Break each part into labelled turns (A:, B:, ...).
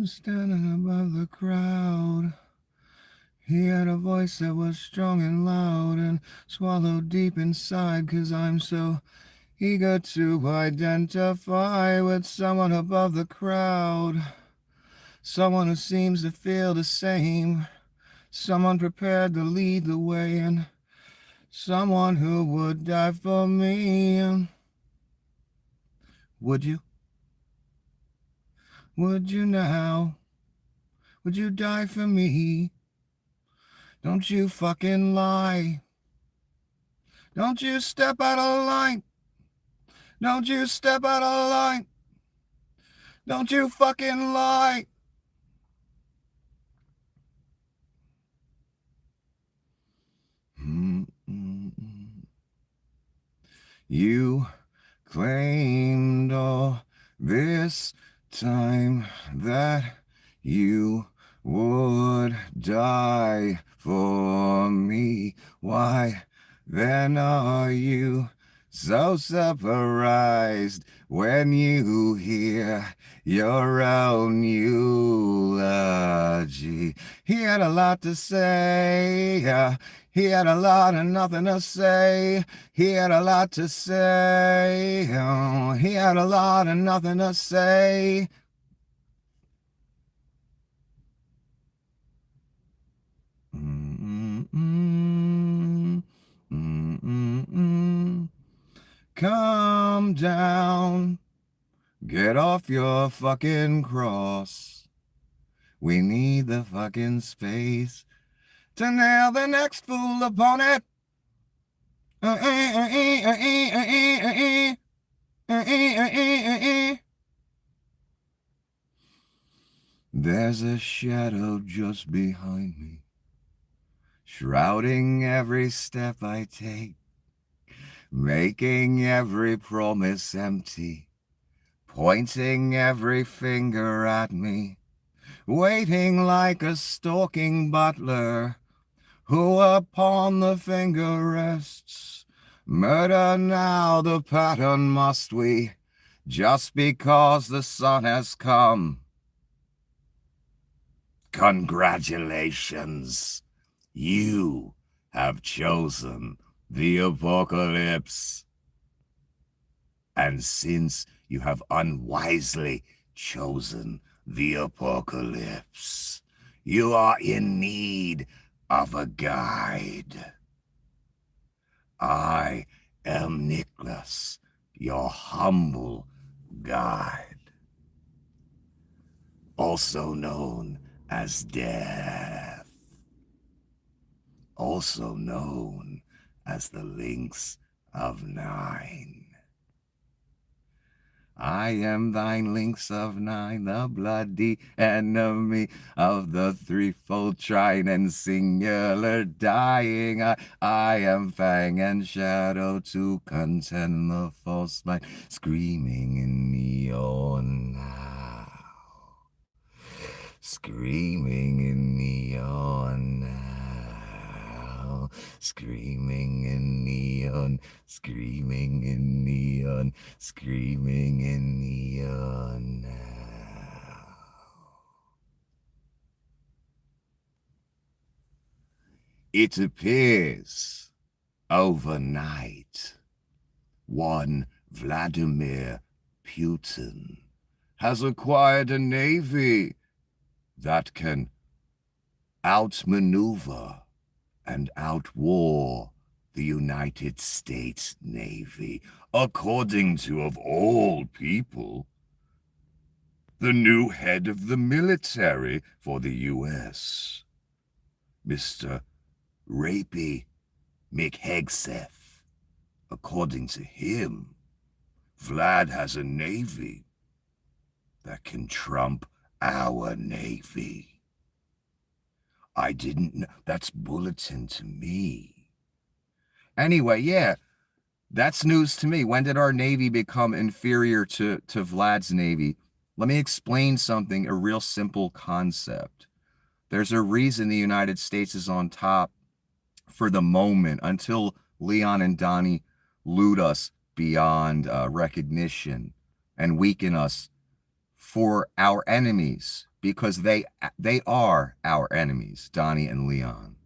A: Standing above the crowd, he had a voice that was strong and loud and swallowed deep inside, 'cause I'm so eager to identify with someone above the crowd, someone who seems to feel the same, someone prepared to lead the way, and someone who would die for me. Would you? Would you now? Would you die for me? Don't you fucking lie. Don't you step out of line. Don't you step out of line. Don't you fucking lie. You claimed all this time that you would die for me. Why then are you so surprised when you hear your own eulogy? He had a lot to say. He had a lot and nothing to say. He had a lot to say. Oh, he had a lot and nothing to say. Calm down. Get off your fucking cross. We need the fucking space to nail the next fool upon it. There's a shadow just behind me, shrouding every step I take, making every promise empty, pointing every finger at me, waiting like a stalking butler, who upon the finger rests. Murder now the pattern must we, just because the sun has come. Congratulations, you have chosen the apocalypse. And since you have unwisely chosen the apocalypse, you are in need of a guide. I am Nicholas, your humble guide, also known as Death, also known as the Links of Nine. I am thine links of nine, the bloody enemy of the threefold trine and singular dying. I am fang and shadow to contend the false light, screaming in neon now, screaming in neon now, screaming in neon, screaming in neon, screaming in neon now. It appears overnight one Vladimir Putin has acquired a navy that can outmaneuver and outwar the United States Navy, according to, of all people, the new head of the military for the U.S., Mr. Rapey McHegseth. According to him, Vlad has a navy that can trump our navy. I didn't know. That's bulletin to me. Anyway, yeah, that's news to me. When did our navy become inferior to Vlad's navy? Let me explain something, a real simple concept. There's a reason the United States is on top for the moment until Leon and Donnie loot us beyond recognition, and weaken us for our enemies, because they are our enemies, Donnie and Leon.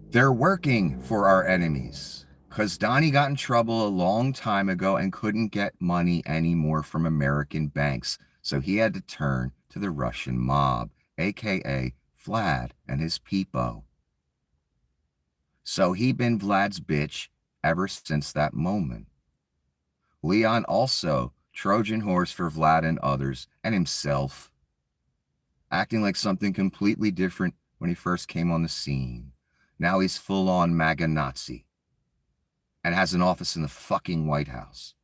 A: They're working for our enemies, because Donnie got in trouble a long time ago and couldn't get money anymore from American banks, so he had to turn to the Russian mob, aka Vlad and his peepo. So he been Vlad's bitch ever since that moment. Leon also Trojan horse for Vlad and others, and himself, acting like something completely different when he first came on the scene. Now he's full-on MAGA Nazi and has an office in the fucking White House.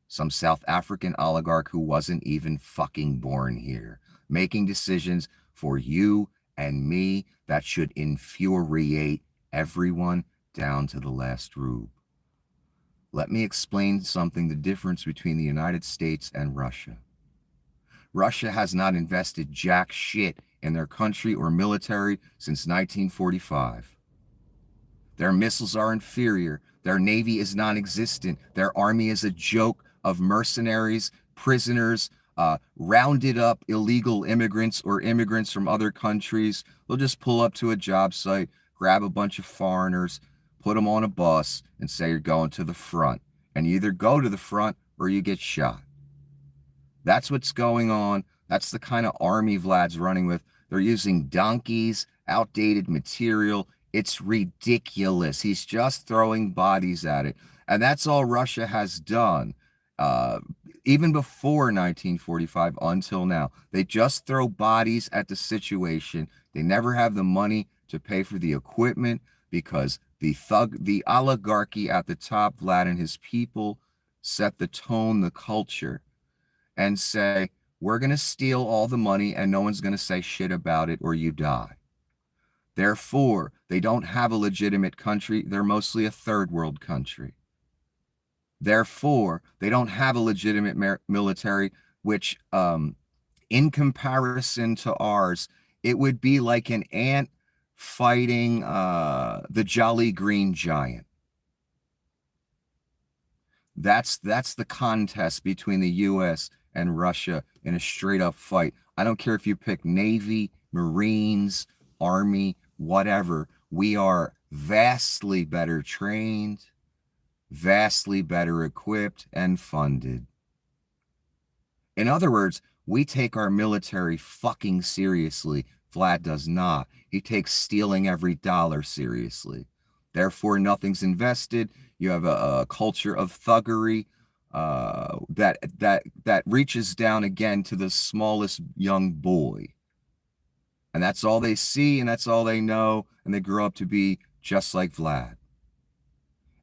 A: Some South African oligarch who wasn't even fucking born here, making decisions for you and me that should infuriate everyone down to the last rube. Let me explain something, the difference between the United States and Russia. Russia has not invested jack shit in their country or military since 1945. Their missiles are inferior. Their navy is non-existent. Their army is a joke of mercenaries, prisoners, rounded up illegal immigrants or immigrants from other countries. They'll just pull up to a job site, grab a bunch of foreigners, put them on a bus, and say you're going to the front. And you either go to the front or you get shot. That's what's going on. That's the kind of army Vlad's running with. They're using donkeys, outdated material. It's ridiculous. He's just throwing bodies at it. And that's all Russia has done. Even before 1945 until now, they just throw bodies at the situation. They never have the money to pay for the equipment because the oligarchy at the top, Vlad and his people, set the tone, the culture, and say, we're going to steal all the money and no one's going to say shit about it or you die. Therefore, they don't have a legitimate country. They're mostly a third world country. Therefore, they don't have a legitimate military, which in comparison to ours, it would be like an ant fighting the Jolly Green Giant. That's the contest between the U.S. and Russia in a straight up fight. I don't care if you pick Navy, Marines, Army, whatever. We are vastly better trained, vastly better equipped and funded. In other words, we take our military fucking seriously. Vlad does not. He takes stealing every dollar seriously. Therefore, nothing's invested. You have a culture of thuggery that reaches down again to the smallest young boy. And that's all they see, and that's all they know, and they grow up to be just like Vlad.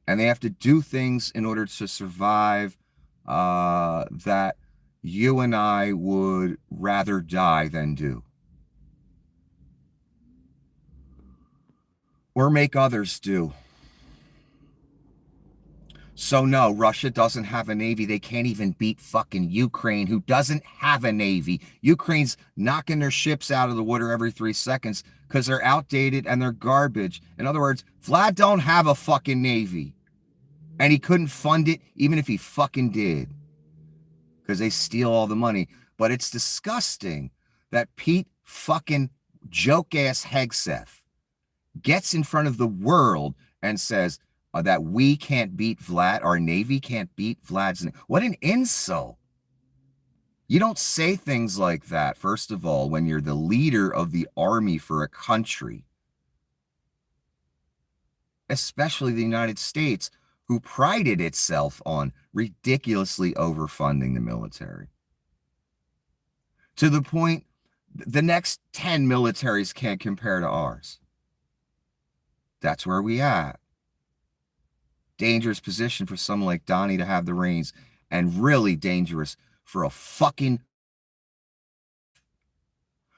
A: And they have to do things in order to survive that you and I would rather die than do. Or make others do. So no, Russia doesn't have a navy. They can't even beat fucking Ukraine, who doesn't have a navy. Ukraine's knocking their ships out of the water every 3 seconds because they're outdated and they're garbage. In other words, Vlad don't have a fucking navy. And he couldn't fund it even if he fucking did. Because they steal all the money. But it's disgusting that Pete fucking joke-ass Hegseth gets in front of the world and says that we can't beat Vlad, our navy can't beat Vlad's navy. What an insult. You don't say things like that, first of all, when you're the leader of the army for a country, especially the United States, who prided itself on ridiculously overfunding the military. To the point, the next 10 militaries can't compare to ours. That's where we at. Dangerous position for someone like Donnie to have the reins, and really dangerous for a fucking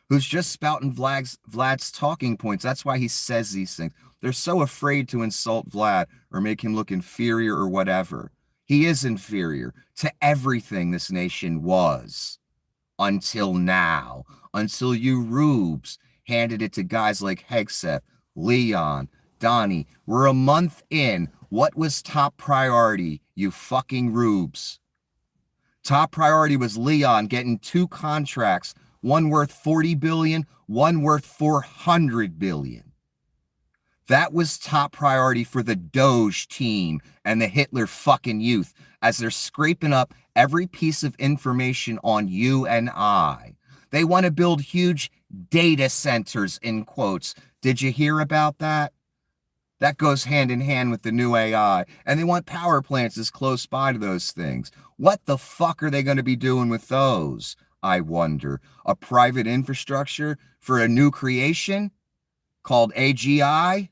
A: who's just spouting Vlad's talking points. That's why he says these things. They're so afraid to insult Vlad or make him look inferior or whatever. He is inferior to everything this nation was until now, until you rubes handed it to guys like Hegseth, Leon, Donnie. We're a month in. What was top priority, you fucking rubes? Top priority was Leon getting 2 contracts, one worth 40 billion, one worth 400 billion. That was top priority for the Doge team and the Hitler fucking youth as they're scraping up every piece of information on you and I. They want to build huge data centers, in quotes. Did you hear about that? That goes hand in hand with the new AI. And they want power plants as close by to those things. What the fuck are they going to be doing with those? I wonder. A private infrastructure for a new creation called AGI?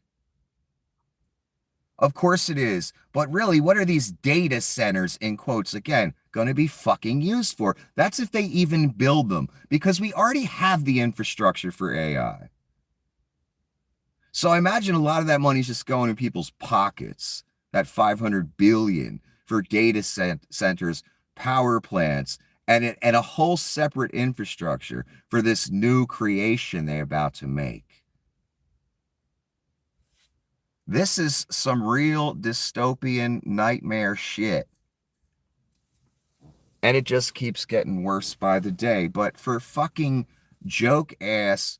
A: Of course it is. But really, what are these data centers, in quotes, again, going to be fucking used for? That's if they even build them, because we already have the infrastructure for AI. So I imagine a lot of that money is just going in people's pockets, that 500 billion for data centers, power plants, and a whole separate infrastructure for this new creation they're about to make. This is some real dystopian nightmare shit. And it just keeps getting worse by the day. But for fucking joke-ass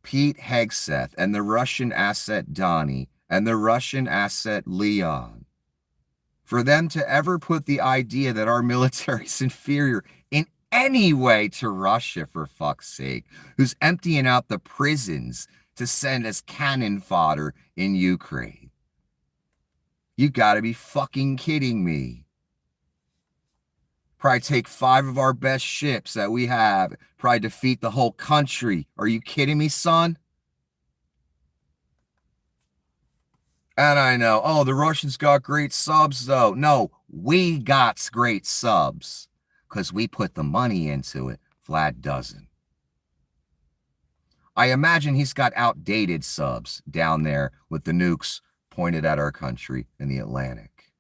A: Pete Hegseth and the Russian asset Donnie and the Russian asset Leon, for them to ever put the idea that our military is inferior in any way to Russia, for fuck's sake, who's emptying out the prisons to send as cannon fodder in Ukraine. You gotta be fucking kidding me. Probably take 5 of our best ships that we have, probably defeat the whole country. Are you kidding me, son? And I know, oh, the Russians got great subs, though. No, we got great subs because we put the money into it. Vlad doesn't. I imagine he's got outdated subs down there with the nukes pointed at our country in the Atlantic.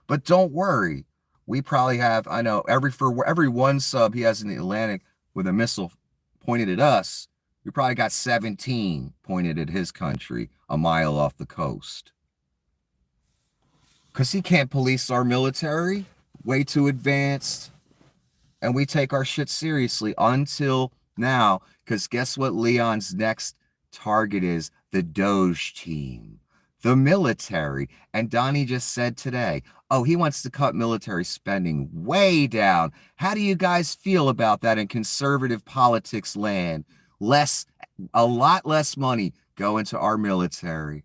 A: But don't worry. We probably have, I know, for every 1 sub he has in the Atlantic with a missile pointed at us, we probably got 17 pointed at his country a mile off the coast. Because he can't police our military, way too advanced. And we take our shit seriously until now. Because guess what Leon's next target is? The Doge team. The military. And Donnie just said today, oh, he wants to cut military spending way down. How do you guys feel about that in conservative politics land? A lot less money go into our military,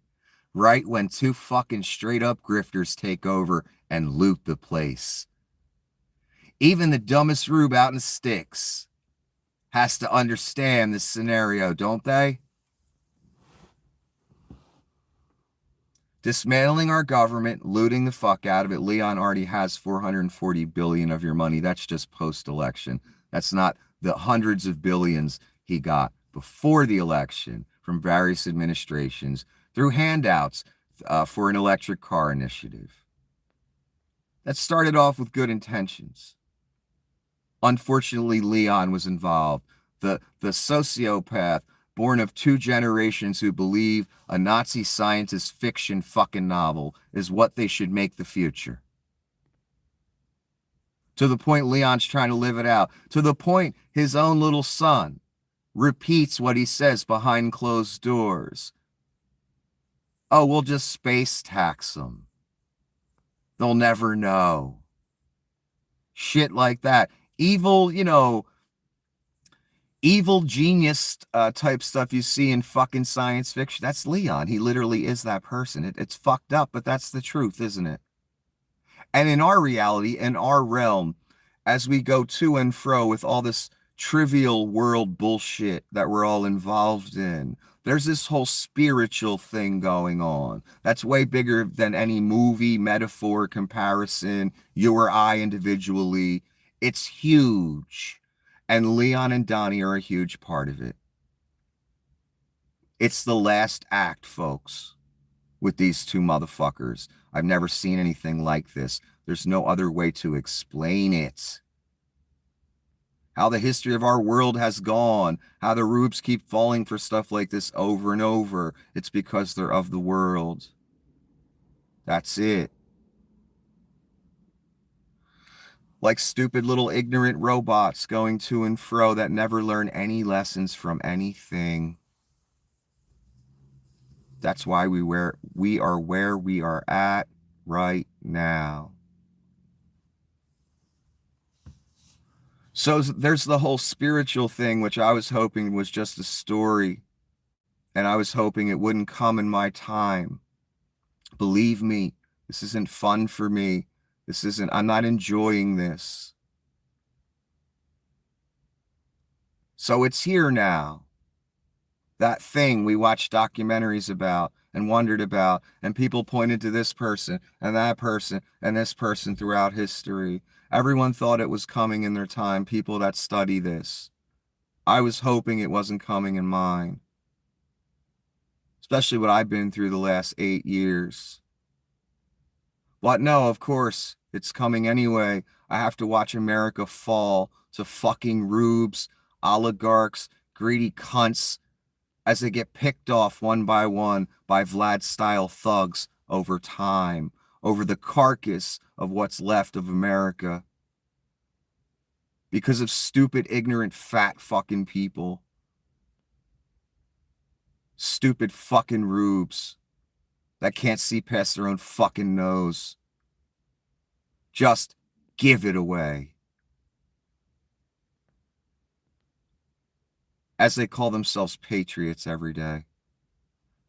A: right when 2 fucking straight up grifters take over and loot the place. Even the dumbest rube out in sticks has to understand this scenario, don't they? Dismantling our government, looting the fuck out of it. Leon already has 440 billion of your money. That's just post-election. That's not the hundreds of billions he got before the election from various administrations through handouts for an electric car initiative. That started off with good intentions. Unfortunately, Leon was involved. The sociopath born of 2 generations who believe a Nazi scientist fiction fucking novel is what they should make the future. To the point Leon's trying to live it out. To the point his own little son repeats what he says behind closed doors. Oh, we'll just space tax them. They'll never know. Shit like that. Evil, evil genius type stuff you see in fucking science fiction. That's Leon. He literally is that person. It's fucked up, but that's the truth, isn't it? And in our reality, in our realm, as we go to and fro with all this trivial world bullshit that we're all involved in, there's this whole spiritual thing going on that's way bigger than any movie, metaphor, comparison, you or I individually. It's huge. And Leon and Donnie are a huge part of it. It's the last act, folks, with these 2 motherfuckers. I've never seen anything like this. There's no other way to explain it. How the history of our world has gone, how the rubes keep falling for stuff like this over and over. It's because they're of the world.
B: That's it. Like stupid little ignorant robots going to and fro that never learn any lessons from anything. That's why we are where we are at right now. So there's the whole spiritual thing, which I was hoping was just a story, and I was hoping it wouldn't come in my time. Believe me, this isn't fun for me. I'm not enjoying this. So it's here now. That thing we watched documentaries about and wondered about, and people pointed to this person and that person and this person throughout history. Everyone thought it was coming in their time, people that study this. I was hoping it wasn't coming in mine, especially what I've been through the last 8 years. But no, of course, it's coming anyway. I have to watch America fall to fucking rubes, oligarchs, greedy cunts, as they get picked off one by one by Vlad-style thugs over time, over the carcass of what's left of America. Because of stupid, ignorant, fat fucking people. Stupid fucking rubes that can't see past their own fucking nose. Just give it away. As they call themselves patriots every day.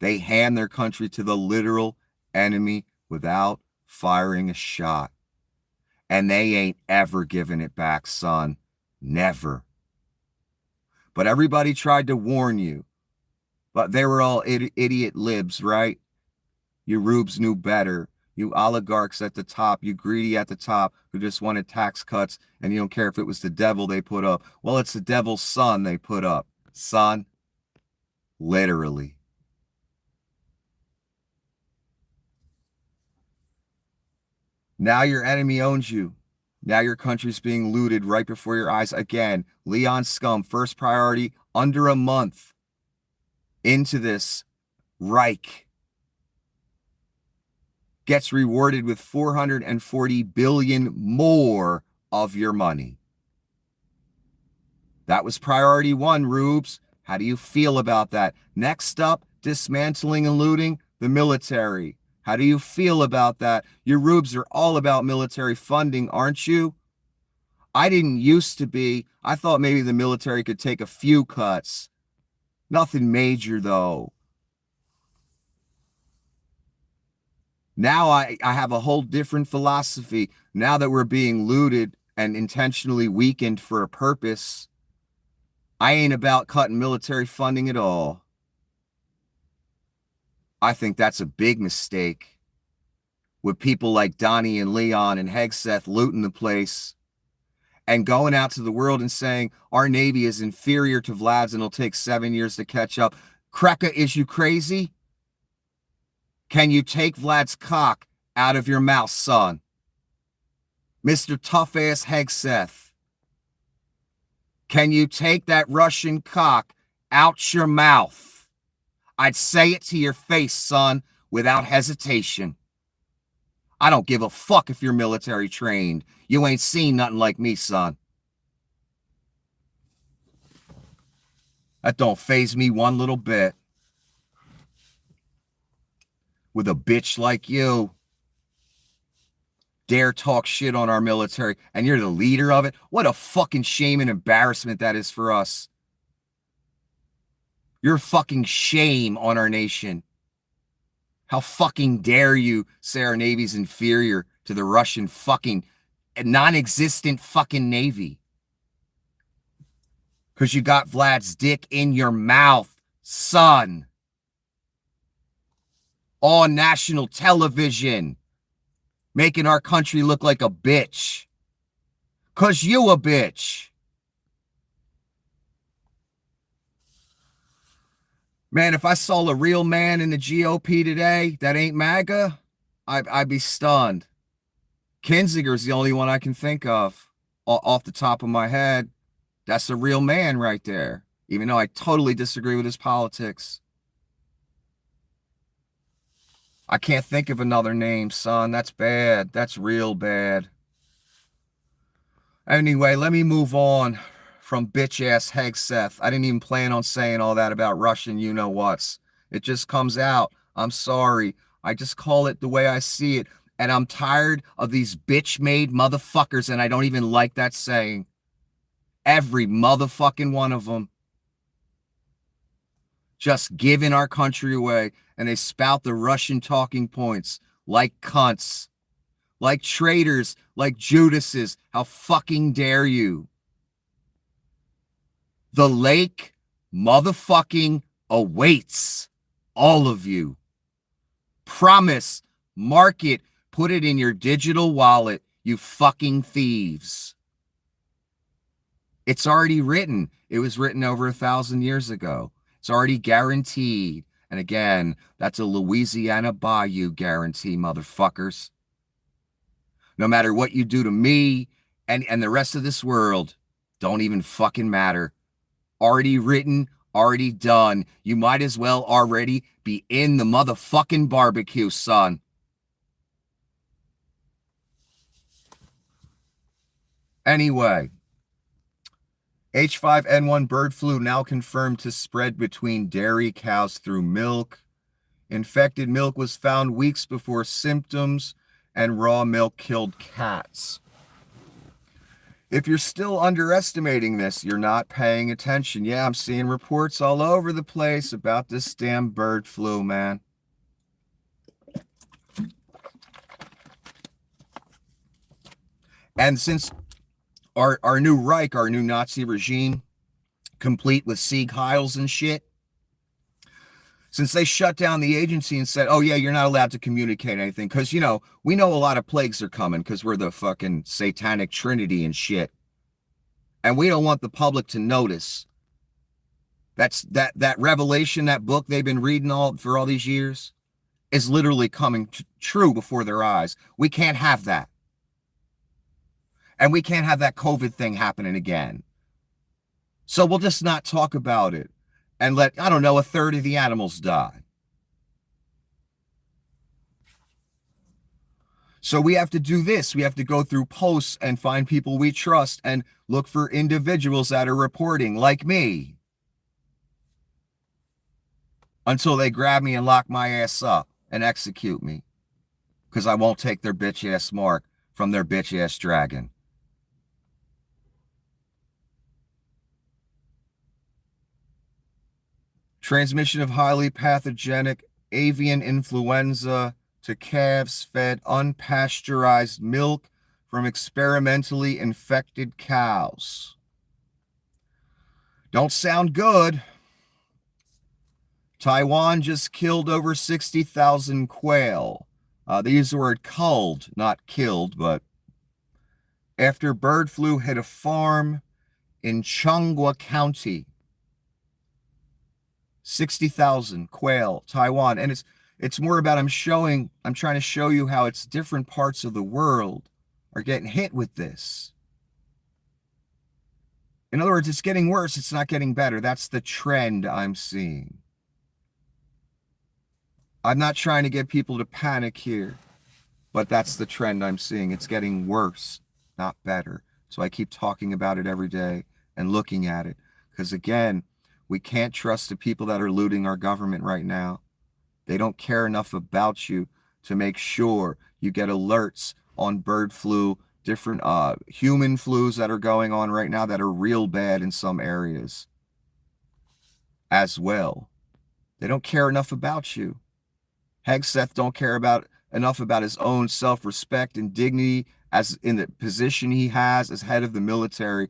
B: They hand their country to the literal enemy without firing a shot. And they ain't ever giving it back, son. Never. But everybody tried to warn you. But they were all idiot libs, right? You rubes knew better. You oligarchs at the top, you greedy at the top who just wanted tax cuts and you don't care if it was the devil they put up. Well, it's the devil's son they put up. Son. Literally. Now your enemy owns you. Now your country's being looted right before your eyes again. Leon Scum, first priority, under a month into this Reich, gets rewarded with 440 billion more of your money. That was priority one, Rubes. How do you feel about that? Next up, dismantling and looting the military. How do you feel about that? Your rubes are all about military funding, aren't you? I didn't used to be. I thought maybe the military could take a few cuts. Nothing major, though. Now I have a whole different philosophy. Now that we're being looted and intentionally weakened for a purpose, I ain't about cutting military funding at all. I think that's a big mistake. With people like Donnie and Leon and Hegseth looting the place and going out to the world and saying our Navy is inferior to Vlad's and it'll take 7 years to catch up. Kreka, is you crazy? Can you take Vlad's cock out of your mouth, son? Mr. Tough-ass Hegseth. Can you take that Russian cock out your mouth? I'd say it to your face, son, without hesitation. I don't give a fuck if you're military trained. You ain't seen nothing like me, son. That don't faze me one little bit. With a bitch like you, dare talk shit on our military, and you're the leader of it? What a fucking shame and embarrassment that is for us. You're fucking shame on our nation. How fucking dare you say our Navy's inferior to the Russian fucking non-existent fucking Navy? Because you got Vlad's dick in your mouth, son. On national television. Making our country look like a bitch. Because you a bitch. Man, if I saw a real man in the GOP today that ain't MAGA, I'd be stunned. Kinziger's the only one I can think of off the top of my head. That's a real man right there, even though I totally disagree with his politics. I can't think of another name, son. That's bad. That's real bad. Anyway, let me move on from bitch-ass Hegseth. I didn't even plan on saying all that about Russian you-know-whats. It just comes out. I'm sorry. I just call it the way I see it. And I'm tired of these bitch-made motherfuckers, and I don't even like that saying. Every motherfucking one of them. Just giving our country away, and they spout the Russian talking points like cunts. Like traitors, like Judases. How fucking dare you? The lake motherfucking awaits all of you. Promise, mark it, put it in your digital wallet, you fucking thieves. It's already written. It was written over 1,000 years ago. It's already guaranteed. And again, that's a Louisiana Bayou guarantee, motherfuckers. No matter what you do to me and the rest of this world, don't even fucking matter. Already written, already done. You might as well already be in the motherfucking barbecue, son. Anyway, H5N1 bird flu now confirmed to spread between dairy cows through milk. Infected milk was found weeks before symptoms, and raw milk killed cats. If you're still underestimating this, you're not paying attention. Yeah, I'm seeing reports all over the place about this damn bird flu, man. And since our new Reich, our new Nazi regime, complete with Sieg Heils and shit, since they shut down the agency and said, oh yeah, you're not allowed to communicate anything, because, you know, we know a lot of plagues are coming because we're the fucking satanic trinity and shit. And we don't want the public to notice. That revelation, that book they've been reading for all these years, is literally coming true before their eyes. We can't have that. And we can't have that COVID thing happening again. So we'll just not talk about it and let, I don't know, 1/3 of the animals die. So we have to do this. We have to go through posts and find people we trust and look for individuals that are reporting, like me, until they grab me and lock my ass up and execute me, because I won't take their bitch ass mark from their bitch ass dragon. Transmission of highly pathogenic avian influenza to calves fed unpasteurized milk from experimentally infected cows. Don't sound good. Taiwan just killed over 60,000 quail. They use the word culled, not killed, but after bird flu hit a farm in Changhua County. 60,000 quail, Taiwan. And it's more about I'm trying to show you how it's different parts of the world are getting hit with this. In other words, it's getting worse. It's not getting better. That's the trend I'm seeing. I'm not trying to get people to panic here, but that's the trend I'm seeing. It's getting worse, not better. So I keep talking about it every day and looking at it. Because again, we can't trust the people that are looting our government right now. They don't care enough about you to make sure you get alerts on bird flu, different human flus that are going on right now that are real bad in some areas as well. They don't care enough about you. Hegseth don't care enough about his own self-respect and dignity as in the position he has as head of the military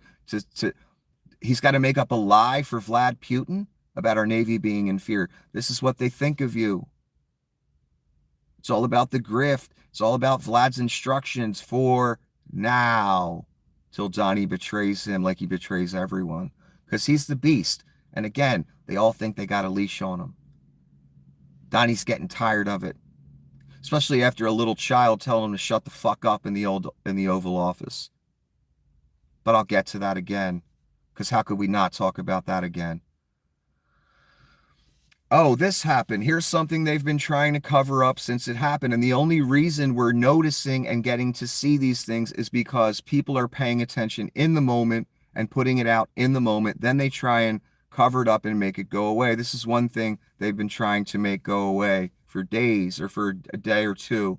B: he's got to make up a lie for Vlad Putin about our Navy being in fear. This is what they think of you. It's all about the grift. It's all about Vlad's instructions for now, till Donnie betrays him like he betrays everyone. Because he's the beast. And again, they all think they got a leash on him. Donnie's getting tired of it. Especially after a little child telling him to shut the fuck up in the Oval Office. But I'll get to that again. Because how could we not talk about that again? oh, this happened. Here's something they've been trying to cover up since it happened. And the only reason we're noticing and getting to see these things is because people are paying attention in the moment and putting it out in the moment. Then they try and cover it up and make it go away. This is one thing they've been trying to make go away for days or for a day or two.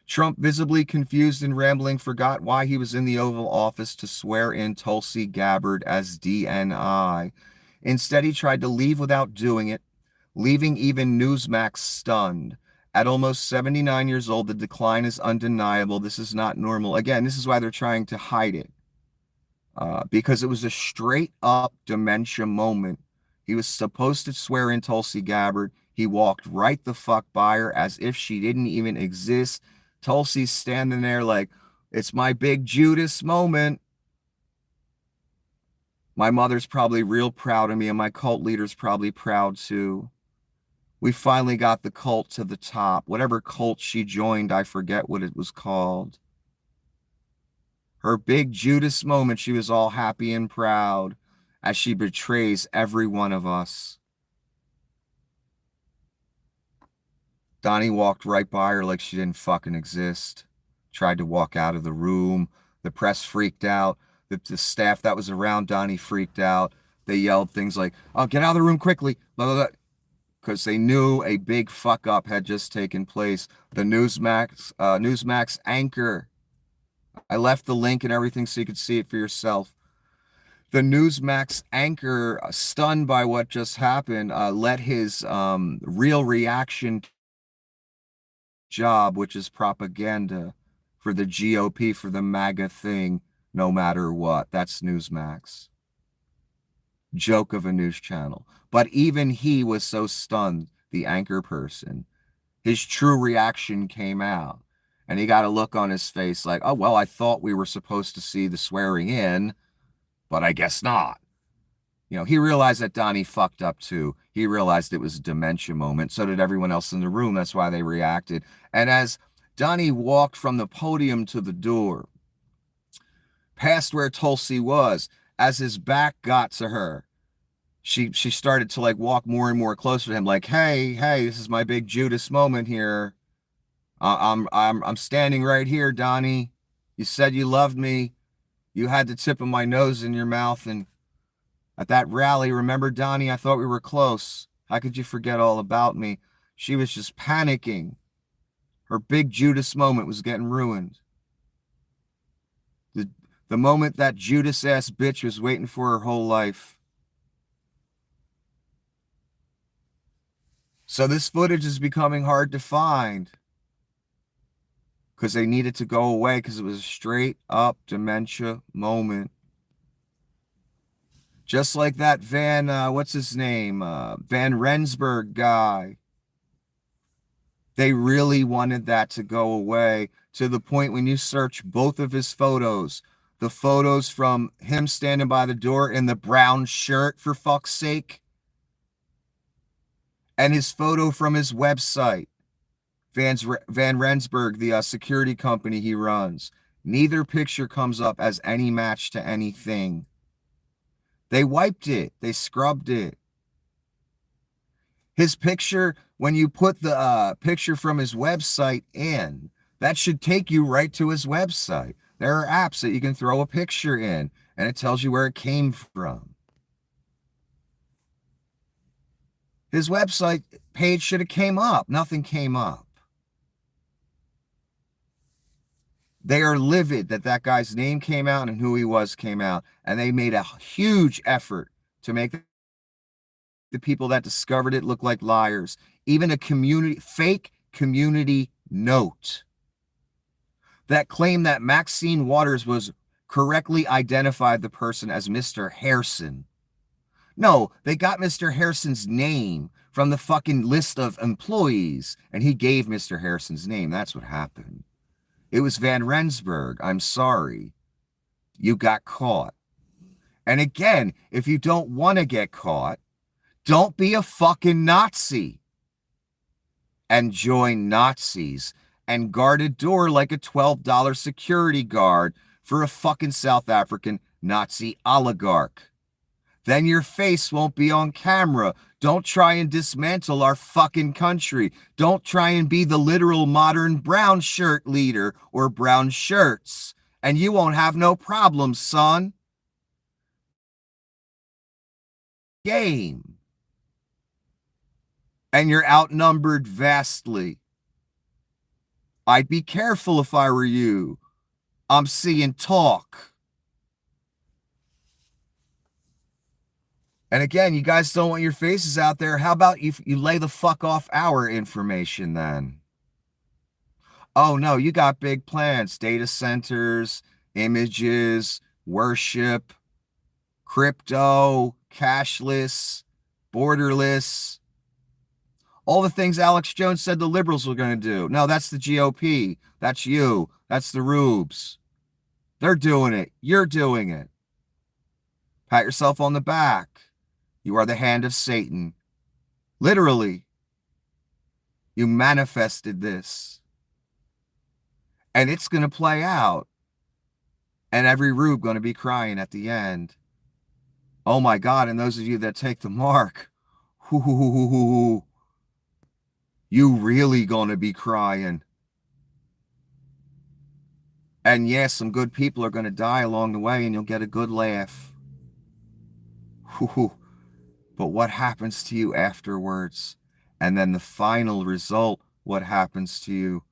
B: Trump, visibly confused and rambling, forgot why he was in the Oval Office to swear in Tulsi Gabbard as DNI. Instead, he tried to leave without doing it, leaving even Newsmax stunned. At almost 79 years old, the decline is undeniable. This is not normal. Again, this is why they're trying to hide it, because it was a straight up dementia moment. He was supposed to swear in Tulsi Gabbard. He walked right the fuck by her as if she didn't even exist. Tulsi's standing there like, it's my big Judas moment. My mother's probably real proud of me, and my cult leader's probably proud too. We finally got the cult to the top. Whatever cult she joined, I forget what it was called. Her big Judas moment, she was all happy and proud as she betrays every one of us. Donnie walked right by her like she didn't fucking exist. Tried to walk out of the room. The press freaked out. The staff that was around Donnie freaked out. They yelled things like, oh, get out of the room quickly, blah, blah, blah, because they knew a big fuck up had just taken place. The Newsmax anchor. I left the link and everything so you could see it for yourself. The Newsmax anchor, stunned by what just happened, let his real reaction job, which is propaganda for the GOP, for the MAGA thing, no matter what. That's Newsmax. Joke of a news channel. But even he was so stunned, the anchor person. His true reaction came out. And he got a look on his face like, oh, well, I thought we were supposed to see the swearing in, but I guess not. You know, he realized that Donnie fucked up too. He realized it was a dementia moment. So did everyone else in the room. That's why they reacted. And as Donnie walked from the podium to the door, past where Tulsi was, as his back got to her, she started to like walk more and more closer to him, like, hey, this is my big Judas moment here. I'm standing right here, Donnie. You said you loved me. You had the tip of my nose in your mouth, and at that rally, remember, Donnie, I thought we were close. How could you forget all about me? She was just panicking. Her big Judas moment was getting ruined. The moment that Judas-ass bitch was waiting for her whole life. So this footage is becoming hard to find because they needed to go away because it was a straight up dementia moment. Just like that what's his name? Van Rensburg guy. They really wanted that to go away to the point when you search both of his photos, the photos from him standing by the door in the brown shirt, for fuck's sake, and his photo from his website, Van Rensburg, the security company he runs. Neither picture comes up as any match to anything. They wiped it. They scrubbed it. His picture, when you put the picture from his website in, that should take you right to his website. There are apps that you can throw a picture in, and it tells you where it came from. His website page should have came up. Nothing came up. They are livid that that guy's name came out and who he was came out. And they made a huge effort to make the people that discovered it look like liars. Even a fake community note that claimed that Maxine Waters was correctly identified the person as Mr. Harrison. No, they got Mr. Harrison's name from the fucking list of employees, and he gave Mr. Harrison's name. That's what happened. It was Van Rensburg. I'm sorry. You got caught. And again, if you don't want to get caught, don't be a fucking Nazi and join Nazis and guard a door like a $12 security guard for a fucking South African Nazi oligarch. Then your face won't be on camera. Don't try and dismantle our fucking country. Don't try and be the literal modern brown shirt leader or brown shirts. And you won't have no problems, son. Game. And you're outnumbered vastly. I'd be careful if I were you. I'm seeing talk. And again, you guys don't want your faces out there. How about you lay the fuck off our information then? Oh no, you got big plans. Data centers, images, worship, crypto, cashless, borderless. All the things Alex Jones said the liberals were going to do. No, that's the GOP. That's you. That's the rubes. They're doing it. You're doing it. Pat yourself on the back. You are the hand of Satan. Literally. You manifested this. And it's going to play out. And every rube going to be crying at the end. Oh my God, and those of you that take the mark, you really going to be crying. And yes, some good people are going to die along the way and you'll get a good laugh. But what happens to you afterwards? And then the final result, what happens to you?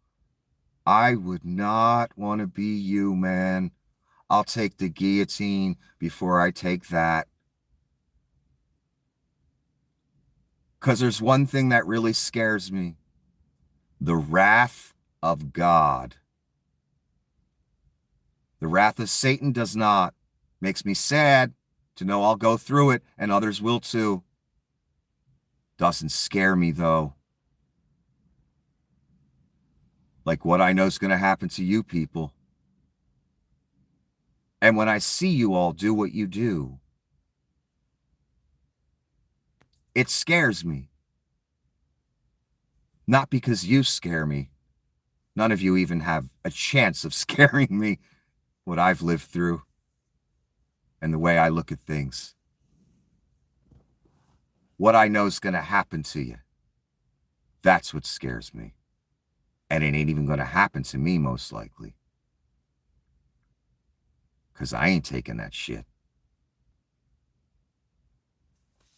B: I would not want to be you, man. I'll take the guillotine before I take that. Because there's one thing that really scares me. The wrath of God. The wrath of Satan does not. Makes me sad to know I'll go through it and others will too. Doesn't scare me though. Like what I know is going to happen to you people. And when I see you all do what you do, it scares me. Not because you scare me. None of you even have a chance of scaring me. What I've lived through and the way I look at things. What I know is going to happen to you. That's what scares me. And it ain't even going to happen to me, most likely. Because I ain't taking that shit.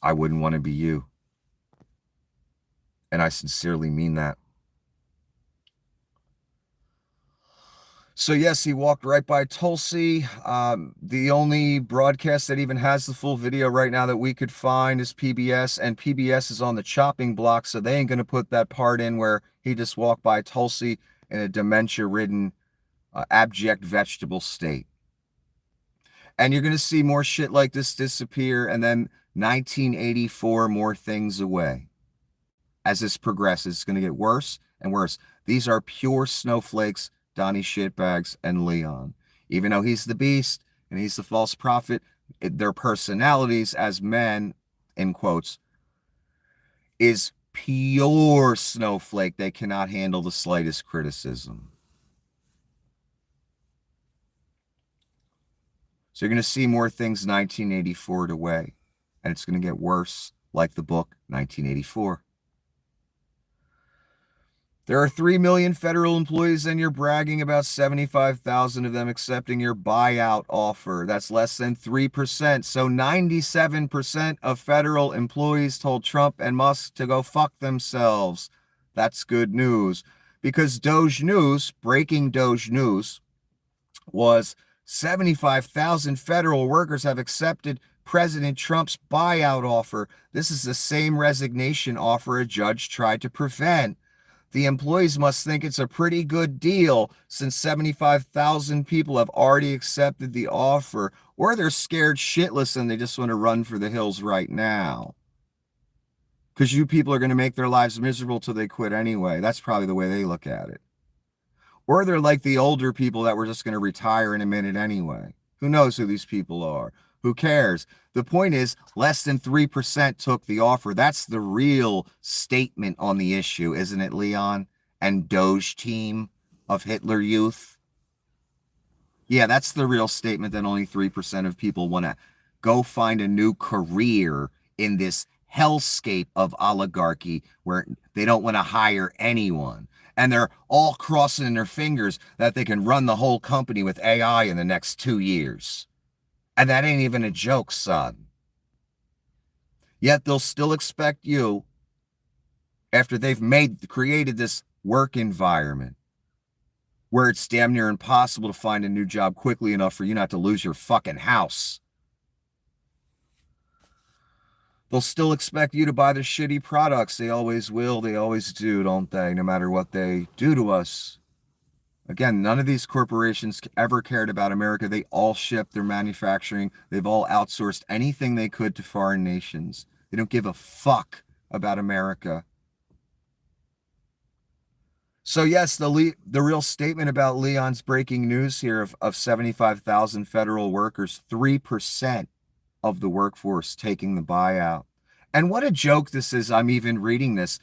B: I wouldn't want to be you. And I sincerely mean that. So yes, he walked right by Tulsi. The only broadcast that even has the full video right now that we could find is PBS, and PBS is on the chopping block, so they ain't going to put that part in where he just walked by Tulsi in a dementia-ridden, abject vegetable state. And you're going to see more shit like this disappear, and then 1984 more things away. As this progresses, it's going to get worse and worse. These are pure snowflakes, Donnie Shitbags and Leon. Even though he's the beast and he's the false prophet, their personalities as men, in quotes, is pure snowflake. They cannot handle the slightest criticism. So you're going to see more things 1984 away, and it's going to get worse, like the book 1984. There are 3 million federal employees, and you're bragging about 75,000 of them accepting your buyout offer. That's less than 3%. So 97% of federal employees told Trump and Musk to go fuck themselves. That's good news. Because Doge News, breaking Doge News, was 75,000 federal workers have accepted President Trump's buyout offer. This is the same resignation offer a judge tried to prevent. The employees must think it's a pretty good deal since 75,000 people have already accepted the offer, or they're scared shitless and they just want to run for the hills right now. Because you people are going to make their lives miserable till they quit anyway. That's probably the way they look at it. Or they're like the older people that were just going to retire in a minute anyway. Who knows who these people are? Who cares? The point is, less than 3% took the offer. That's the real statement on the issue, isn't it, Leon? And Doge team of Hitler Youth? Yeah, that's the real statement that only 3% of people want to go find a new career in this hellscape of oligarchy where they don't want to hire anyone. And they're all crossing their fingers that they can run the whole company with AI in the next 2 years. And that ain't even a joke, son. Yet they'll still expect you, after they've created this work environment where it's damn near impossible to find a new job quickly enough for you not to lose your fucking house. They'll still expect you to buy their shitty products. They always will. They always do, don't they? No matter what they do to us. Again, none of these corporations ever cared about America. They all ship their manufacturing. They've all outsourced anything they could to foreign nations. They don't give a fuck about America. So yes, the real statement about Leon's breaking news here of 75,000 federal workers, 3% of the workforce taking the buyout. And what a joke this is. I'm even reading this.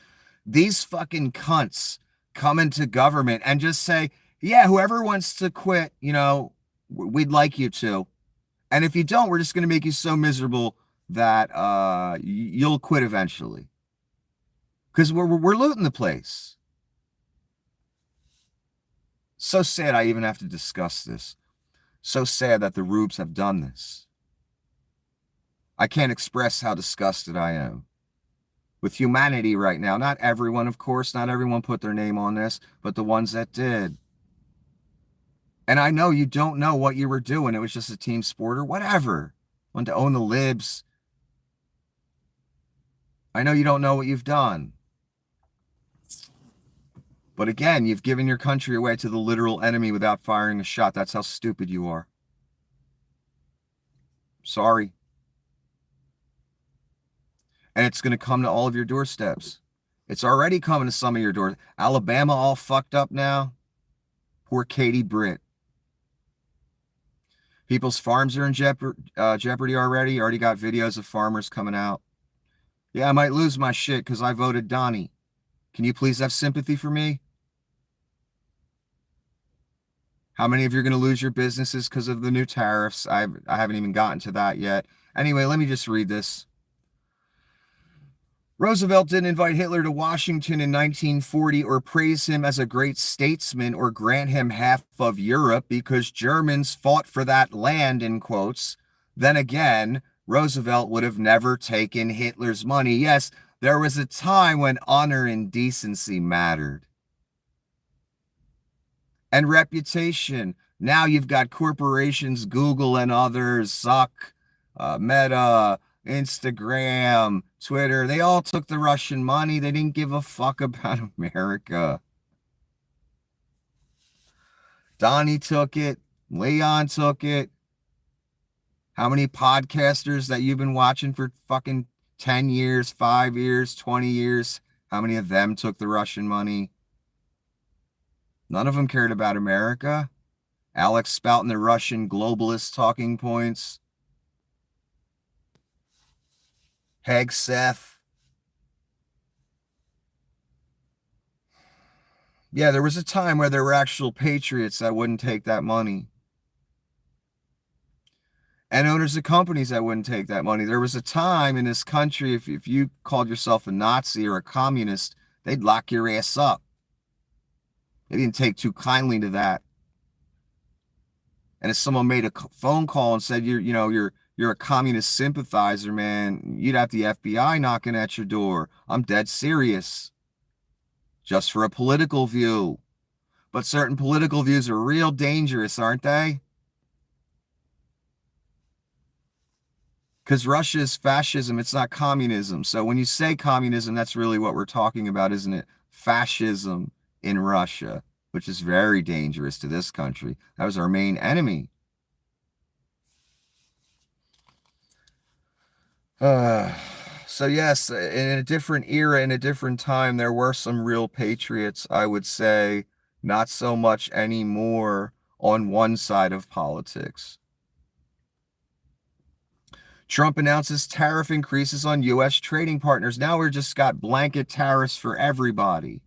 B: These fucking cunts come into government and just say, yeah, whoever wants to quit, you know, we'd like you to. And if you don't, we're just going to make you so miserable that you'll quit eventually. Because we're looting the place. So sad I even have to discuss this. So sad that the Rubes have done this. I can't express how disgusted I am with humanity right now. Not everyone, of course. Not everyone put their name on this, but the ones that did. And I know you don't know what you were doing. It was just a team sport or whatever. Want to own the libs. I know you don't know what you've done. But again, you've given your country away to the literal enemy without firing a shot. That's how stupid you are. Sorry. And it's going to come to all of your doorsteps. It's already coming to some of your doors. Alabama all fucked up now. Poor Katie Britt. People's farms are in jeopardy already. Already got videos of farmers coming out. Yeah, I might lose my shit because I voted Donnie. Can you please have sympathy for me? How many of you are going to lose your businesses because of the new tariffs? I haven't even gotten to that yet. Anyway, let me just read this. Roosevelt didn't invite Hitler to Washington in 1940 or praise him as a great statesman or grant him half of Europe because Germans fought for that land, in quotes. Then again, Roosevelt would have never taken Hitler's money. Yes, there was a time when honor and decency mattered. And reputation. Now you've got corporations, Google and others, Zuck, Meta, Instagram, Twitter. They all took the Russian money. They didn't give a fuck about America. Donnie took it. Leon took it. How many podcasters that you've been watching for fucking 10 years, 5 years, 20 years, how many of them took the Russian money? None of them cared about America. Alex spouting the Russian globalist talking points. Hegseth. Yeah, there was a time where there were actual patriots that wouldn't take that money. And owners of companies that wouldn't take that money. There was a time in this country, if you called yourself a Nazi or a communist, they'd lock your ass up. They didn't take too kindly to that. And if someone made a phone call and said you're a communist sympathizer, man, you'd have the FBI knocking at your door. I'm dead serious. Just for a political view. But certain political views are real dangerous, aren't they? Because Russia is fascism, it's not communism. So when you say communism, that's really what we're talking about, isn't it? Fascism in Russia, which is very dangerous to this country. That was our main enemy. So yes, in a different era, in a different time, there were some real patriots, I would say, not so much anymore on one side of politics. Trump announces tariff increases on U.S. trading partners. Now we're just got blanket tariffs for everybody.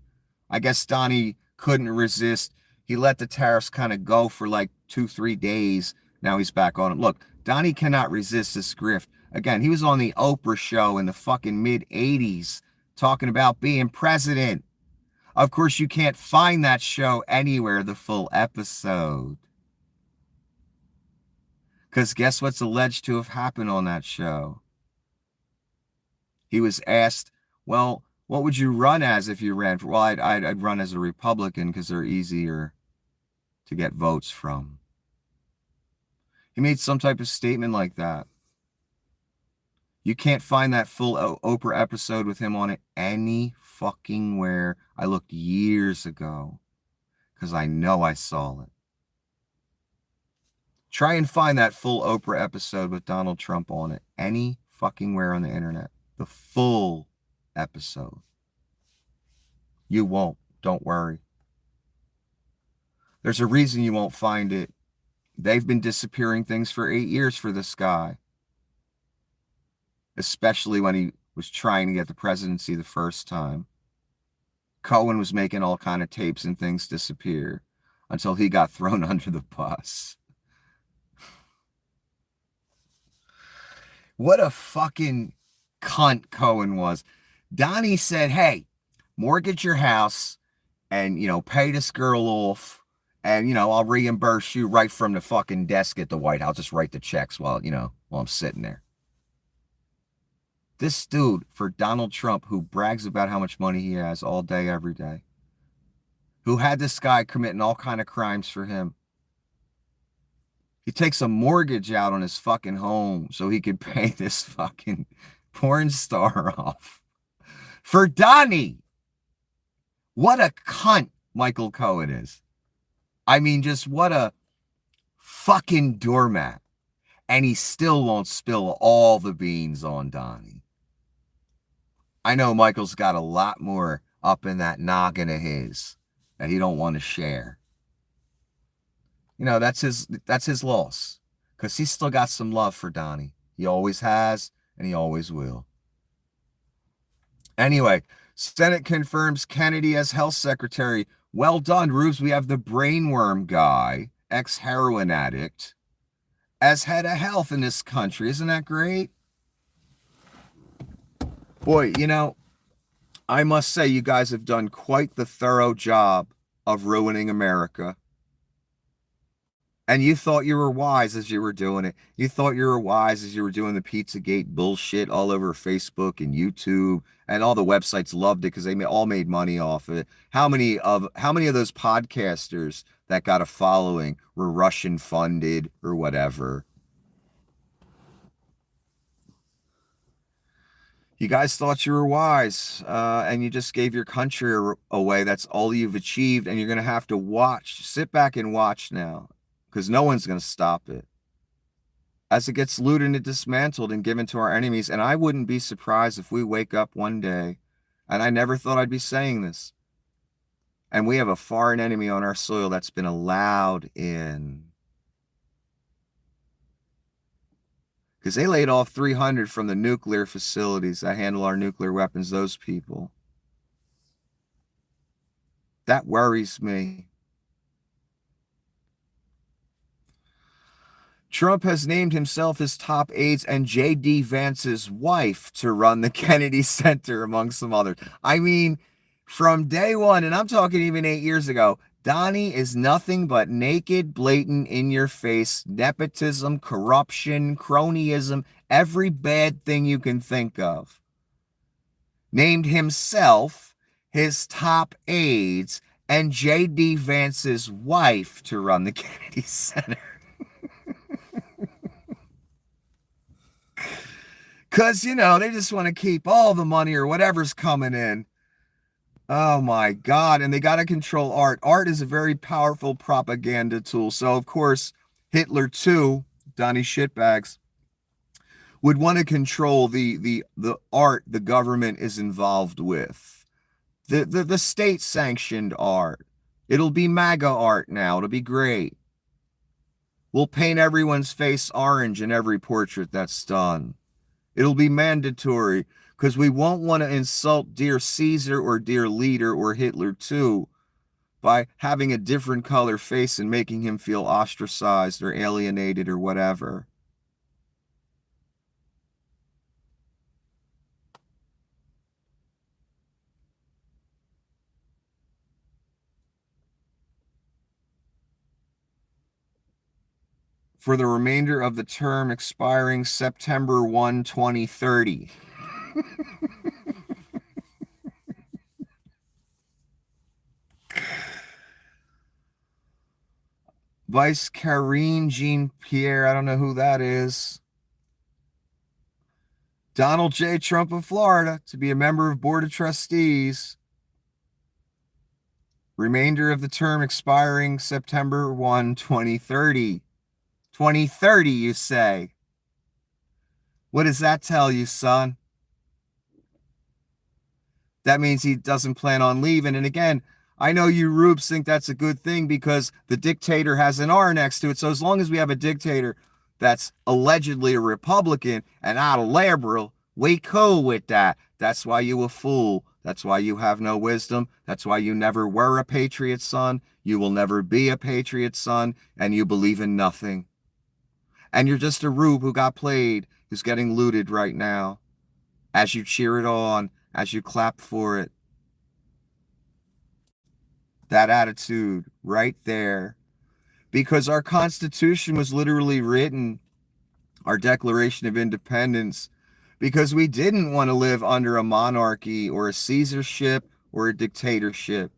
B: I guess Donnie couldn't resist. He let the tariffs kind of go for like 2-3 days. Now he's back on it. Look, Donnie cannot resist this grift. Again, he was on the Oprah show in the fucking mid-'80s talking about being president. Of course, you can't find that show anywhere, the full episode. Because guess what's alleged to have happened on that show? He was asked, well, what would you run as if you ran for? Well, I'd run as a Republican because they're easier to get votes from. He made some type of statement like that. You can't find that full Oprah episode with him on it any fucking where. I looked years ago because I know I saw it. Try and find that full Oprah episode with Donald Trump on it any fucking where on the internet. The full episode. You won't. Don't worry. There's a reason you won't find it. They've been disappearing things for 8 years for this guy. Especially when he was trying to get the presidency the first time. Cohen was making all kind of tapes and things disappear until he got thrown under the bus. What a fucking cunt Cohen was. Donnie said, hey, mortgage your house and, pay this girl off. And, I'll reimburse you right from the fucking desk at the White House. Just write the checks while I'm sitting there. This dude, for Donald Trump, who brags about how much money he has all day, every day, who had this guy committing all kind of crimes for him. He takes a mortgage out on his fucking home so he could pay this fucking porn star off. For Donnie. What a cunt Michael Cohen is. I mean, just what a fucking doormat. And he still won't spill all the beans on Donnie. I know Michael's got a lot more up in that noggin of his that he don't want to share. That's his loss. Because he's still got some love for Donnie. He always has, and he always will. Anyway, Senate confirms Kennedy as health secretary. Well done, Rubes. We have the brainworm guy, ex-heroin addict, as head of health in this country. Isn't that great? Boy, I must say you guys have done quite the thorough job of ruining America. And you thought you were wise as you were doing it. You thought you were wise as you were doing the Pizzagate bullshit all over Facebook and YouTube, and all the websites loved it because they all made money off of it. How many of those podcasters that got a following were Russian funded or whatever? You guys thought you were wise, and you just gave your country away. That's all you've achieved, and you're going to have to sit back and watch now. Because no one's going to stop it. As it gets looted and dismantled and given to our enemies. And I wouldn't be surprised if we wake up one day, and I never thought I'd be saying this, and we have a foreign enemy on our soil that's been allowed in. Because they laid off 300 from the nuclear facilities that handle our nuclear weapons, those people. That worries me. Trump has named himself his top aides and J.D. Vance's wife to run the Kennedy Center, among some others. I mean, from day one, and I'm talking even 8 years ago, Donnie is nothing but naked, blatant, in-your-face nepotism, corruption, cronyism, every bad thing you can think of. Named himself his top aides and J.D. Vance's wife to run the Kennedy Center. Because, they just want to keep all the money or whatever's coming in. Oh, my God. And they got to control art. Art is a very powerful propaganda tool. So, of course, Hitler, too, Donnie Shitbags, would want to control the art the government is involved with. The state-sanctioned art. It'll be MAGA art now. It'll be great. We'll paint everyone's face orange in every portrait that's done. It'll be mandatory because we won't want to insult dear Caesar or dear leader or Hitler too by having a different color face and making him feel ostracized or alienated or whatever. for the remainder of the term expiring September 1, 2030. Vice Karine Jean-Pierre, I don't know who that is. Donald J. Trump of Florida to be a member of Board of Trustees. Remainder of the term expiring September 1, 2030. 2030, you say? What does that tell you, son? That means he doesn't plan on leaving. And again, I know you rubes think that's a good thing because the dictator has an R next to it. So as long as we have a dictator that's allegedly a Republican and not a liberal, we cool with that. That's why you a fool. That's why you have no wisdom. That's why you never were a patriot, son. You will never be a patriot, son. And you believe in nothing. And you're just a rube who got played, who's getting looted right now. As you cheer it on, as you clap for it. That attitude right there. Because our Constitution was literally written, our Declaration of Independence, because we didn't want to live under a monarchy or a censorship or a dictatorship.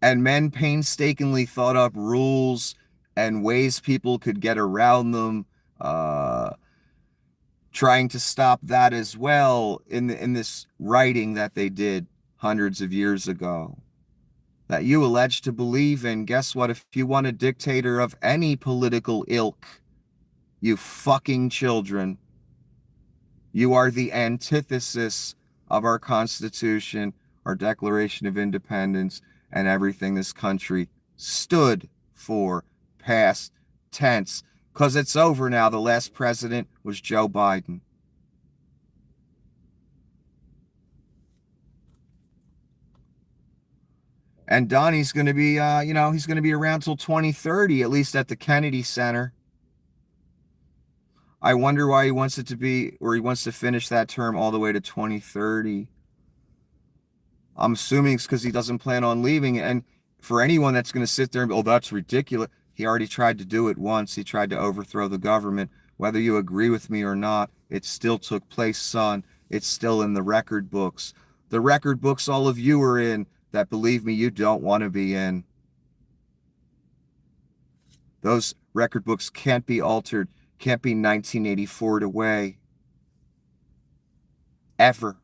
B: And men painstakingly thought up rules and ways people could get around them, trying to stop that as well in this writing that they did hundreds of years ago. That you allege to believe in. Guess what? If you want a dictator of any political ilk, you fucking children, you are the antithesis of our Constitution, our Declaration of Independence, and everything this country stood for, past tense. Because it's over now. The last president was Joe Biden. And Donnie's going to be, he's going to be around till 2030, at least at the Kennedy Center. I wonder why he wants it to be, or he wants to finish that term all the way to 2030. I'm assuming it's because he doesn't plan on leaving. And for anyone that's going to sit there and, oh, that's ridiculous. He already tried to do it once. He tried to overthrow the government. Whether you agree with me or not, it still took place, son. It's still in the record books. The record books all of you are in that, believe me, you don't want to be in. Those record books can't be altered, can't be 1984'd away. Ever.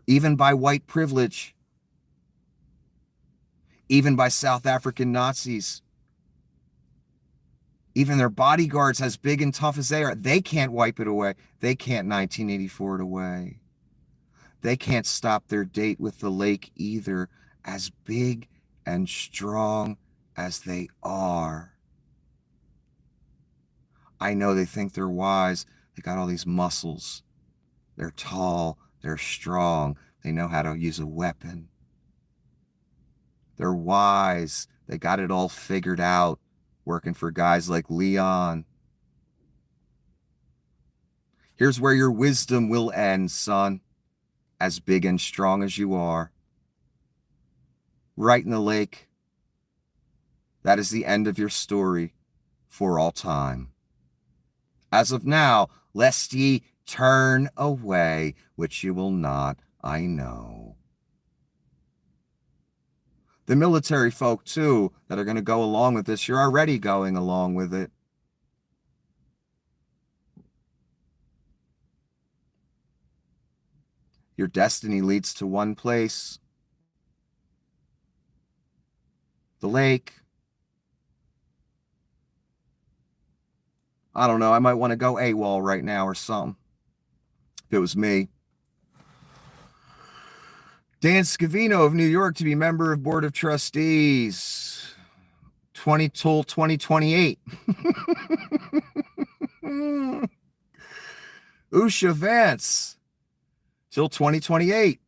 B: Even by white privilege. Even by South African Nazis. Even their bodyguards, as big and tough as they are, they can't wipe it away. They can't 1984 it away. They can't stop their date with the lake either, as big and strong as they are. I know they think they're wise. They got all these muscles. They're tall. They're strong. They know how to use a weapon. They're wise. They got it all figured out, working for guys like Leon. Here's where your wisdom will end, son. As big and strong as you are. Right in the lake. That is the end of your story for all time. As of now, lest ye turn away, which you will not, I know. The military folk, too, that are going to go along with this, you're already going along with it. Your destiny leads to one place. The lake. I don't know. I might want to go AWOL right now or something. If it was me. Dan Scavino of New York to be member of Board of Trustees. 2028. Usha Vance. Till 2028.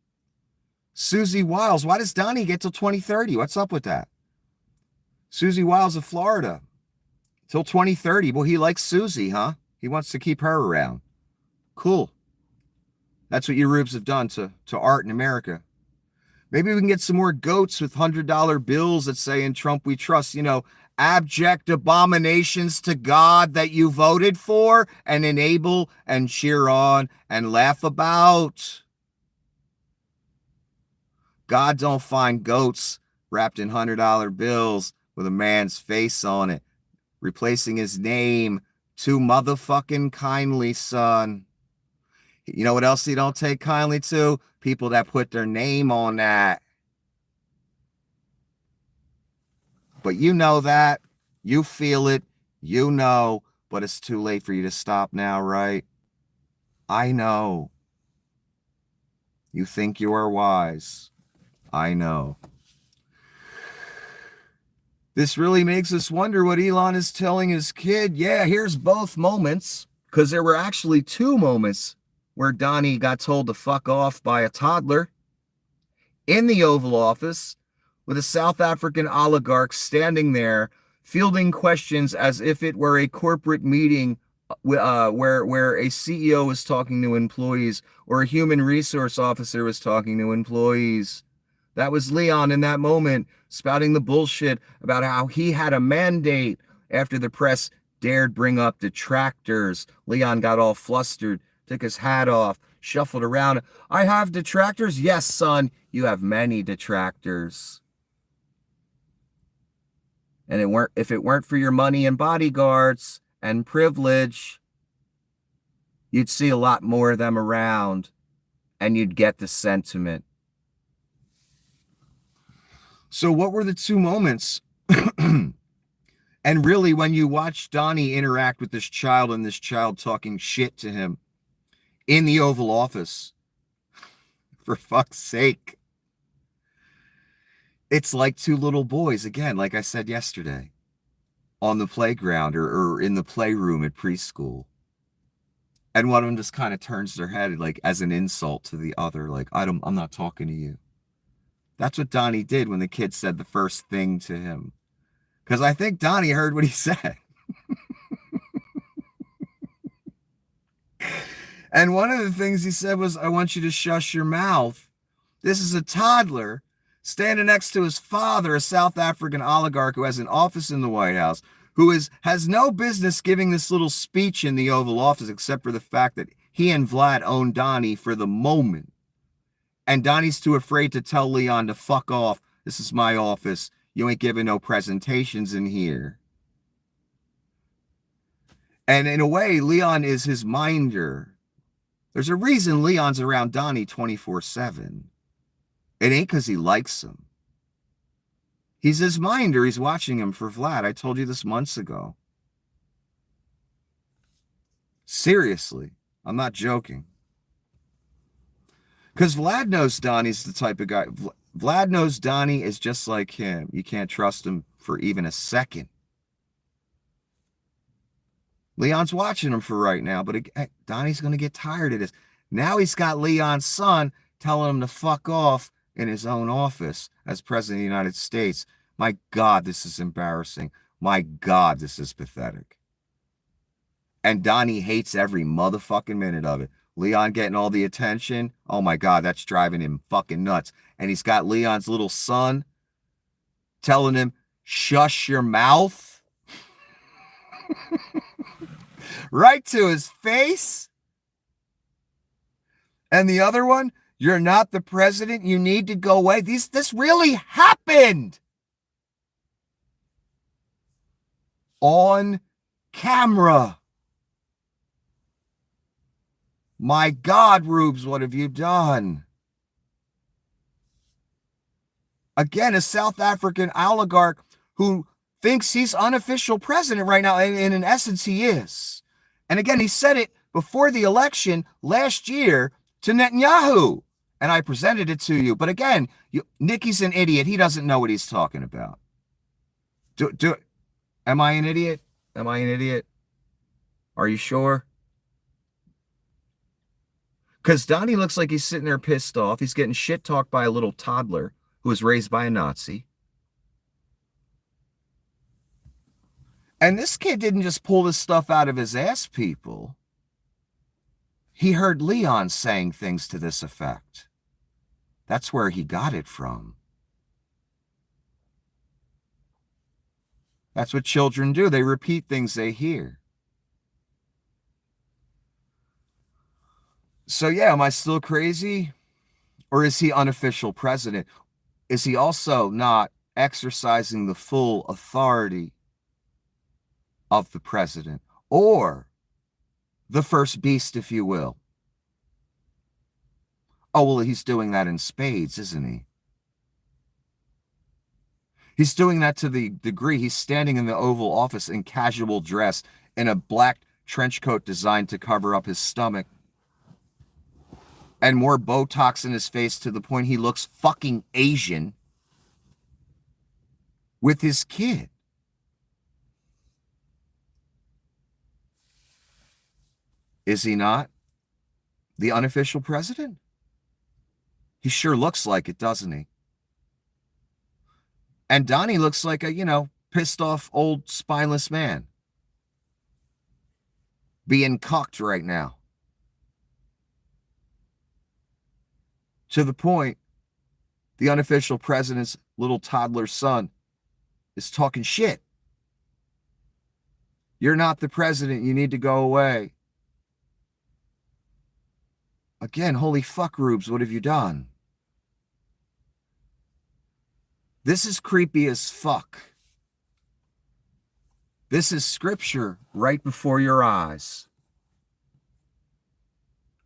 B: Susie Wiles. Why does Donnie get till 2030? What's up with that? Susie Wiles of Florida. Till 2030. Well, he likes Susie, huh? He wants to keep her around. Cool. That's what you rubes have done to art in America. Maybe we can get some more goats with $100 bills that say "In Trump we trust." You know, abject abominations to God that you voted for and enable and cheer on and laugh about. God don't find goats wrapped in $100 bills with a man's face on it, replacing his name too motherfucking kindly, son. You know what else he don't take kindly to? People that put their name on that. But you know that. You feel it. You know. But it's too late for you to stop now, right? I know. You think you are wise. I know. This really makes us wonder what Elon is telling his kid. Yeah, here's both moments. Because there were actually two moments where Donnie got told to fuck off by a toddler in the Oval Office with a South African oligarch standing there fielding questions as if it were a corporate meeting where a CEO was talking to employees or a human resource officer was talking to employees. That was Leon in that moment, spouting the bullshit about how he had a mandate after the press dared bring up detractors. Leon got all flustered, took his hat off, shuffled around. I have detractors? Yes, son, you have many detractors. And if it weren't for your money and bodyguards and privilege, you'd see a lot more of them around and you'd get the sentiment. So what were the two moments? And really, when you watch Donnie interact with this child and this child talking shit to him in the Oval Office, for fuck's sake, it's like two little boys, again, like I said yesterday, on the playground or in the playroom at preschool. And one of them just kind of turns their head like as an insult to the other, like, I'm not talking to you. That's what Donnie did when the kid said the first thing to him. Because I think Donnie heard what he said. And one of the things he said was, I want you to shush your mouth. This is a toddler standing next to his father, a South African oligarch who has an office in the White House, who has no business giving this little speech in the Oval Office except for the fact that he and Vlad own Donnie for the moment. And Donnie's too afraid to tell Leon to fuck off. This is my office. You ain't giving no presentations in here. And in a way, Leon is his minder. There's a reason Leon's around Donnie 24/7. It ain't because he likes him. He's his minder. He's watching him for Vlad. I told you this months ago. Seriously, I'm not joking. Because Vlad knows Donnie's the type of guy. Vlad knows Donnie is just like him. You can't trust him for even a second. Leon's watching him for right now, but Donnie's going to get tired of this. Now he's got Leon's son telling him to fuck off in his own office as president of the United States. My God, this is embarrassing. My God, this is pathetic. And Donnie hates every motherfucking minute of it. Leon getting all the attention. Oh my God, that's driving him fucking nuts. And he's got Leon's little son telling him, shush your mouth. Right to his face. And the other one, you're not the president. You need to go away. This really happened. On camera. My God, Rubes, what have you done? Again, a South African oligarch who thinks he's unofficial president right now, and in essence, he is. And again, he said it before the election last year to Netanyahu, and I presented it to you. But again, Nikki's an idiot. He doesn't know what he's talking about. Am I an idiot? Am I an idiot? Are you sure? Because Donnie looks like he's sitting there pissed off. He's getting shit talked by a little toddler who was raised by a Nazi. And this kid didn't just pull this stuff out of his ass, people. He heard Leon saying things to this effect. That's where he got it from. That's what children do. They repeat things they hear. So yeah, am I still crazy? Or is he unofficial president? Is he also not exercising the full authority of the president, or the first beast, if you will? Oh, well, he's doing that in spades, isn't he? He's doing that to the degree he's standing in the Oval Office in casual dress in a black trench coat designed to cover up his stomach, and more Botox in his face to the point he looks fucking Asian, with his kid. Is he not the unofficial president? He sure looks like it, doesn't he? And Donnie looks like a, pissed off old spineless man being cocked right now. To the point, the unofficial president's little toddler son is talking shit. You're not the president. You need to go away. Again, holy fuck, Rubes, what have you done? This is creepy as fuck. This is scripture right before your eyes.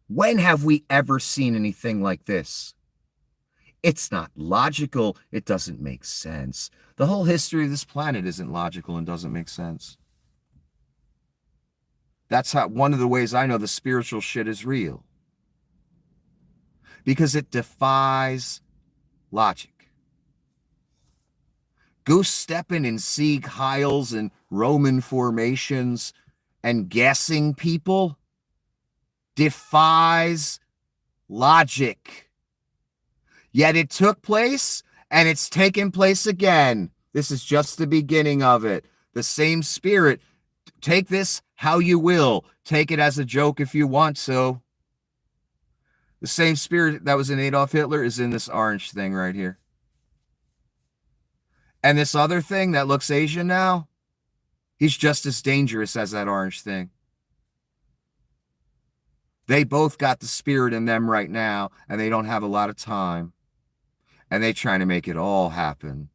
B: When have we ever seen anything like this? It's not logical. It doesn't make sense. The whole history of this planet isn't logical and doesn't make sense. That's one of the ways I know the spiritual shit is real. Because it defies logic. Goose stepping in Sieg Heils and Roman formations and guessing people defies logic. Yet it took place, and it's taken place again. This is just the beginning of it. The same spirit. Take this how you will. Take it as a joke if you want to. The same spirit that was in Adolf Hitler is in this orange thing right here. And this other thing that looks Asian now, he's just as dangerous as that orange thing. They both got the spirit in them right now, and they don't have a lot of time. And they're trying to make it all happen.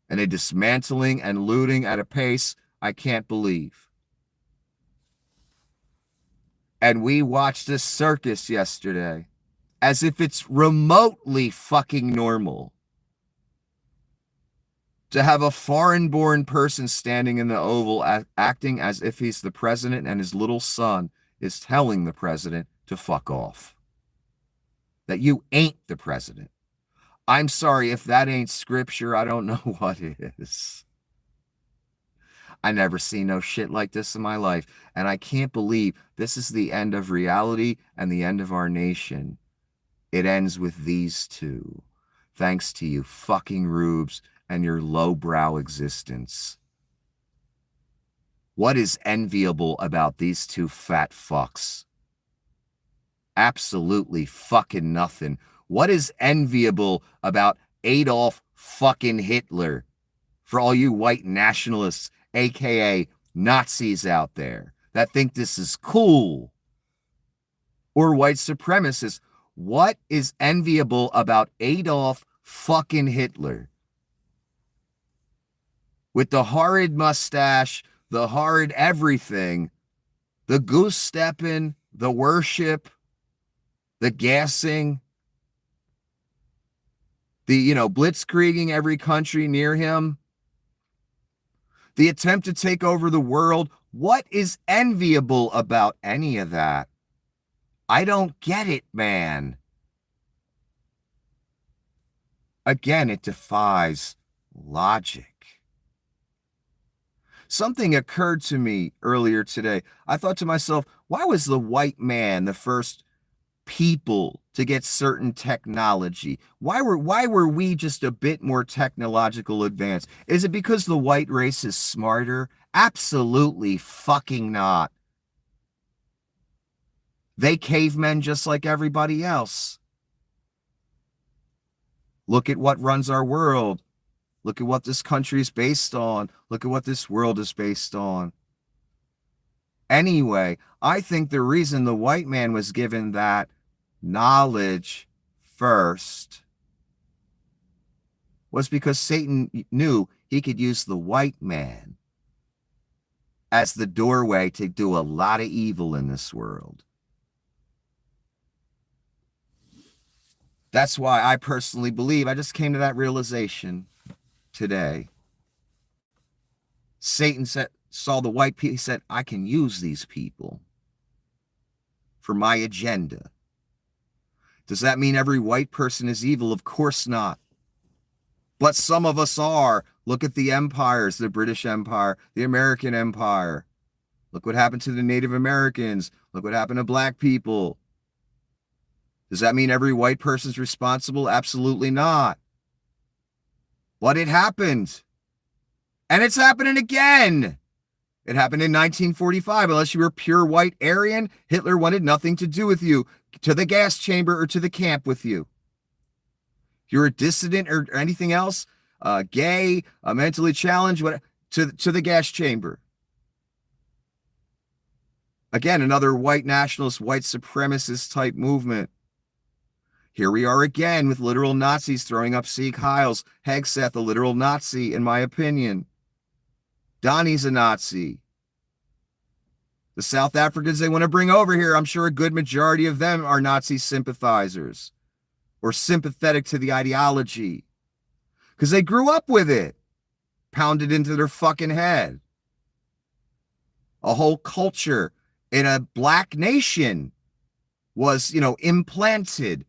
B: And they're dismantling and looting at a pace I can't believe. And we watched this circus yesterday as if it's remotely fucking normal to have a foreign-born person standing in the Oval acting as if he's the president, and his little son is telling the president to fuck off. That you ain't the president. I'm sorry, if that ain't scripture, I don't know what is. I never seen no shit like this in my life, and I can't believe this is the end of reality and the end of our nation. It ends with these two. Thanks to you fucking rubes and your lowbrow existence. What is enviable about these two fat fucks? Absolutely fucking nothing. What is enviable about Adolf fucking Hitler? For all you white nationalists, aka Nazis out there that think this is cool, or white supremacists, what is enviable about Adolf fucking Hitler? With the horrid mustache, the horrid everything, the goose stepping, the worship, the gassing, the, blitzkrieging every country near him, the attempt to take over the world. What is enviable about any of that? I don't get it, man. Again, it defies logic. Something occurred to me earlier today. I thought to myself, why was the white man the first people to get certain technology? Why were we just a bit more technological advanced? Is it because the white race is smarter? Absolutely fucking not. They cavemen just like everybody else. Look at what runs our world. Look at what this country is based on. Look at what this world is based on. Anyway, I think the reason the white man was given that knowledge first was because Satan knew he could use the white man as the doorway to do a lot of evil in this world. That's why I personally believe, I just came to that realization today. Satan saw the white people, he said, I can use these people for my agenda. Does that mean every white person is evil? Of course not. But some of us are. Look at the empires, the British Empire, the American Empire. Look what happened to the Native Americans. Look what happened to black people. Does that mean every white person's responsible? Absolutely not. But it happened. And it's happening again. It happened in 1945. Unless you were pure white Aryan, Hitler wanted nothing to do with you. To the gas chamber or to the camp with you. If you're a dissident or anything else, gay, mentally challenged, to the gas chamber. Again, another white nationalist, white supremacist type movement. Here we are again with literal Nazis throwing up Sieg Heils. Hegseth, a literal Nazi, in my opinion. Donnie's a Nazi. The South Africans they want to bring over here, I'm sure a good majority of them are Nazi sympathizers or sympathetic to the ideology because they grew up with it, pounded into their fucking head. A whole culture in a black nation was, implanted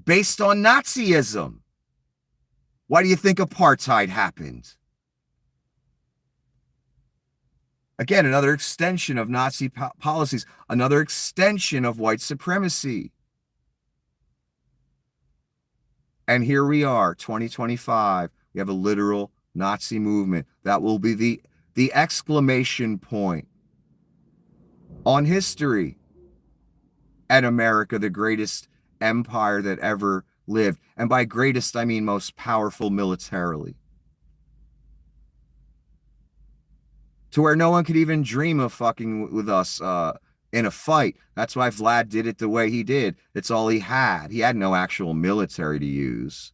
B: based on Nazism. Why do you think apartheid happened? Again, another extension of Nazi policies, another extension of white supremacy. And here we are, 2025. We have a literal Nazi movement. That will be the exclamation point on history. And America, the greatest empire that ever lived. And by greatest, I mean most powerful militarily. To where no one could even dream of fucking with us in a fight. That's why Vlad did it the way he did. It's all he had. He had no actual military to use.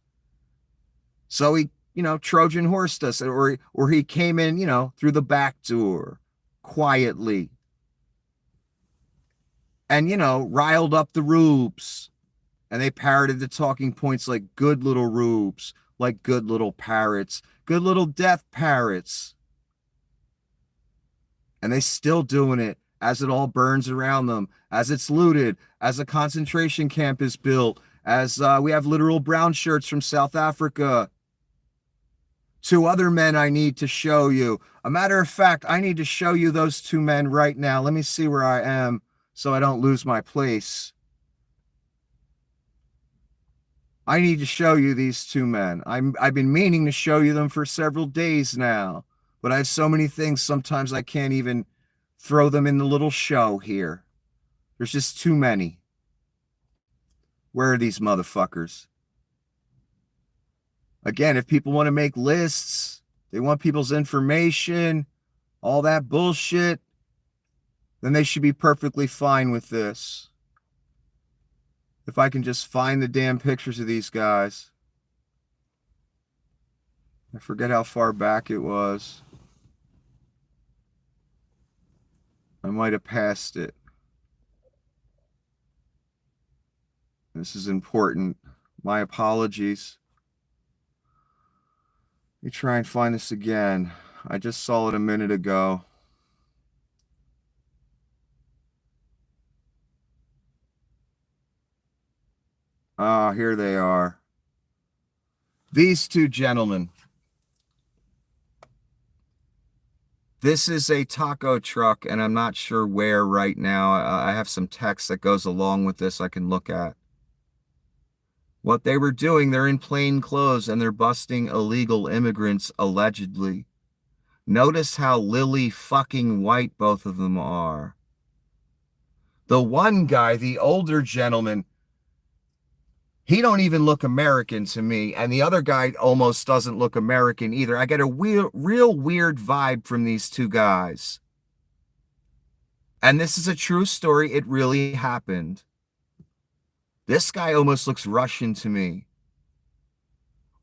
B: So he, Trojan horsed us, or he came in, through the back door quietly. And, riled up the Rubes. And they parroted the talking points like good little Rubes, like good little parrots, good little death parrots. And they still doing it as it all burns around them, as it's looted, as a concentration camp is built, as we have literal brown shirts from South Africa. 2 other men I need to show you. A matter of fact, I need to show you those 2 men right now. Let me see where I am so I don't lose my place. I need to show you these 2 men. I've been meaning to show you them for several days now. But I have so many things, sometimes I can't even throw them in the little show here. There's just too many. Where are these motherfuckers? Again, if people want to make lists, they want people's information, all that bullshit, then they should be perfectly fine with this. If I can just find the damn pictures of these guys. I forget how far back it was. I might have passed it. This is important. My apologies. Let me try and find this again. I just saw it a minute ago. Ah, here they are. These 2 gentlemen. This is a taco truck, and I'm not sure where right now. I have some text that goes along with this I can look at. What they were doing, they're in plain clothes, and they're busting illegal immigrants, allegedly. Notice how lily fucking white both of them are. The one guy, the older gentleman, He don't even look American to me, and the other guy almost doesn't look American either. I get a real weird vibe from these two guys. And this is a true story. It really happened. This guy almost looks Russian to me.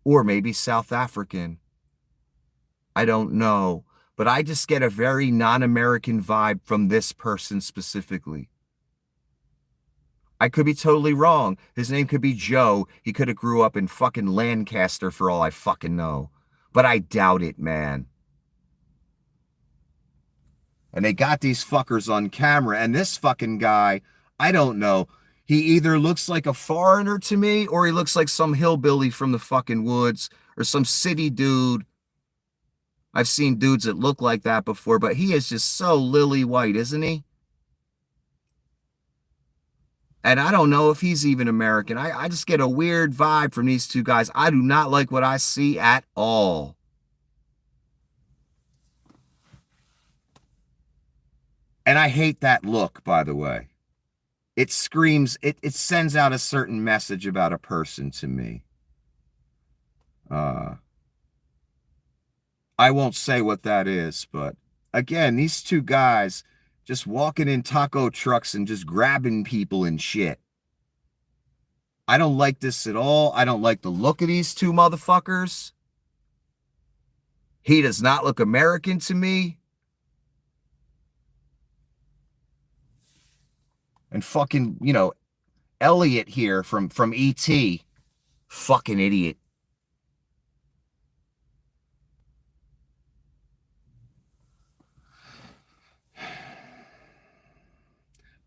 B: Or maybe South African. I don't know. But I just get a very non-American vibe from this person specifically. I could be totally wrong. His name could be Joe. He could have grew up in fucking Lancaster for all I fucking know. But I doubt it, man. And they got these fuckers on camera. And this fucking guy, I don't know. He either looks like a foreigner to me, or he looks like some hillbilly from the fucking woods, or some city dude. I've seen dudes that look like that before, but he is just so lily white, isn't he? And I don't know if he's even American. I just get a weird vibe from these two guys. I do not like what I see at all. And I hate that look, by the way. It screams, it sends out a certain message about a person to me. I won't say what that is, but again, these two guys just walking in taco trucks and just grabbing people and shit. I don't like this at all. I don't like the look of these two motherfuckers. He does not look American to me. And fucking, you know, Elliot here from E.T. Fucking idiot.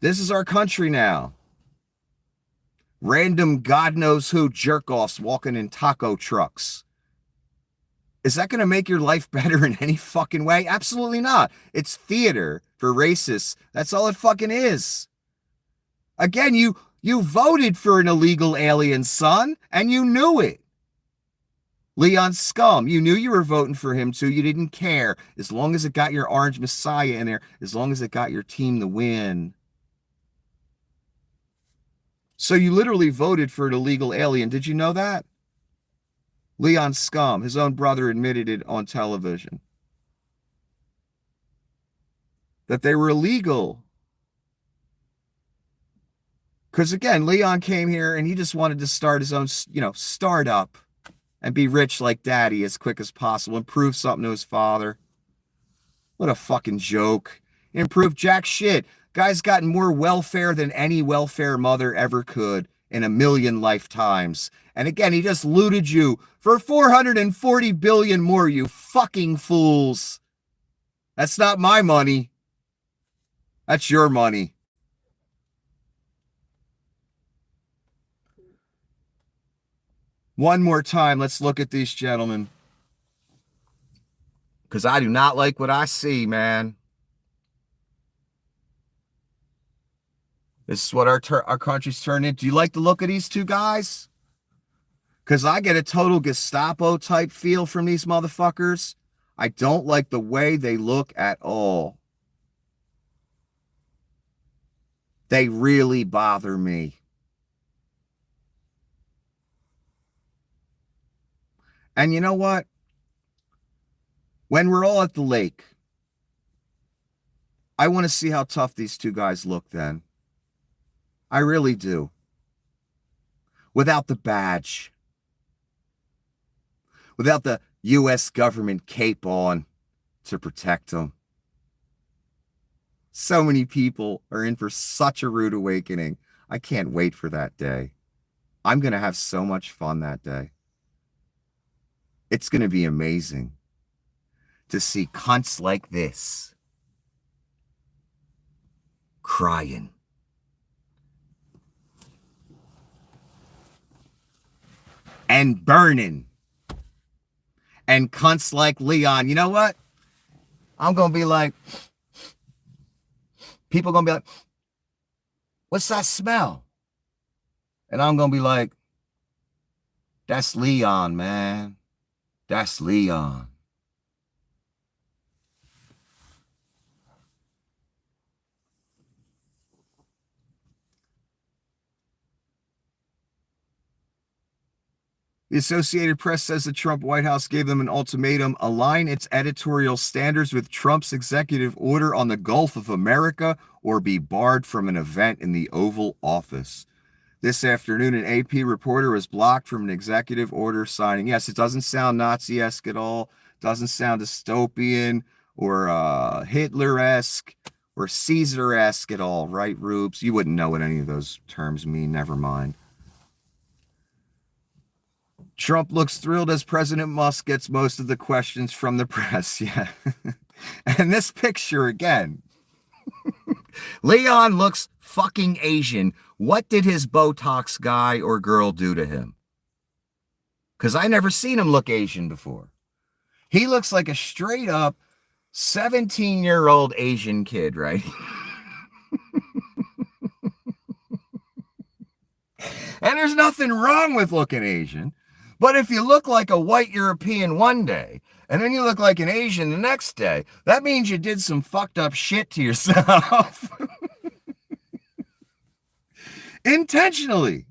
B: This is our country now. Random God knows who jerk-offs walking in taco trucks. Is that going to make your life better in any fucking way? Absolutely not. It's theater for racists. That's all it fucking is. Again, you voted for an illegal alien, son, and you knew it. Leon Scum, you knew you were voting for him too. You didn't care. As long as it got your orange messiah in there, as long as it got your team to win. So you literally voted for an illegal alien. Did you know that? Leon Scum, his own brother, admitted it on television. That they were illegal. Because again, Leon came here and he just wanted to start his own, startup and be rich like daddy as quick as possible and prove something to his father. What a fucking joke. Improve jack shit. Guy's gotten more welfare than any welfare mother ever could in a million lifetimes. And again, he just looted you for 440 billion more, you fucking fools. That's not my money. That's your money. One more time, let's look at these gentlemen. Because I do not like what I see, man. This is what our country's turned into. Do you like the look of these two guys? Because I get a total Gestapo type feel from these motherfuckers. I don't like the way they look at all. They really bother me. And you know what? When we're all at the lake, I want to see how tough these two guys look then. I really do. Without the badge. Without the U.S. government cape on to protect them. So many people are in for such a rude awakening. I can't wait for that day. I'm going to have so much fun that day. It's going to be amazing to see cunts like this crying. And burning. And cunts like Leon. You know what? I'm going to be like, people going to be like, what's that smell? And I'm going to be like, that's Leon, man. That's Leon. The Associated Press says the Trump White House gave them an ultimatum: align its editorial standards with Trump's executive order on the Gulf of America or be barred from an event in the Oval Office. This afternoon, an AP reporter was blocked from an executive order signing. Yes, it doesn't sound Nazi-esque at all. Doesn't sound dystopian or Hitler-esque or Caesar-esque at all, right, Rubes? You wouldn't know what any of those terms mean. Never mind. Trump looks thrilled as President Musk gets most of the questions from the press. Yeah. And this picture again. Leon looks fucking Asian. What did his Botox guy or girl do to him? Because I never seen him look Asian before. He looks like a straight up 17-year-old Asian kid, right? And there's nothing wrong with looking Asian. But if you look like a white European one day, and then you look like an Asian the next day, that means you did some fucked up shit to yourself. Intentionally.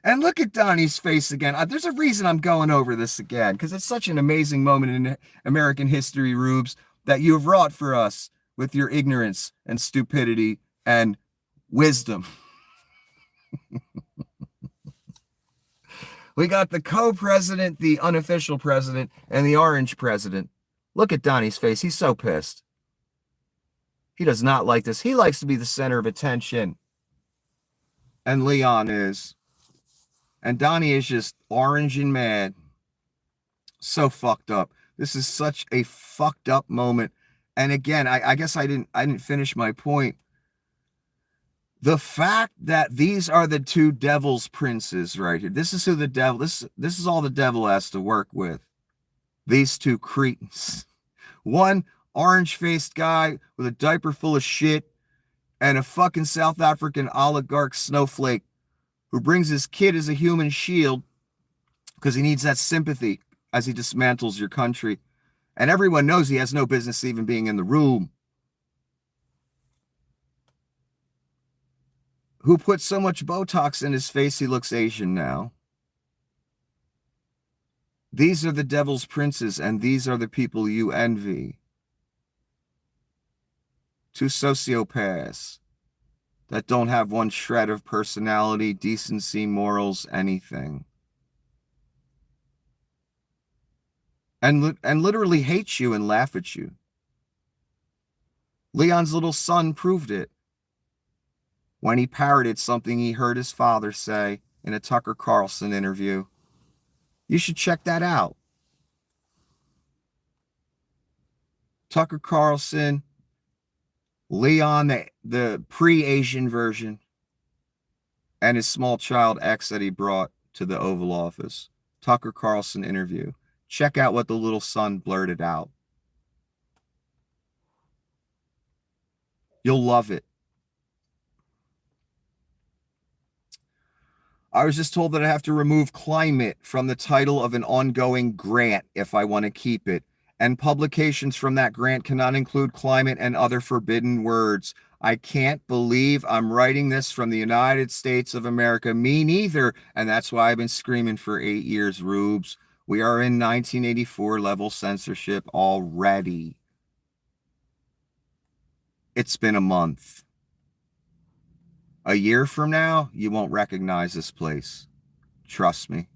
B: And look at Donnie's face again. There's a reason I'm going over this again, because it's such an amazing moment in American history, Rubes, that you have wrought for us with your ignorance and stupidity and wisdom. We got the co-president, the unofficial president, and the orange president. Look at Donnie's face. He's so pissed. He does not like this. He likes to be the center of attention. And Leon is. And Donnie is just orange and mad. So fucked up. This is such a fucked up moment. And again, I guess I didn't finish my point. The fact that these are the two devil's princes right here. This is who the devil, this is all the devil has to work with. These two cretins. One orange-faced guy with a diaper full of shit and a fucking South African oligarch snowflake who brings his kid as a human shield because he needs that sympathy as he dismantles your country. And everyone knows he has no business even being in the room. Who put so much Botox in his face he looks Asian now. These are the devil's princes, and these are the people you envy. Two sociopaths that don't have one shred of personality, decency, morals, anything. And literally hate you and laugh at you. Leon's little son proved it when he parroted something he heard his father say in a Tucker Carlson interview. You should check that out. Tucker Carlson, Leon, the pre-Asian version, and his small child X that he brought to the Oval Office. Tucker Carlson interview. Check out what the little son blurted out. You'll love it. I was just told that I have to remove climate from the title of an ongoing grant if I want to keep it. And publications from that grant cannot include climate and other forbidden words. I can't believe I'm writing this from the United States of America. Me neither. And that's why I've been screaming for 8 years, Rubes. We are in 1984 level censorship already. It's been a month. A year from now, you won't recognize this place. Trust me.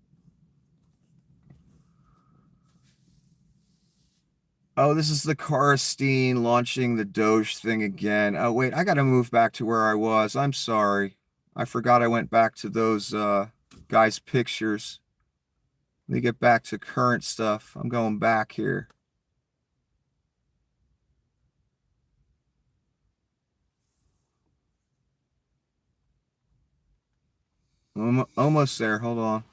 B: Oh, this is the Karstein launching the Doge thing again. Oh, wait, I got to move back to where I was. I'm sorry. I forgot I went back to those guys' pictures. Let me get back to current stuff. I'm going back here. Almost there. Hold on.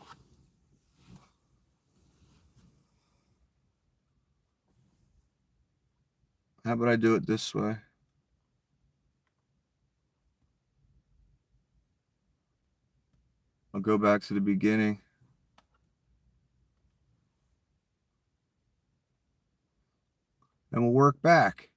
B: How about I do it this way? I'll go back to the beginning. And we'll work back.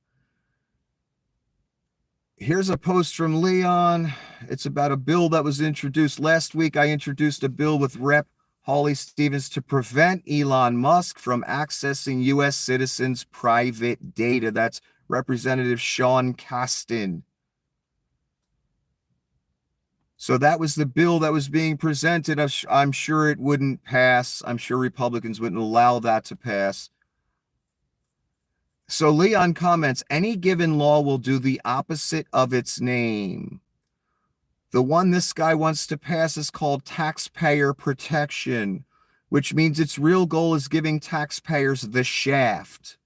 B: Here's a post from Leon. It's about a bill that was introduced last week. I introduced a bill with Rep. Holly Stevens to prevent Elon Musk from accessing U.S. citizens' private data. That's Representative Sean Casten. So that was the bill that was being presented. I'm sure it wouldn't pass. I'm sure Republicans wouldn't allow that to pass. So Leon comments, any given law will do the opposite of its name. The one this guy wants to pass is called taxpayer protection, which means its real goal is giving taxpayers the shaft.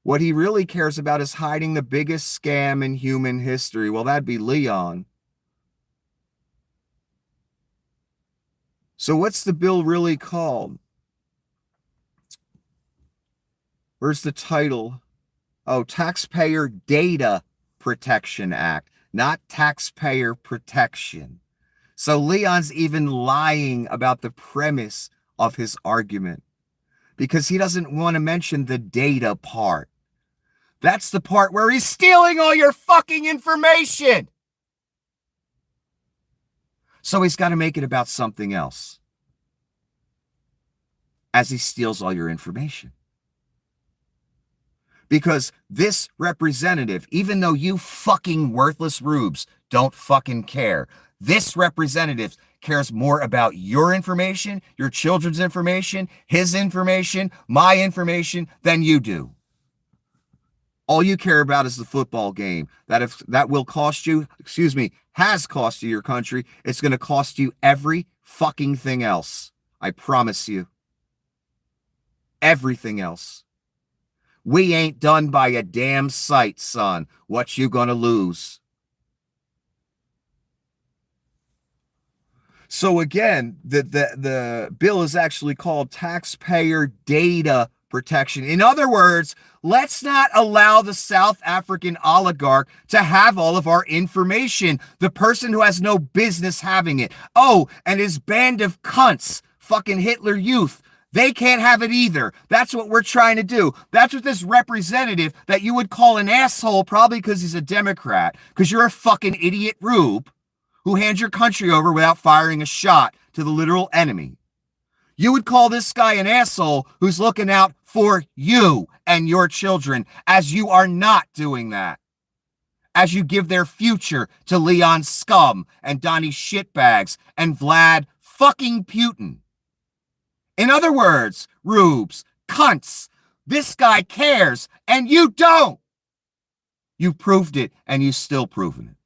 B: What he really cares about is hiding the biggest scam in human history. Well, that'd be Leon. So what's the bill really called? Where's the title? Oh, Taxpayer Data Protection Act, not taxpayer protection. So Leon's even lying about the premise of his argument because he doesn't want to mention the data part. That's the part where he's stealing all your fucking information. So he's got to make it about something else as he steals all your information. Because this representative, even though you fucking worthless rubes don't fucking care, this representative cares more about your information, your children's information, his information, my information than you do. All you care about is the football game. That will cost you, has cost you your country. It's going to cost you every fucking thing else. I promise you. Everything else. We ain't done by a damn sight, son. What you gonna lose? So again, the bill is actually called Taxpayer Data Protection. In other words, let's not allow the South African oligarch to have all of our information. The person who has no business having it. Oh, and his band of cunts, fucking Hitler Youth. They can't have it either. That's what we're trying to do. That's what this representative that you would call an asshole, probably because he's a Democrat, because you're a fucking idiot rube who hands your country over without firing a shot to the literal enemy. You would call this guy an asshole who's looking out for you and your children, as you are not doing that. As you give their future to Leon Scum and Donnie Shitbags and Vlad fucking Putin. In other words, rubes, cunts, this guy cares and you don't. You proved it and you still proving it.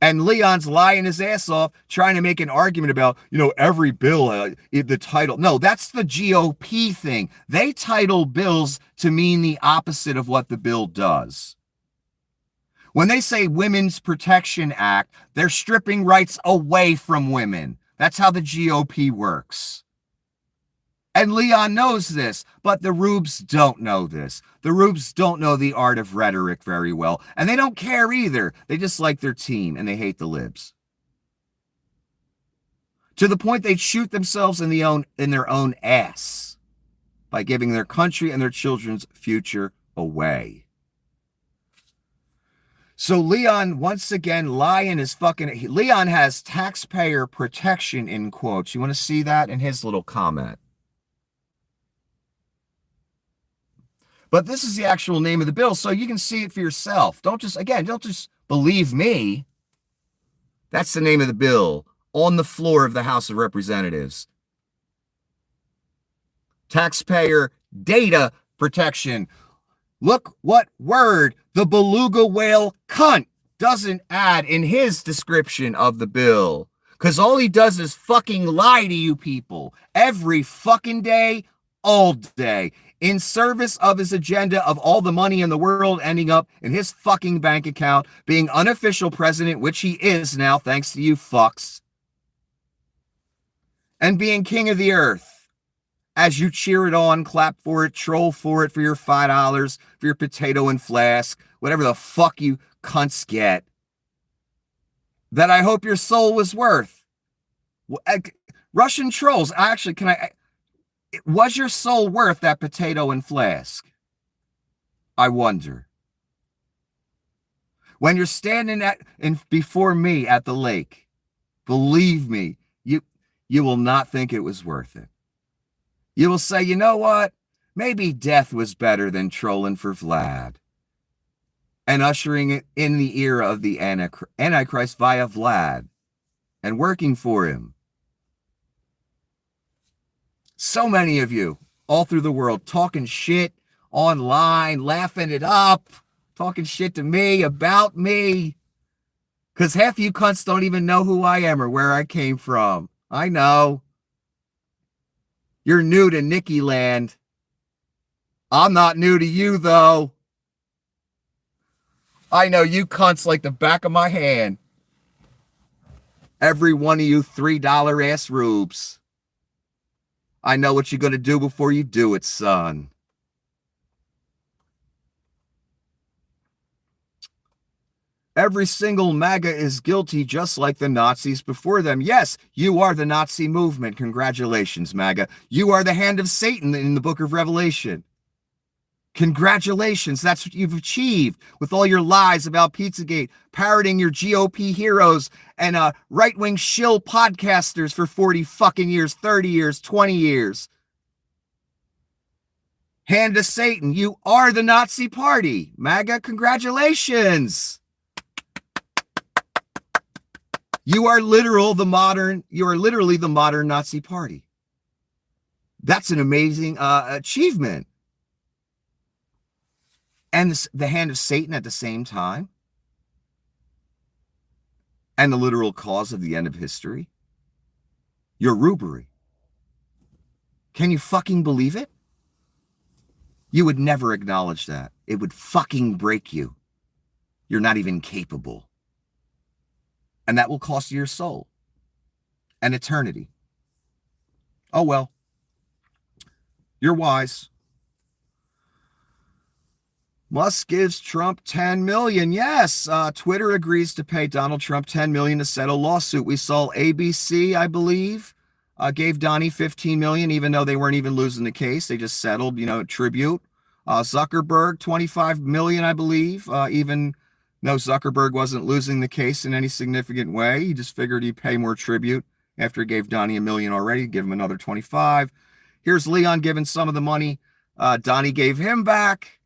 B: And Leon's lying his ass off trying to make an argument about, every bill, the title. No, that's the GOP thing. They title bills to mean the opposite of what the bill does. When they say Women's Protection Act, they're stripping rights away from women. That's how the GOP works. And Leon knows this, but the rubes don't know this. The rubes don't know the art of rhetoric very well, and they don't care either. They just like their team, and they hate the libs. To the point they'd shoot themselves in their own ass by giving their country and their children's future away. So Leon, once again, Leon has taxpayer protection in quotes. You want to see that in his little comment? But this is the actual name of the bill, so you can see it for yourself. Don't just believe me. That's the name of the bill on the floor of the House of Representatives. Taxpayer Data Protection. Look what word the beluga whale cunt doesn't add in his description of the bill. Because all he does is fucking lie to you people every fucking day, all day, in service of his agenda of all the money in the world ending up in his fucking bank account, being unofficial president, which he is now, thanks to you fucks, and being king of the earth. As you cheer it on, clap for it, troll for it for your $5, for your potato and flask, whatever the fuck you cunts get, that I hope your soul was worth. Russian trolls, was your soul worth that potato and flask? I wonder. When you're standing before me at the lake, believe me, you will not think it was worth it. You will say, you know what? Maybe death was better than trolling for Vlad and ushering it in the era of the Antichrist via Vlad and working for him. So many of you all through the world talking shit online, laughing it up, talking shit to me about me. Because half you cunts don't even know who I am or where I came from. I know. You're new to Nikki Land. I'm not new to you, though. I know you cunts like the back of my hand. Every one of you $3 ass rubes. I know what you're going to do before you do it, son. Every single MAGA is guilty, just like the Nazis before them. Yes, you are the Nazi movement. Congratulations, MAGA. You are the hand of Satan in the book of Revelation. Congratulations. That's what you've achieved with all your lies about Pizzagate, parroting your GOP heroes and right-wing shill podcasters for 40 fucking years, 30 years, 20 years. Hand of Satan. You are the Nazi party. MAGA, congratulations. You are literally the modern Nazi party. That's an amazing achievement. And the hand of Satan at the same time. And the literal cause of the end of history. Your rubery. Can you fucking believe it? You would never acknowledge that. It would fucking break you. You're not even capable. And that will cost you your soul and eternity. Oh, well. You're wise. Musk gives Trump $10 million. Yes, Twitter agrees to pay Donald Trump $10 million to settle lawsuit. We saw ABC, I believe, gave Donnie $15 million, even though they weren't even losing the case. They just settled, tribute. Zuckerberg, $25 million, I believe, even though Zuckerberg wasn't losing the case in any significant way. He just figured he'd pay more tribute after he gave Donnie $1 million already, give him another 25. Here's Leon giving some of the money Donnie gave him back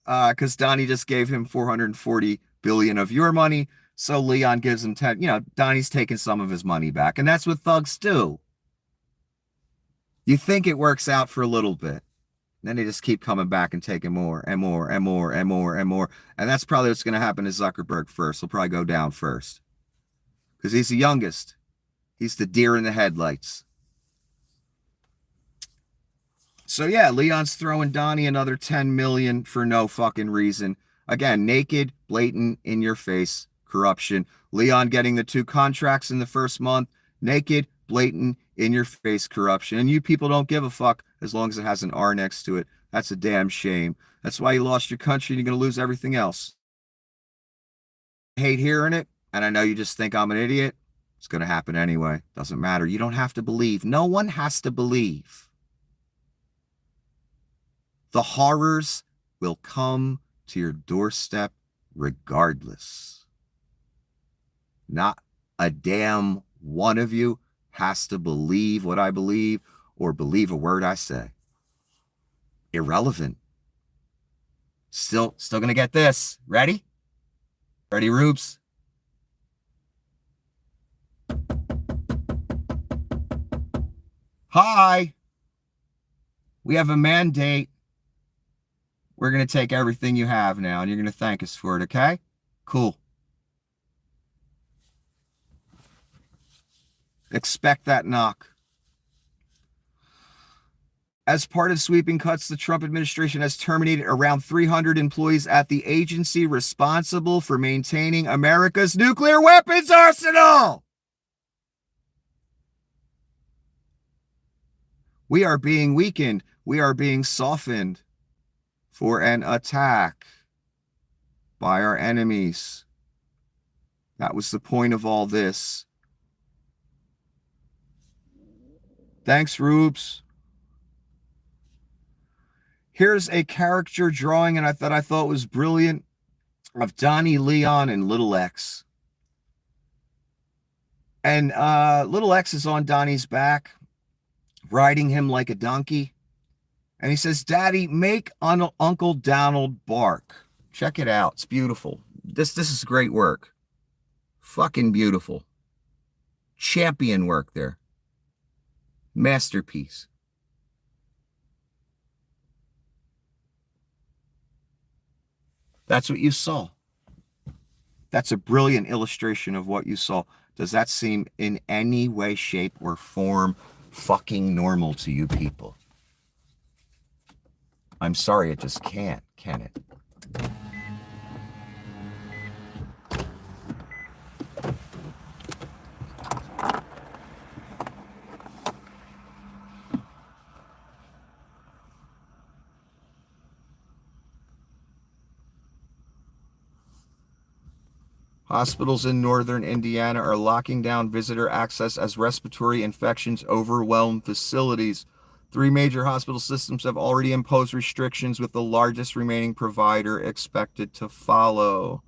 B: because Donnie just gave him $440 billion of your money. So Leon gives him 10. Donnie's taking some of his money back. And that's what thugs do. You think it works out for a little bit. Then they just keep coming back and taking more and more and more and more and more. And that's probably what's going to happen to Zuckerberg first. He'll probably go down first. Because he's the youngest. He's the deer in the headlights. So yeah, Leon's throwing Donnie another 10 million for no fucking reason. Again, naked, blatant, in your face corruption. Leon getting the 2 contracts in the first month. Naked, blatant, in your face corruption. And you people don't give a fuck as long as it has an R next to it. That's a damn shame. That's why you lost your country and you're going to lose everything else. I hate hearing it, and I know you just think I'm an idiot. It's going to happen anyway. Doesn't matter. You don't have to believe. No one has to believe. The horrors will come to your doorstep regardless. Not a damn one of you has to believe what I believe or believe a word I say. Irrelevant. Still going to get this. Ready? Ready, Rubes? Hi. We have a mandate. We're going to take everything you have now, and you're going to thank us for it, okay? Cool. Expect that knock. As part of sweeping cuts, the Trump administration has terminated around 300 employees at the agency responsible for maintaining America's nuclear weapons arsenal. We are being weakened. We are being softened for an attack by our enemies. That was the point of all this. Thanks, Rubes. Here's a character drawing, and I thought was brilliant. of Donnie, Leon, and Little X. And Little X is on Donnie's back, riding him like a donkey. And he says, Daddy, make Uncle Donald bark. Check it out. It's beautiful. This is great work. Fucking beautiful. Champion work there. Masterpiece. That's what you saw. That's a brilliant illustration of what you saw. Does that seem in any way, shape, or form fucking normal to you people? I'm sorry, it just can't, can it? Hospitals in northern Indiana are locking down visitor access as respiratory infections overwhelm facilities. 3 major hospital systems have already imposed restrictions, with the largest remaining provider expected to follow.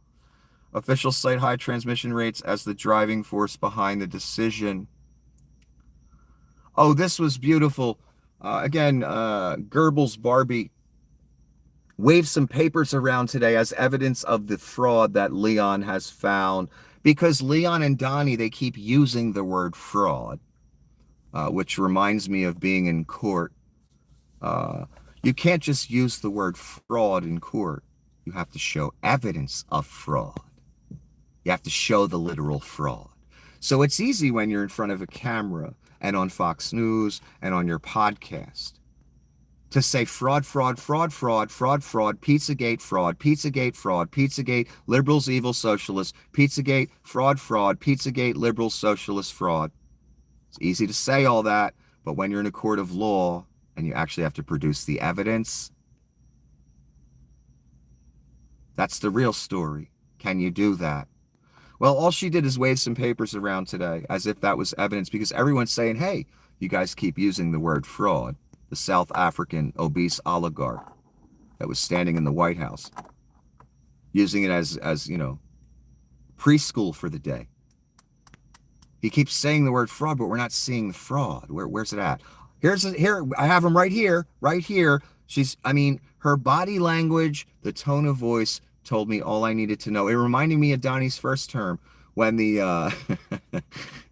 B: Officials cite high transmission rates as the driving force behind the decision. Oh, this was beautiful. Again, Goebbels Barbie waved some papers around today as evidence of the fraud that Leon has found, because Leon and Donnie, they keep using the word fraud, which reminds me of being in court. You can't just use the word fraud in court. You have to show evidence of fraud. You have to show the literal fraud. So it's easy when you're in front of a camera and on Fox News and on your podcast to say fraud, fraud, fraud, fraud, fraud, fraud, Pizzagate fraud, Pizzagate fraud, Pizzagate liberals, evil socialists, Pizzagate fraud, fraud, Pizzagate liberals, socialist fraud. It's easy to say all that, but when you're in a court of law and you actually have to produce the evidence, that's the real story. Can you do that? Well, all she did is wave some papers around today as if that was evidence, because everyone's saying, hey, you guys keep using the word fraud. The South African obese oligarch that was standing in the White House, using it as you know, preschool for the day. He keeps saying the word fraud, but we're not seeing the fraud. Where's it at? Here, I have him right here, right here. Her body language, the tone of voice told me all I needed to know. It reminded me of Donnie's first term when the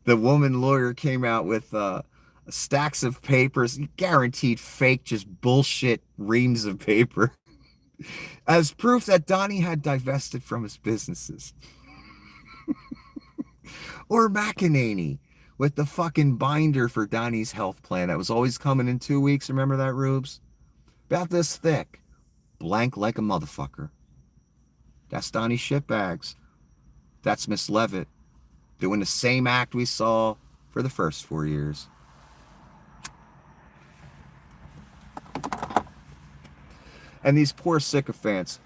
B: the woman lawyer came out with stacks of papers, guaranteed fake, just bullshit reams of paper, as proof that Donnie had divested from his businesses. Or McEnany with the fucking binder for Donnie's health plan that was always coming in 2 weeks. Remember that, Rubes? About this thick. Blank like a motherfucker. That's Donnie shitbags. That's Miss Levitt doing the same act we saw for the first 4 years. And these poor sycophants,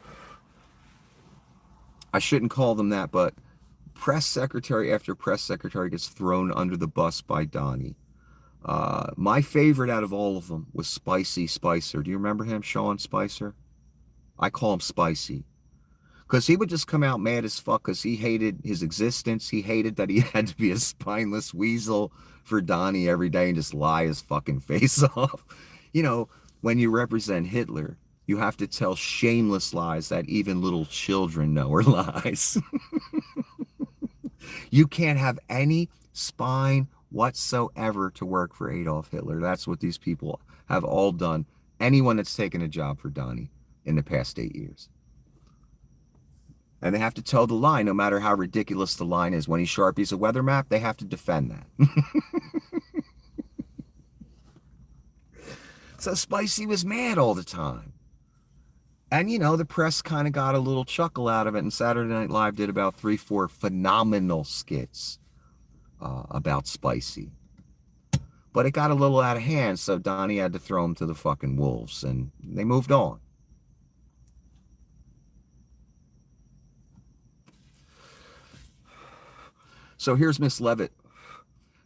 B: I shouldn't call them that, but press secretary after press secretary gets thrown under the bus by Donnie. My favorite out of all of them was Spicy Spicer. Do you remember him, Sean Spicer? I call him Spicy, because he would just come out mad as fuck because he hated his existence. He hated that he had to be a spineless weasel for Donnie every day and just lie his fucking face off. You know, when you represent Hitler, you have to tell shameless lies that even little children know are lies. You can't have any spine whatsoever to work for Adolf Hitler. That's what these people have all done. Anyone that's taken a job for Donnie in the past 8 years. And they have to toe the line, no matter how ridiculous the line is. When he Sharpies a weather map, they have to defend that. So Spicy was mad all the time. And, you know, the press kind of got a little chuckle out of it. And Saturday Night Live did about 3-4 phenomenal skits about Spicy. But it got a little out of hand, so Donnie had to throw him to the fucking wolves. And they moved on. So here's Miss Levitt,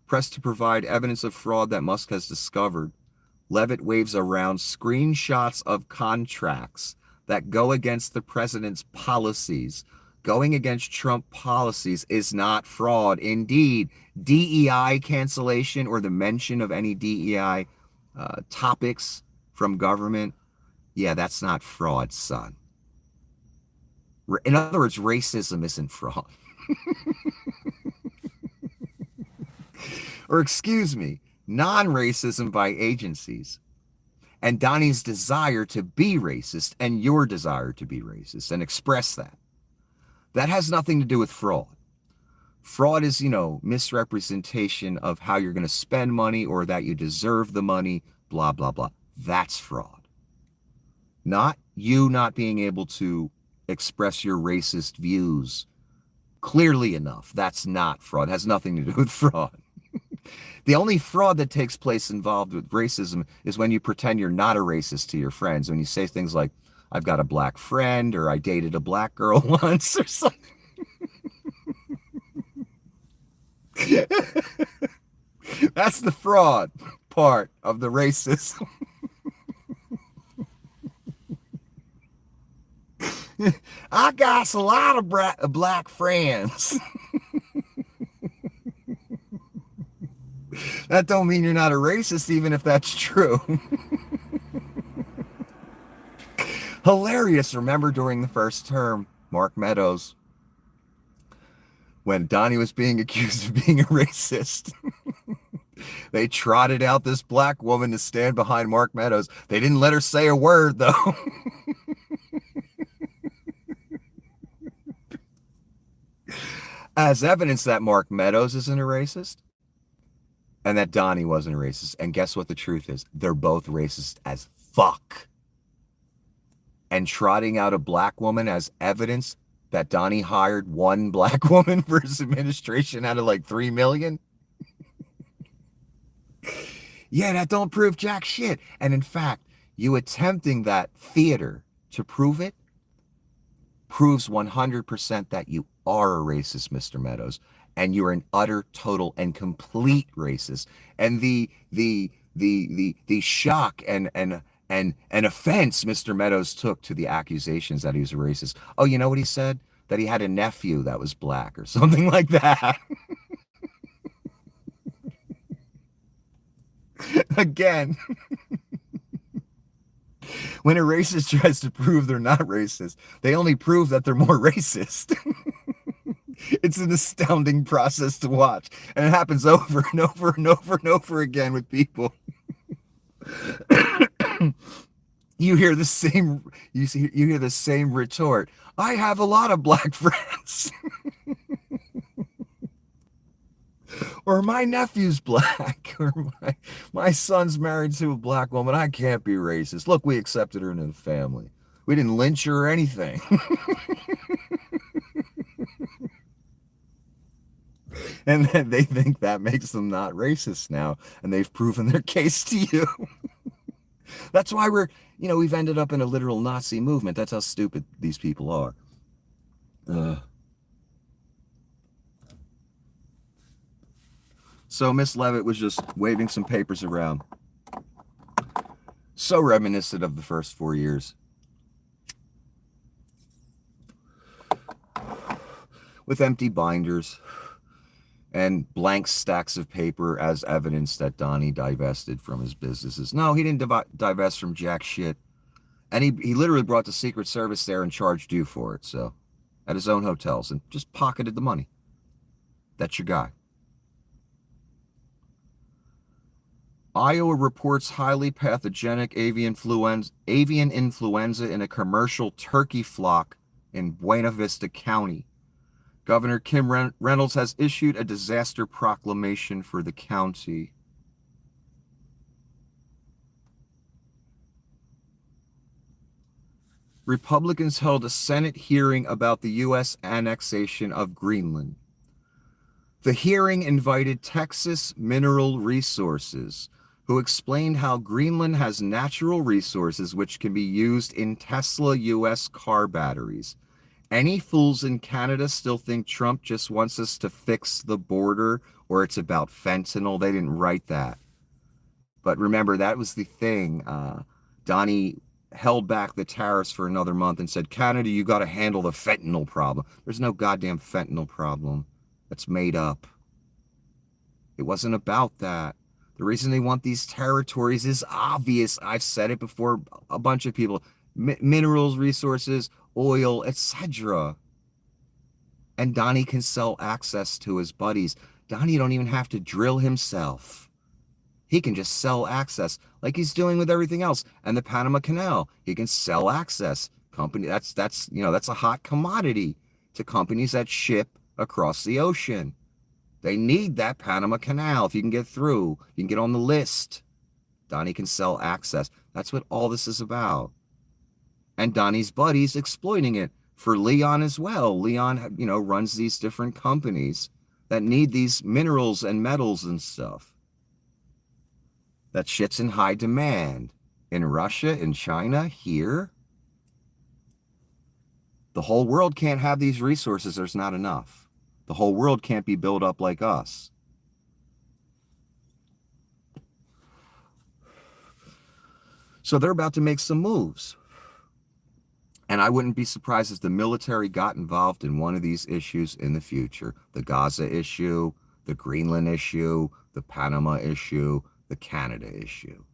B: pressed to provide evidence of fraud that Musk has discovered. Levitt waves around screenshots of contracts that go against the president's policies. Going against Trump policies is not fraud. Indeed, DEI cancellation or the mention of any DEI topics from government, yeah, that's not fraud, son. In other words, racism isn't fraud. Or excuse me, non-racism by agencies. And Donnie's desire to be racist and your desire to be racist and express that. That has nothing to do with fraud. Fraud is, misrepresentation of how you're going to spend money or that you deserve the money, blah, blah, blah. That's fraud. Not you not being able to express your racist views clearly enough. That's not fraud. It has nothing to do with fraud. The only fraud that takes place involved with racism is when you pretend you're not a racist to your friends. When you say things like, I've got a black friend, or I dated a black girl once, or something. That's the fraud part of the racism. I got a lot of black friends. That don't mean you're not a racist, even if that's true. Hilarious. Remember during the first term, Mark Meadows, when Donnie was being accused of being a racist, they trotted out this black woman to stand behind Mark Meadows. They didn't let her say a word, though. As evidence that Mark Meadows isn't a racist and that Donnie wasn't a racist. And guess what the truth is? They're both racist as fuck. And trotting out a black woman as evidence that Donnie hired one black woman for his administration out of like 3 million? Yeah, that don't prove jack shit. And in fact, you attempting that theater to prove it proves 100% that you are a racist, Mr. Meadows, and you're an utter, total, and complete racist. And the shock and offense Mr. Meadows took to the accusations that he was a racist. Oh, you know what he said? That he had a nephew that was black or something like that. Again, when a racist tries to prove they're not racist, they only prove that they're more racist. It's an astounding process to watch, and it happens over and over and over and over again with people. You hear the same retort. I have a lot of black friends. Or my nephew's black, or my son's married to a black woman. I can't be racist. Look, we accepted her into the family. We didn't lynch her or anything. And then they think that makes them not racist now, and they've proven their case to you. That's why we've ended up in a literal Nazi movement. That's how stupid these people are. So Miss Levitt was just waving some papers around. So reminiscent of the first 4 years. With empty binders and blank stacks of paper as evidence that Donnie divested from his businesses. No, he didn't divest from jack shit. And he literally brought the Secret Service there and charged you for it, so, at his own hotels, and just pocketed the money. That's your guy. Iowa reports highly pathogenic avian influenza in a commercial turkey flock in Buena Vista County. Governor Kim Reynolds has issued a disaster proclamation for the county. Republicans held a Senate hearing about the U.S. annexation of Greenland. The hearing invited Texas Mineral Resources, who explained how Greenland has natural resources which can be used in Tesla U.S. car batteries. Any fools in Canada still think Trump just wants us to fix the border or it's about fentanyl. They didn't write that. But remember, that was the thing. Donnie held back the tariffs for another month and said, Canada, you got to handle the fentanyl problem. There's no goddamn fentanyl problem. That's made up. It wasn't about that. The reason they want these territories is obvious. I've said it before, a bunch of people. Minerals, resources, oil, etc. And Donnie can sell access to his buddies. Donnie don't even have to drill himself. He can just sell access like he's doing with everything else. And the Panama Canal, he can sell access. That's a hot commodity to companies that ship across the ocean. They need that Panama Canal. If you can get through, you can get on the list. Donnie can sell access. That's what all this is about. And Donnie's buddies exploiting it for Leon as well. Leon, runs these different companies that need these minerals and metals and stuff. That shit's in high demand. In Russia, in China, here. The whole world can't have these resources. There's not enough. The whole world can't be built up like us. So they're about to make some moves. And I wouldn't be surprised if the military got involved in one of these issues in the future. The Gaza issue, the Greenland issue, the Panama issue, the Canada issue.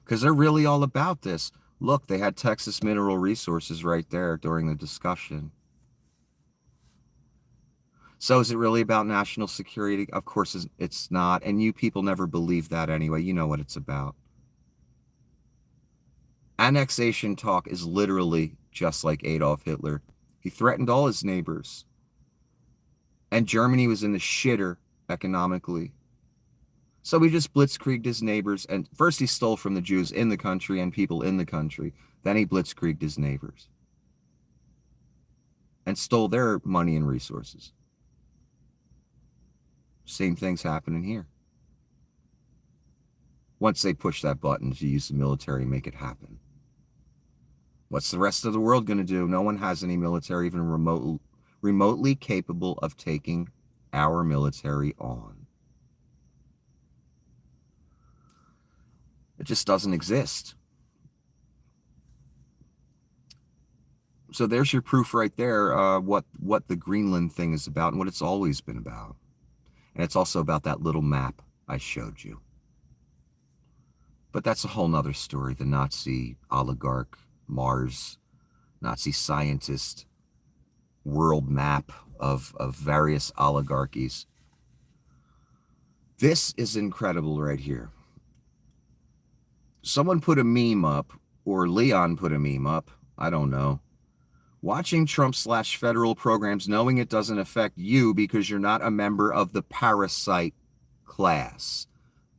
B: Because they're really all about this. Look, they had Texas Mineral Resources right there during the discussion. So is it really about national security? Of course it's not. And you people never believe that anyway. You know what it's about. Annexation talk is literally just like Adolf Hitler. He threatened all his neighbors. And Germany was in the shitter economically. So he just blitzkrieged his neighbors. And first he stole from the Jews in the country and people in the country. Then he blitzkrieged his neighbors. And stole their money and resources. Same thing's happening here. Once they push that button to use the military and make it happen. What's the rest of the world going to do? No one has any military even remotely capable of taking our military on. It just doesn't exist. So there's your proof right there, what the Greenland thing is about and what it's always been about. And it's also about that little map I showed you. But that's a whole nother story. The Nazi oligarch, Mars, Nazi scientist, world map of various oligarchies. This is incredible right here. Someone put a meme up, or Leon put a meme up, I don't know. Watching Trump/federal programs knowing it doesn't affect you because you're not a member of the parasite class.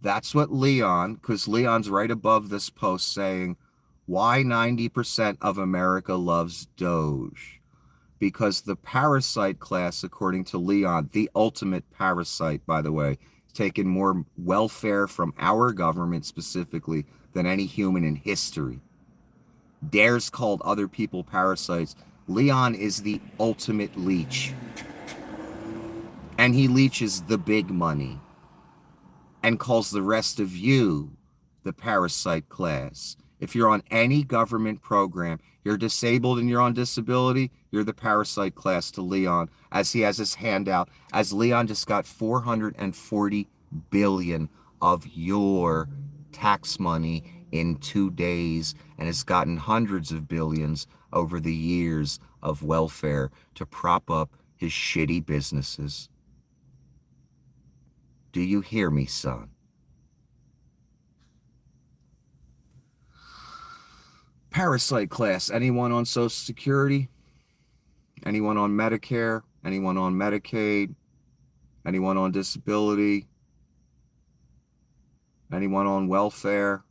B: That's what Leon, because Leon's right above this post saying, why 90% of America loves Doge? Because the parasite class, according to Leon, the ultimate parasite, by the way, taken more welfare from our government specifically than any human in history. Dares called other people parasites. Leon is the ultimate leech. And he leeches the big money. And calls the rest of you the parasite class. If you're on any government program, you're disabled and you're on disability, you're the parasite class to Leon, as he has his hand out, as Leon just got $440 billion of your tax money in 2 days and has gotten hundreds of billions over the years of welfare to prop up his shitty businesses. Do you hear me, son? Parasite class. Anyone on Social Security? Anyone on Medicare? Anyone on Medicaid? Anyone on disability? Anyone on welfare?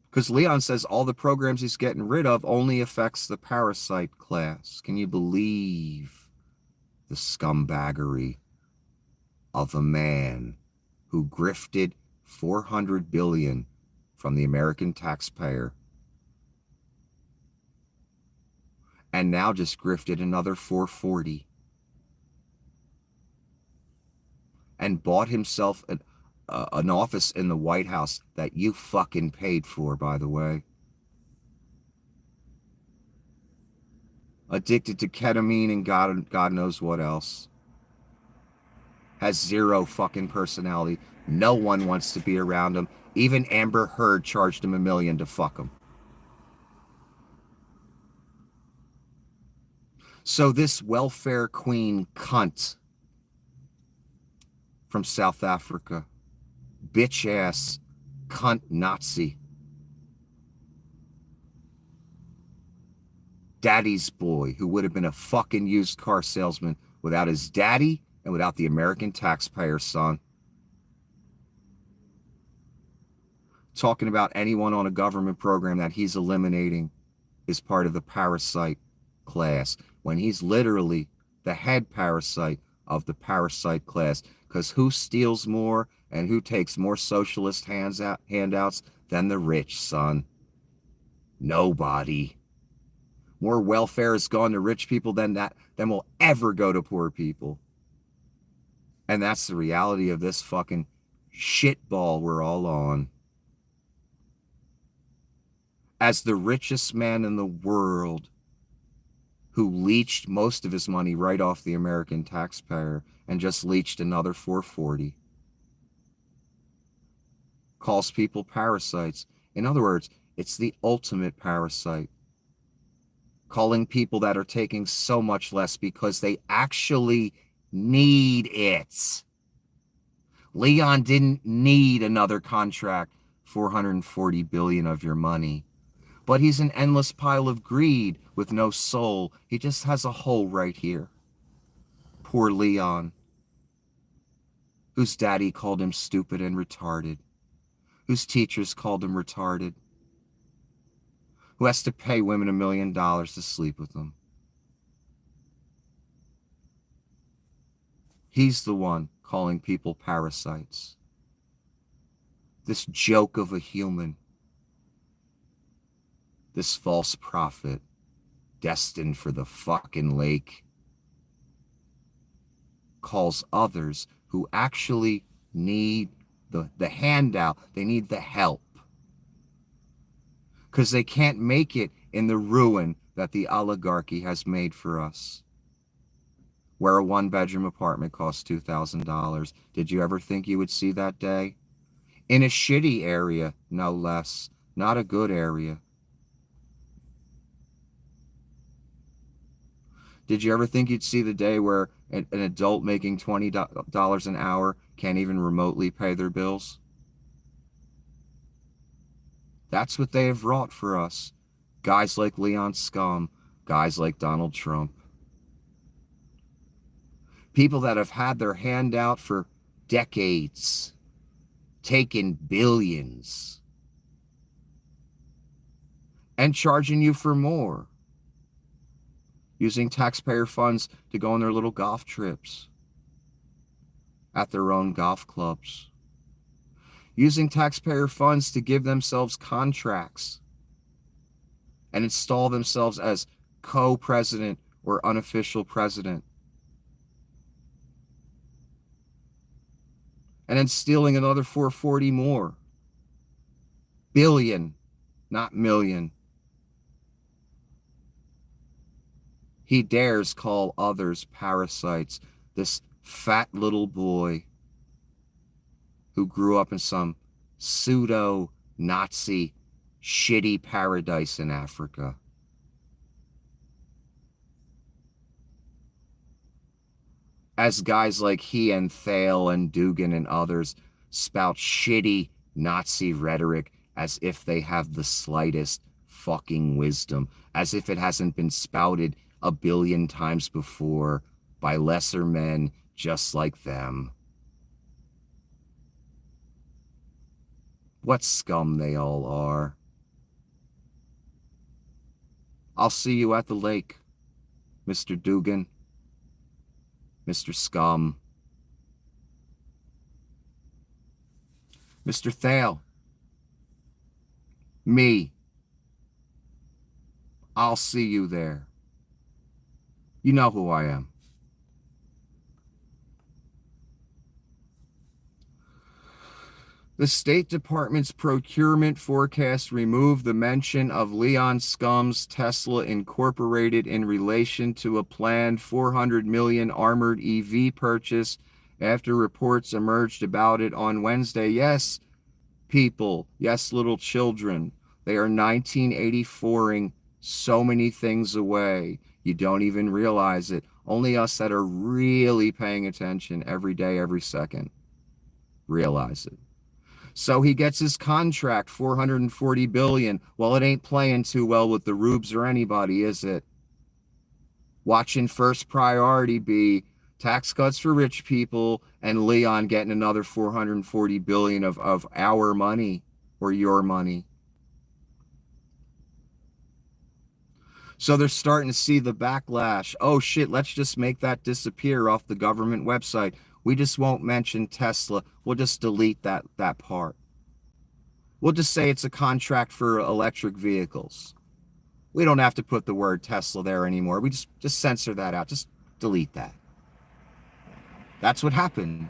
B: Because Leon says all the programs he's getting rid of only affects the parasite class. Can you believe the scumbaggery of a man who grifted $400 billion from the American taxpayer and now just grifted another 440 and bought himself an office in the White House that you fucking paid for, by the way. Addicted to ketamine and God knows what else. Has zero fucking personality. No one wants to be around him. Even Amber Heard charged him $1 million to fuck him. So this welfare queen cunt from South Africa, bitch ass cunt Nazi, daddy's boy, who would have been a fucking used car salesman without his daddy and without the American taxpayer, son. Talking about anyone on a government program that he's eliminating is part of the parasite class, when he's literally the head parasite of the parasite class. Because who steals more and who takes more socialist handouts than the rich, son? Nobody. More welfare has gone to rich people than will ever go to poor people. And that's the reality of this fucking shitball we're all on. As the richest man in the world, who leached most of his money right off the American taxpayer and just leached another 440, calls people parasites. In other words, it's the ultimate parasite. Calling people that are taking so much less because they actually need it. Leon didn't need another contract, 440 billion of your money. But he's an endless pile of greed with no soul. He just has a hole right here. Poor Leon, whose daddy called him stupid and retarded, whose teachers called him retarded, who has to pay women $1 million to sleep with them. He's the one calling people parasites. This joke of a human. This false prophet, destined for the fucking lake, calls others who actually need the handout, they need the help. Because they can't make it in the ruin that the oligarchy has made for us. Where a one-bedroom apartment costs $2,000. Did you ever think you would see that day? In a shitty area, no less. Not a good area. Did you ever think you'd see the day where an adult making $20 an hour can't even remotely pay their bills? That's what they have wrought for us. Guys like Leon Scum, guys like Donald Trump. People that have had their hand out for decades, taken billions, and charging you for more. Using taxpayer funds to go on their little golf trips at their own golf clubs. Using taxpayer funds to give themselves contracts and install themselves as co-president or unofficial president. And then stealing another 440 more. Billion, not million. He dares call others parasites. This fat little boy who grew up in some pseudo-Nazi shitty paradise in Africa. As guys like he and Thale and Dugan and others spout shitty Nazi rhetoric as if they have the slightest fucking wisdom, as if it hasn't been spouted 1 billion times before by lesser men just like them. What scum they all are. I'll see you at the lake, Mr. Dugan, Mr. Scum. Mr. Thale, me, I'll see you there. You know who I am. The State Department's procurement forecast removed the mention of Leon Scum's Tesla Incorporated in relation to a planned 400 million armored EV purchase after reports emerged about it on Wednesday. Yes, people, yes, little children, they are 1984ing so many things away. You don't even realize it. Only us that are really paying attention every day, every second, realize it. So he gets his contract, 440 billion. Well, it ain't playing too well with the Rubes or anybody, is it? Watching first priority be tax cuts for rich people and Leon getting another 440 billion of our money or your money. So they're starting to see the backlash. Oh shit, let's just make that disappear off the government website. We just won't mention Tesla. We'll just delete that part. We'll just say it's a contract for electric vehicles. We don't have to put the word Tesla there anymore. We just censor that out. Just delete that. That's what happened.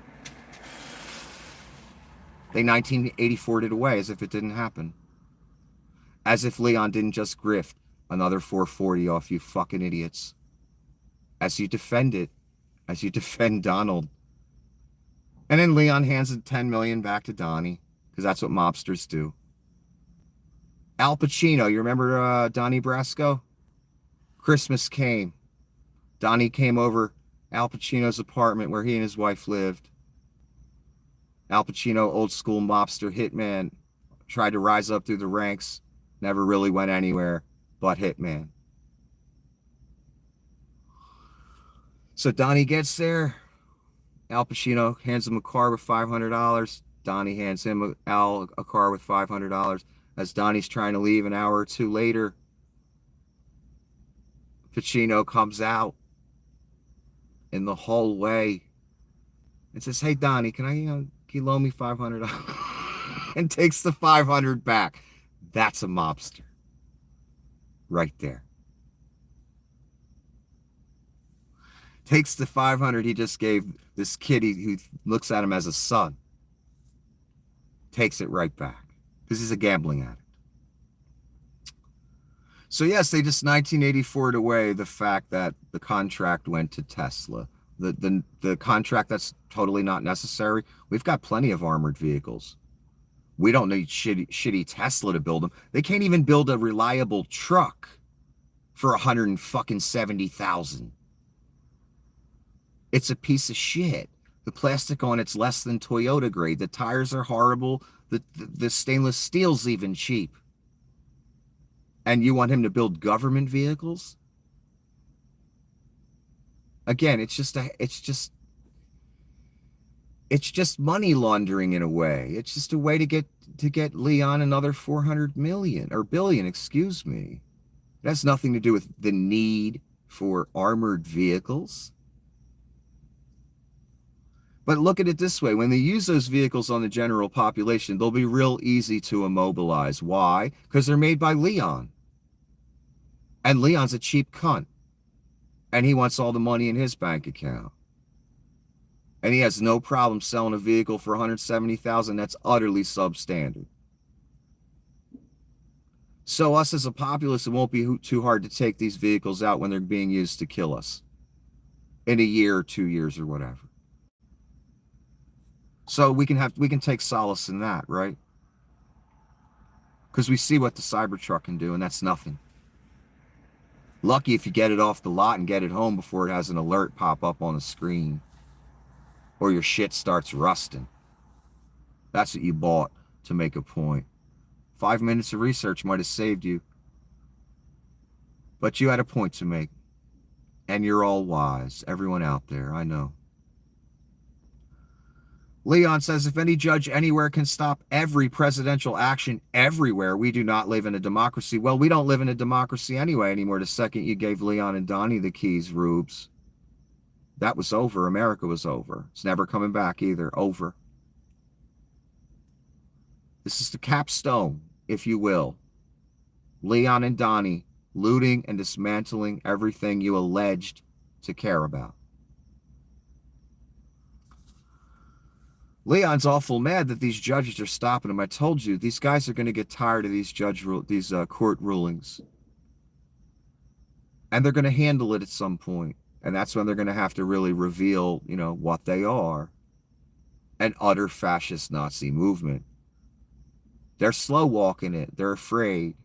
B: They 1984'd it away as if it didn't happen. As if Leon didn't just grift another 440 off you fucking idiots. As you defend it, as you defend Donald. And then Leon hands the 10 million back to Donnie, because that's what mobsters do. Al Pacino, you remember Donnie Brasco? Christmas came. Donnie came over Al Pacino's apartment where he and his wife lived. Al Pacino, old school mobster hitman, tried to rise up through the ranks, never really went anywhere but hitman. So Donnie gets there. Al Pacino hands him a car with $500. Donnie hands him Al a car with $500. As Donnie's trying to leave an hour or two later, Pacino comes out in the hallway and says, "Hey Donnie, can you loan me $500?" and takes the 500 back. That's a mobster. Right there. Takes the 500 he just gave this kid who looks at him as a son. Takes it right back. Because he's a gambling addict. So yes, they just 1984'd away the fact that the contract went to Tesla. The contract that's totally not necessary. We've got plenty of armored vehicles. We don't need shitty Tesla to build them. They can't even build a reliable truck for $170,000. It's a piece of shit. The plastic on it's less than Toyota grade. The tires are horrible. The stainless steel's even cheap. And you want him to build government vehicles? Again, it's just money laundering in a way. It's just a way to get Leon another 400 million or billion, excuse me. It has nothing to do with the need for armored vehicles. But look at it this way. When they use those vehicles on the general population, they'll be real easy to immobilize. Why? Because they're made by Leon. And Leon's a cheap cunt. And he wants all the money in his bank account. And he has no problem selling a vehicle for $170,000 that's utterly substandard. So us as a populace, it won't be too hard to take these vehicles out when they're being used to kill us. In a year or 2 years or whatever. So we can take solace in that, right? Because we see what the Cybertruck can do, and that's nothing. Lucky if you get it off the lot and get it home before it has an alert pop up on the screen. Or your shit starts rusting. That's what you bought to make a point. 5 minutes of research might have saved you. But you had a point to make. And you're all wise. Everyone out there, I know. Leon says, if any judge anywhere can stop every presidential action everywhere, we do not live in a democracy. Well, we don't live in a democracy anyway anymore. The second you gave Leon and Donnie the keys, Rubes. That was over. America was over. It's never coming back either. Over. This is the capstone, if you will. Leon and Donnie looting and dismantling everything you alleged to care about. Leon's awful mad that these judges are stopping him. I told you, these guys are going to get tired of these court rulings. And they're going to handle it at some point. And that's when they're going to have to really reveal, what they are. An utter fascist Nazi movement. They're slow walking it. They're afraid.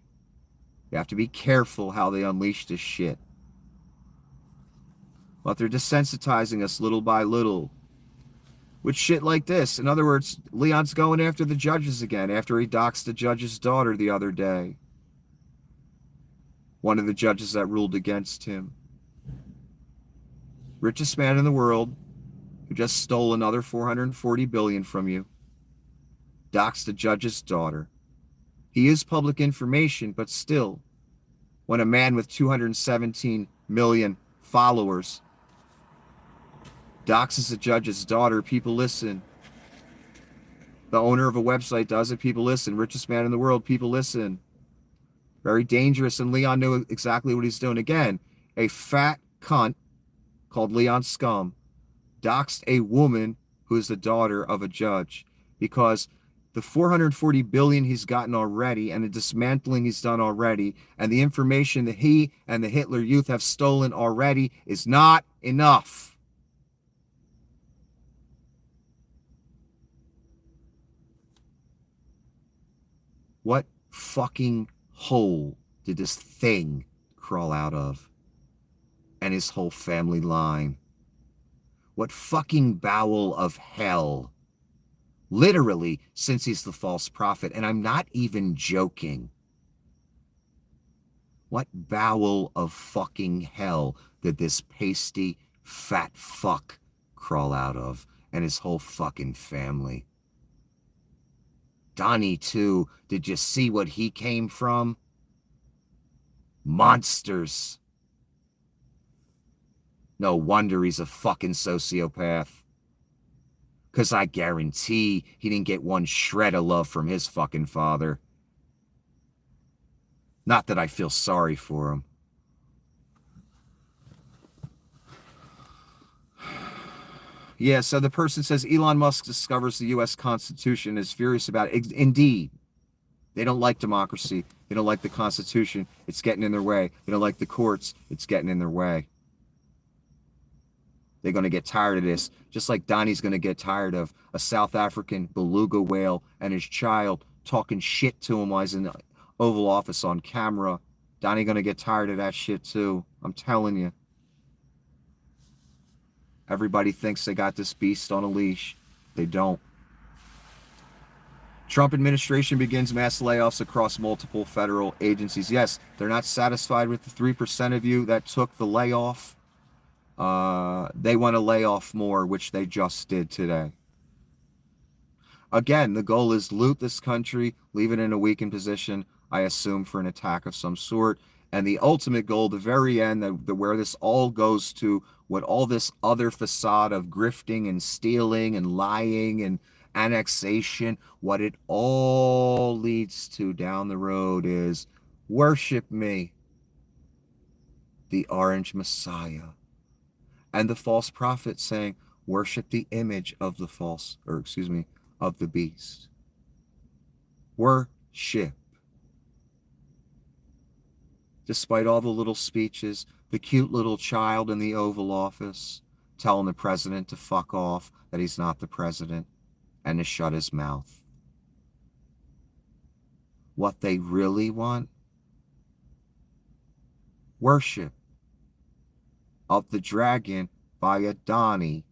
B: You have to be careful how they unleash this shit. But they're desensitizing us little by little with shit like this. In other words, Leon's going after the judges again after he doxed the judge's daughter the other day. One of the judges that ruled against him. Richest man in the world, who just stole another $440 billion from you. Doxed the judge's daughter. He is public information, but still, when a man with 217 million followers doxes a judge's daughter, people listen. The owner of a website does it, people listen. Richest man in the world, people listen. Very dangerous, and Leon knew exactly what he's doing. Again, a fat cunt called Leon Scum doxed a woman who is the daughter of a judge because the $440 billion he's gotten already and the dismantling he's done already and the information that he and the Hitler Youth have stolen already is not enough. What fucking hole did this thing crawl out of? And his whole family line. What fucking bowel of hell? Literally, since he's the false prophet, and I'm not even joking. What bowel of fucking hell did this pasty, fat fuck crawl out of, and his whole fucking family? Donnie, too, did you see what he came from? Monsters. No wonder he's a fucking sociopath. 'Cause I guarantee he didn't get one shred of love from his fucking father. Not that I feel sorry for him. Yeah, so the person says Elon Musk discovers the U.S. Constitution, is furious about it. Indeed. They don't like democracy. They don't like the Constitution. It's getting in their way. They don't like the courts. It's getting in their way. They're going to get tired of this, just like Donnie's going to get tired of a South African beluga whale and his child talking shit to him while he's in the Oval Office on camera. Donnie going to get tired of that shit too. I'm telling you. Everybody thinks they got this beast on a leash. They don't. Trump administration begins mass layoffs across multiple federal agencies. Yes, they're not satisfied with the 3% of you that took the layoff. They want to lay off more, which they just did today. Again, the goal is loot this country, leave it in a weakened position, I assume, for an attack of some sort. And the ultimate goal, the very end, where this all goes to, what all this other facade of grifting and stealing and lying and annexation, what it all leads to down the road is worship me, the Orange Messiah. And the false prophet saying, worship the image of the of the beast. Worship. Despite all the little speeches, the cute little child in the Oval Office telling the president to fuck off, that he's not the president, and to shut his mouth. What they really want? Worship of the dragon via Donnie.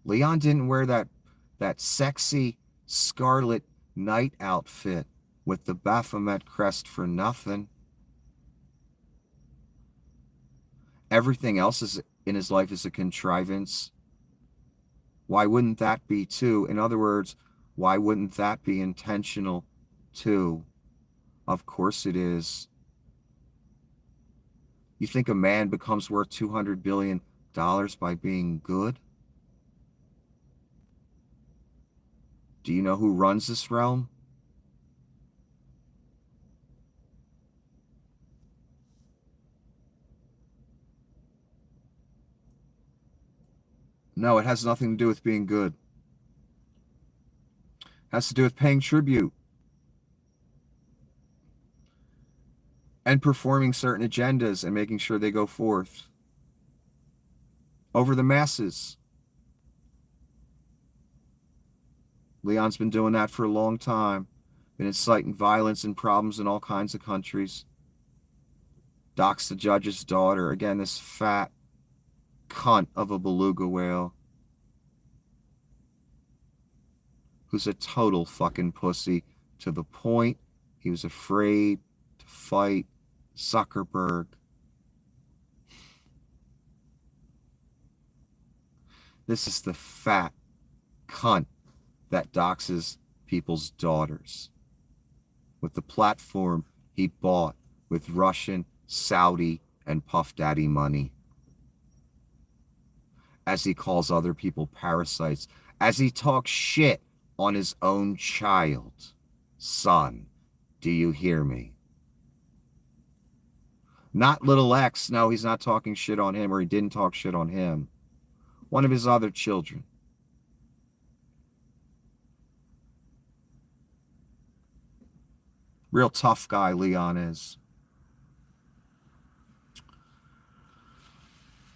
B: Leon didn't wear that sexy scarlet night outfit with the Baphomet crest for nothing. Everything else in his life is a contrivance. Why wouldn't that be too? In other words, why wouldn't that be intentional too? Of course it is. You think a man becomes worth $200 billion by being good? Do you know who runs this realm? No, it has nothing to do with being good. It has to do with paying tribute and performing certain agendas and making sure they go forth over the masses. Leon's been doing that for a long time, been inciting violence and problems in all kinds of countries. Docks the judge's daughter. Again, this fat cunt of a beluga whale who's a total fucking pussy to the point he was afraid to fight Zuckerberg. This is the fat cunt that doxes people's daughters with the platform he bought with Russian, Saudi, and Puff Daddy money. As he calls other people parasites, as he talks shit on his own child. Son, do you hear me? Not little X. No, he's not talking shit on him, or he didn't talk shit on him. One of his other children. Real tough guy, Leon is.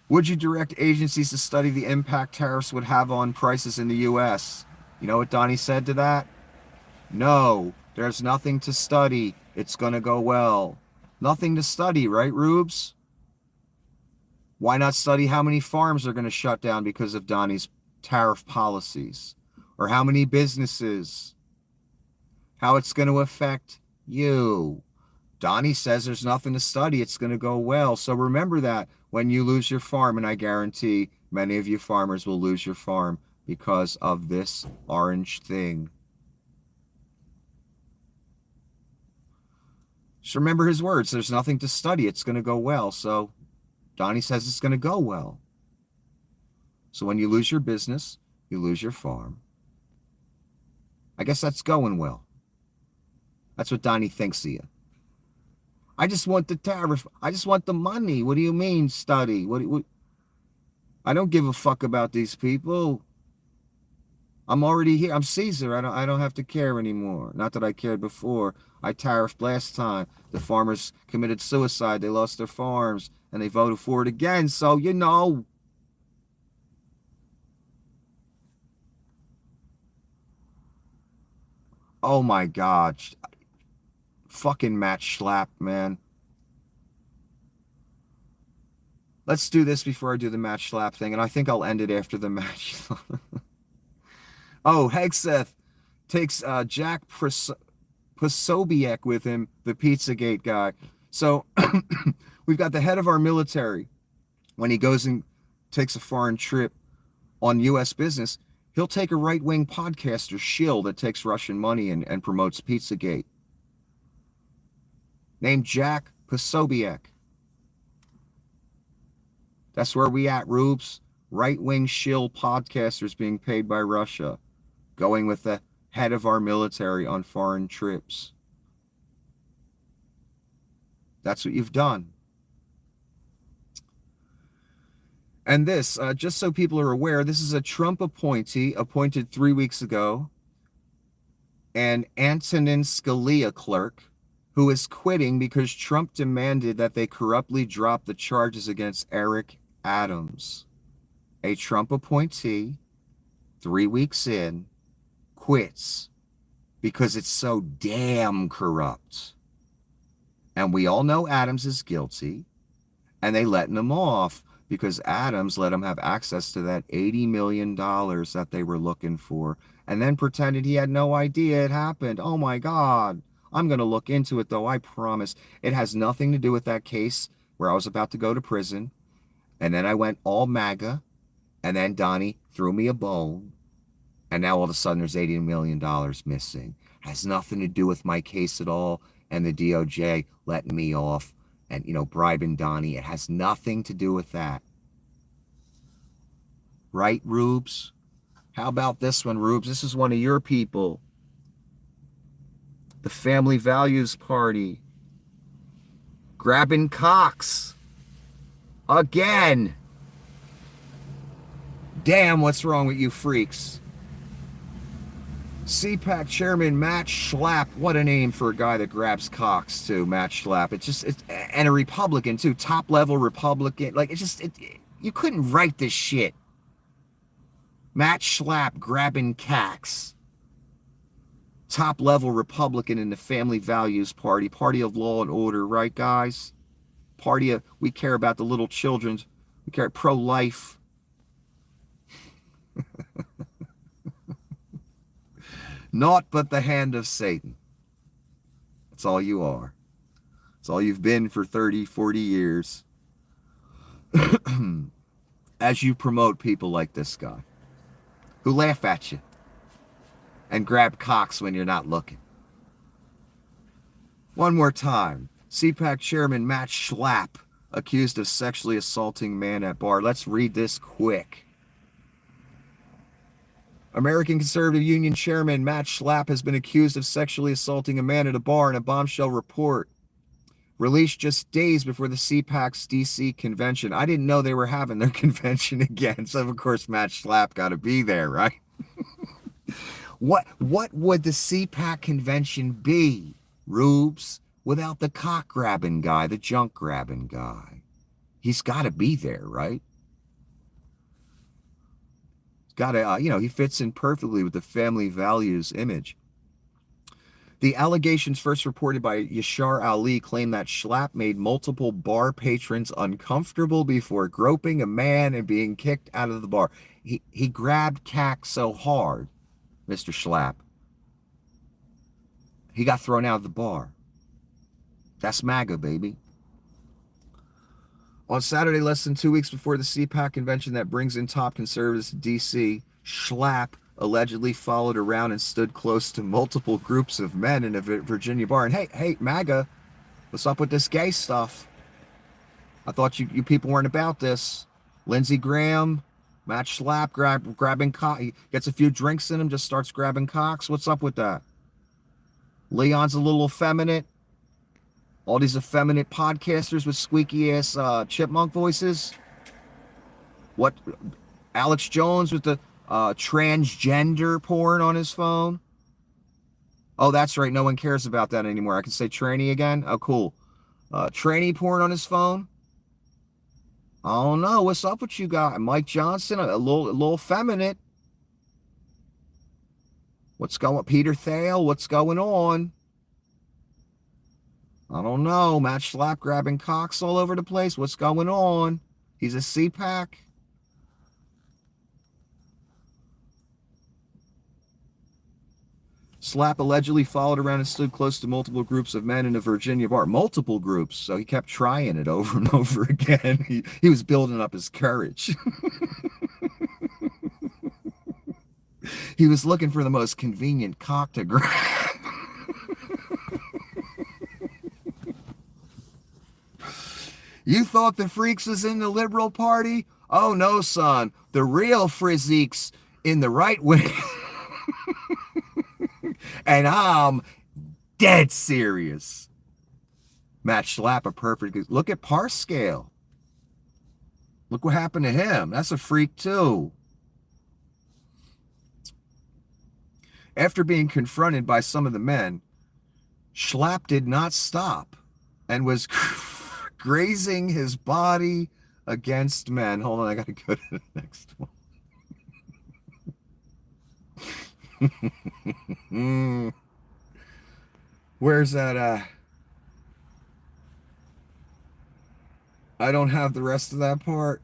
B: Would you direct agencies to study the impact tariffs would have on prices in the U.S.? You know what Donnie said to that? No, there's nothing to study. It's going to go well. Nothing to study, right, Rubes? Why not study how many farms are going to shut down because of Donnie's tariff policies? Or how many businesses? How it's going to affect you? Donnie says there's nothing to study. It's going to go well. So remember that when you lose your farm, and I guarantee many of you farmers will lose your farm because of this orange thing. Just remember his words. There's nothing to study. It's going to go well. So Donnie says it's going to go well. So when you lose your business, you lose your farm. I guess that's going well. That's what Donnie thinks of you. I just want the tariff. I just want the money. What do you mean study? What? I don't give a fuck about these people. I'm already here. I'm Caesar. I don't have to care anymore. Not that I cared before. I tariffed last time. The farmers committed suicide. They lost their farms and they voted for it again. So, you know. Oh my God. Fucking Matt Schlapp, man. Let's do this before I do the Matt Schlapp thing, and I think I'll end it after the match. Oh, Hegseth takes Jack Posobiec with him, the Pizzagate guy. So we've got the head of our military. When he goes and takes a foreign trip on U.S. business, he'll take a right-wing podcaster shill that takes Russian money and promotes Pizzagate, named Jack Posobiec. That's where we at, Rubes. Right-wing shill podcasters being paid by Russia, going with the head of our military on foreign trips. That's what you've done. And this, just so people are aware, this is a Trump appointee appointed 3 weeks ago, an Antonin Scalia clerk, who is quitting because Trump demanded that they corruptly drop the charges against Eric Adams. A Trump appointee, 3 weeks in, quits because it's so damn corrupt. And we all know Adams is guilty, and they letting him off because Adams let him have access to that $80 million that they were looking for, and then pretended he had no idea it happened. Oh my God. I'm going to look into it, though, I promise. It has nothing to do with that case where I was about to go to prison, and then I went all MAGA, and then Donnie threw me a bone, and now all of a sudden there's $80 million missing. Has nothing to do with my case at all, and the DOJ letting me off and, you know, bribing Donnie. It has nothing to do with that. Right, Rubes? How about this one, Rubes? This is one of your people. The Family Values Party. Grabbing cocks. Again. Damn, what's wrong with you freaks? CPAC chairman Matt Schlapp. What a name for a guy that grabs cocks too, Matt Schlapp. And a Republican too, top level Republican. Like you couldn't write this shit. Matt Schlapp grabbing cocks. Top level Republican in the Family Values Party, party of law and order, right guys? Party of, we care about the little children. We care pro-life. Naught but the hand of Satan. That's all you are. That's all you've been for 30, 40 years. As you promote people like this guy, who laugh at you and grab cocks when you're not looking. One more time. CPAC chairman Matt Schlapp, accused of sexually assaulting man at bar. Let's read this quick. American Conservative Union Chairman Matt Schlapp has been accused of sexually assaulting a man at a bar in a bombshell report released just days before the CPAC's DC convention. I didn't know they were having their convention again, so of course Matt Schlapp got to be there, right? What would the CPAC convention be, Rubes, without the cock-grabbing guy, the junk-grabbing guy? He's got to be there, right? He fits in perfectly with the family values image. The allegations first reported by Yashar Ali claim that Schlapp made multiple bar patrons uncomfortable before groping a man and being kicked out of the bar. He grabbed Cack so hard, Mr. Schlapp, he got thrown out of the bar. That's MAGA, baby. On Saturday, less than 2 weeks before the CPAC convention that brings in top conservatives to D.C., Schlapp allegedly followed around and stood close to multiple groups of men in a Virginia bar. And hey, MAGA, what's up with this gay stuff? I thought you people weren't about this. Lindsey Graham, Matt Schlapp grabbing cock. He gets a few drinks in him, just starts grabbing cocks. What's up with that? Leon's a little effeminate. All these effeminate podcasters with squeaky ass chipmunk voices. What? Alex Jones with the transgender porn on his phone. Oh, that's right. No one cares about that anymore. I can say tranny again. Oh, cool. Tranny porn on his phone. I don't know. What's up with you guys? Mike Johnson, a little effeminate. What's going on? Peter Thiel, what's going on? I don't know. Matt Schlapp grabbing cocks all over the place. What's going on? He's a CPAC. Schlapp allegedly followed around and stood close to multiple groups of men in a Virginia bar. Multiple groups. So he kept trying it over and over again. He was building up his courage. He was looking for the most convenient cock to grab. You thought the freaks was in the Liberal Party? Oh no, son. The real Frizzik's in the right wing. And I'm dead serious. Matt Schlapp, a perfect. Look at Parscale. Look what happened to him. That's a freak too. After being confronted by some of the men, Schlapp did not stop and was grazing his body against men. Hold on, I gotta go to the next one. Where's that I don't have the rest of that part.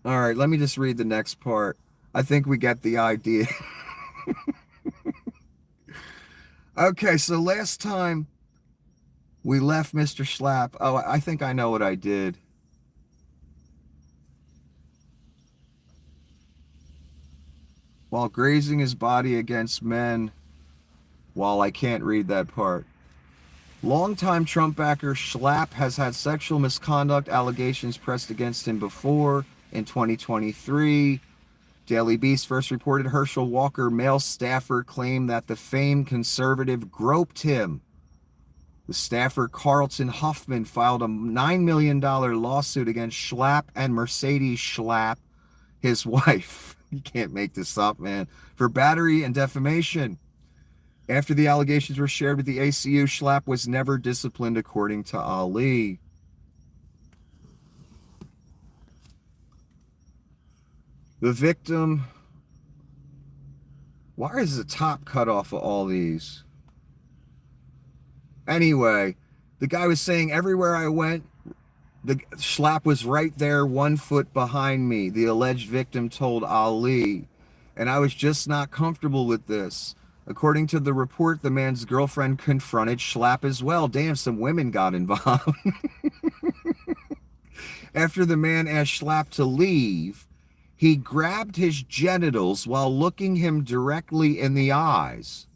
B: All right, let me just read the next part. I think we get the idea. Okay, so last time we left Mr. Schlapp. Oh, I think I know what I did. While grazing his body against men, while I can't read that part. Longtime Trump backer Schlapp has had sexual misconduct allegations pressed against him before. In 2023, Daily Beast first reported Herschel Walker, male staffer, claimed that the famed conservative groped him. The staffer Carlton Huffman filed a $9 million lawsuit against Schlapp and Mercedes Schlapp, his wife. You can't make this up, man. For battery and defamation. After the allegations were shared with the ACU, Schlapp was never disciplined, according to Ali. The victim... Why is the top cut off of all these? Anyway, the guy was saying everywhere I went, the Schlapp was right there 1 foot behind me, the alleged victim told Ali. And I was just not comfortable with this. According to the report, the man's girlfriend confronted Schlapp as well. Damn, some women got involved. After the man asked Schlapp to leave, he grabbed his genitals while looking him directly in the eyes.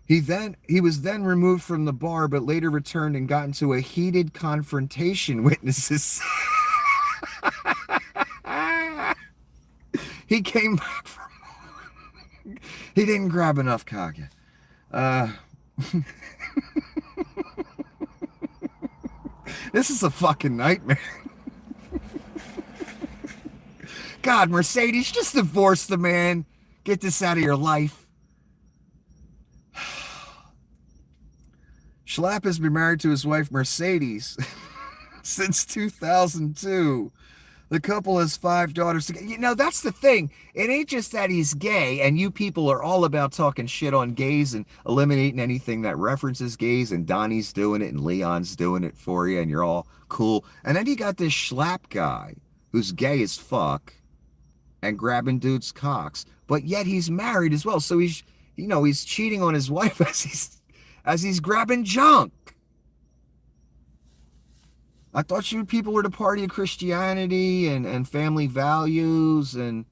B: He was then removed from the bar, but later returned and got into a heated confrontation, witnesses. He came back from... He didn't grab enough cock yet. This is a fucking nightmare. God, Mercedes, just divorce the man. Get this out of your life. Schlapp has been married to his wife, Mercedes, since 2002. The couple has 5 daughters. You know, that's the thing. It ain't just that he's gay, and you people are all about talking shit on gays and eliminating anything that references gays, and Donnie's doing it, and Leon's doing it for you, and you're all cool. And then you got this Schlapp guy who's gay as fuck and grabbing dudes' cocks, but yet he's married as well. So he's, you know, he's cheating on his wife as he's grabbing junk. I thought you people were the party of Christianity and family values and,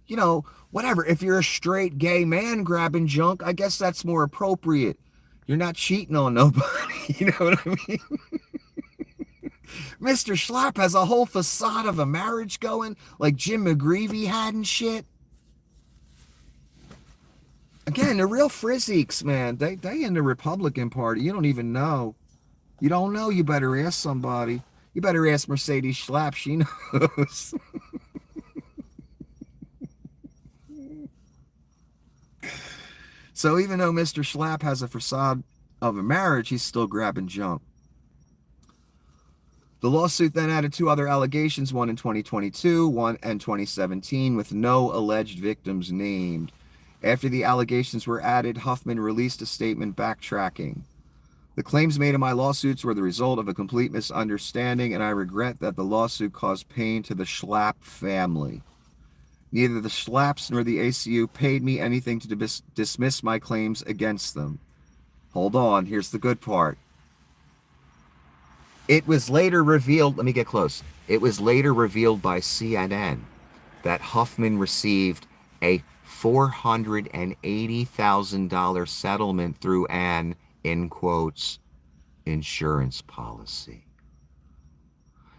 B: you know, whatever. If you're a straight gay man grabbing junk, I guess that's more appropriate. You're not cheating on nobody. You know what I mean? Mr. Schlapp has a whole facade of a marriage going, like Jim McGreevey had and shit. Again, the real frizzies, man. They in the Republican Party. You don't even know. You don't know, you better ask somebody. You better ask Mercedes Schlapp, she knows. So even though Mr. Schlapp has a facade of a marriage, he's still grabbing junk. The lawsuit then added 2 other allegations, one in 2022, one in 2017, with no alleged victims named. After the allegations were added, Huffman released a statement backtracking. The claims made in my lawsuits were the result of a complete misunderstanding, and I regret that the lawsuit caused pain to the Schlapp family. Neither the Schlapps nor the ACU paid me anything to dismiss my claims against them. Hold on, here's the good part. It was later revealed, let me get close. It was later revealed by CNN that Huffman received a $480,000 settlement through an, in quotes, insurance policy.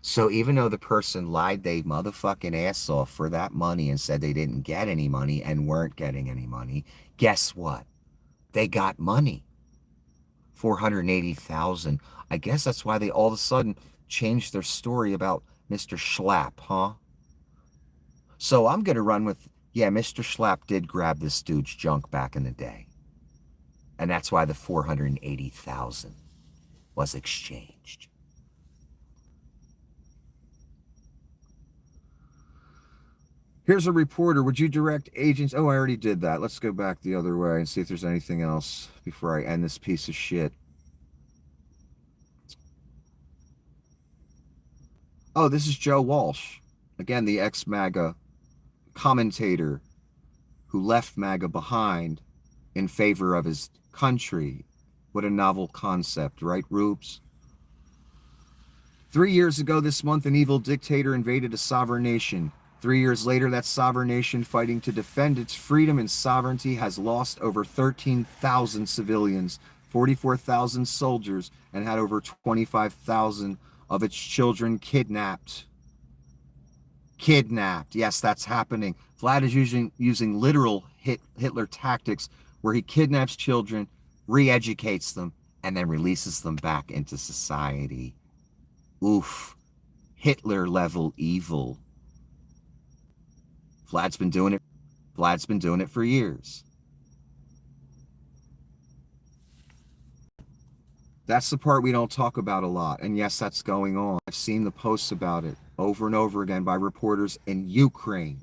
B: So even though the person lied they motherfucking ass off for that money and said they didn't get any money and weren't getting any money, guess what? They got money. $480,000. I guess that's why they all of a sudden changed their story about Mr. Schlapp, huh? So I'm going to run with, yeah, Mr. Schlapp did grab this dude's junk back in the day. And that's why the $480,000 was exchanged. Here's a reporter. Would you direct agents? Oh, I already did that. Let's go back the other way and see if there's anything else before I end this piece of shit. Oh, this is Joe Walsh. Again, the ex-MAGA commentator who left MAGA behind in favor of his country. What a novel concept, right, Rubes? 3 years ago this month, an evil dictator invaded a sovereign nation. 3 years later, that sovereign nation, fighting to defend its freedom and sovereignty, has lost over 13,000 civilians, 44,000 soldiers, and had over 25,000 of its children kidnapped. Kidnapped. Yes, that's happening. Vlad is using literal Hitler tactics where he kidnaps children, re-educates them, and then releases them back into society. Oof. Hitler level evil. Vlad's been doing it for years. That's the part we don't talk about a lot. And yes, that's going on. I've seen the posts about it over and over again by reporters in Ukraine.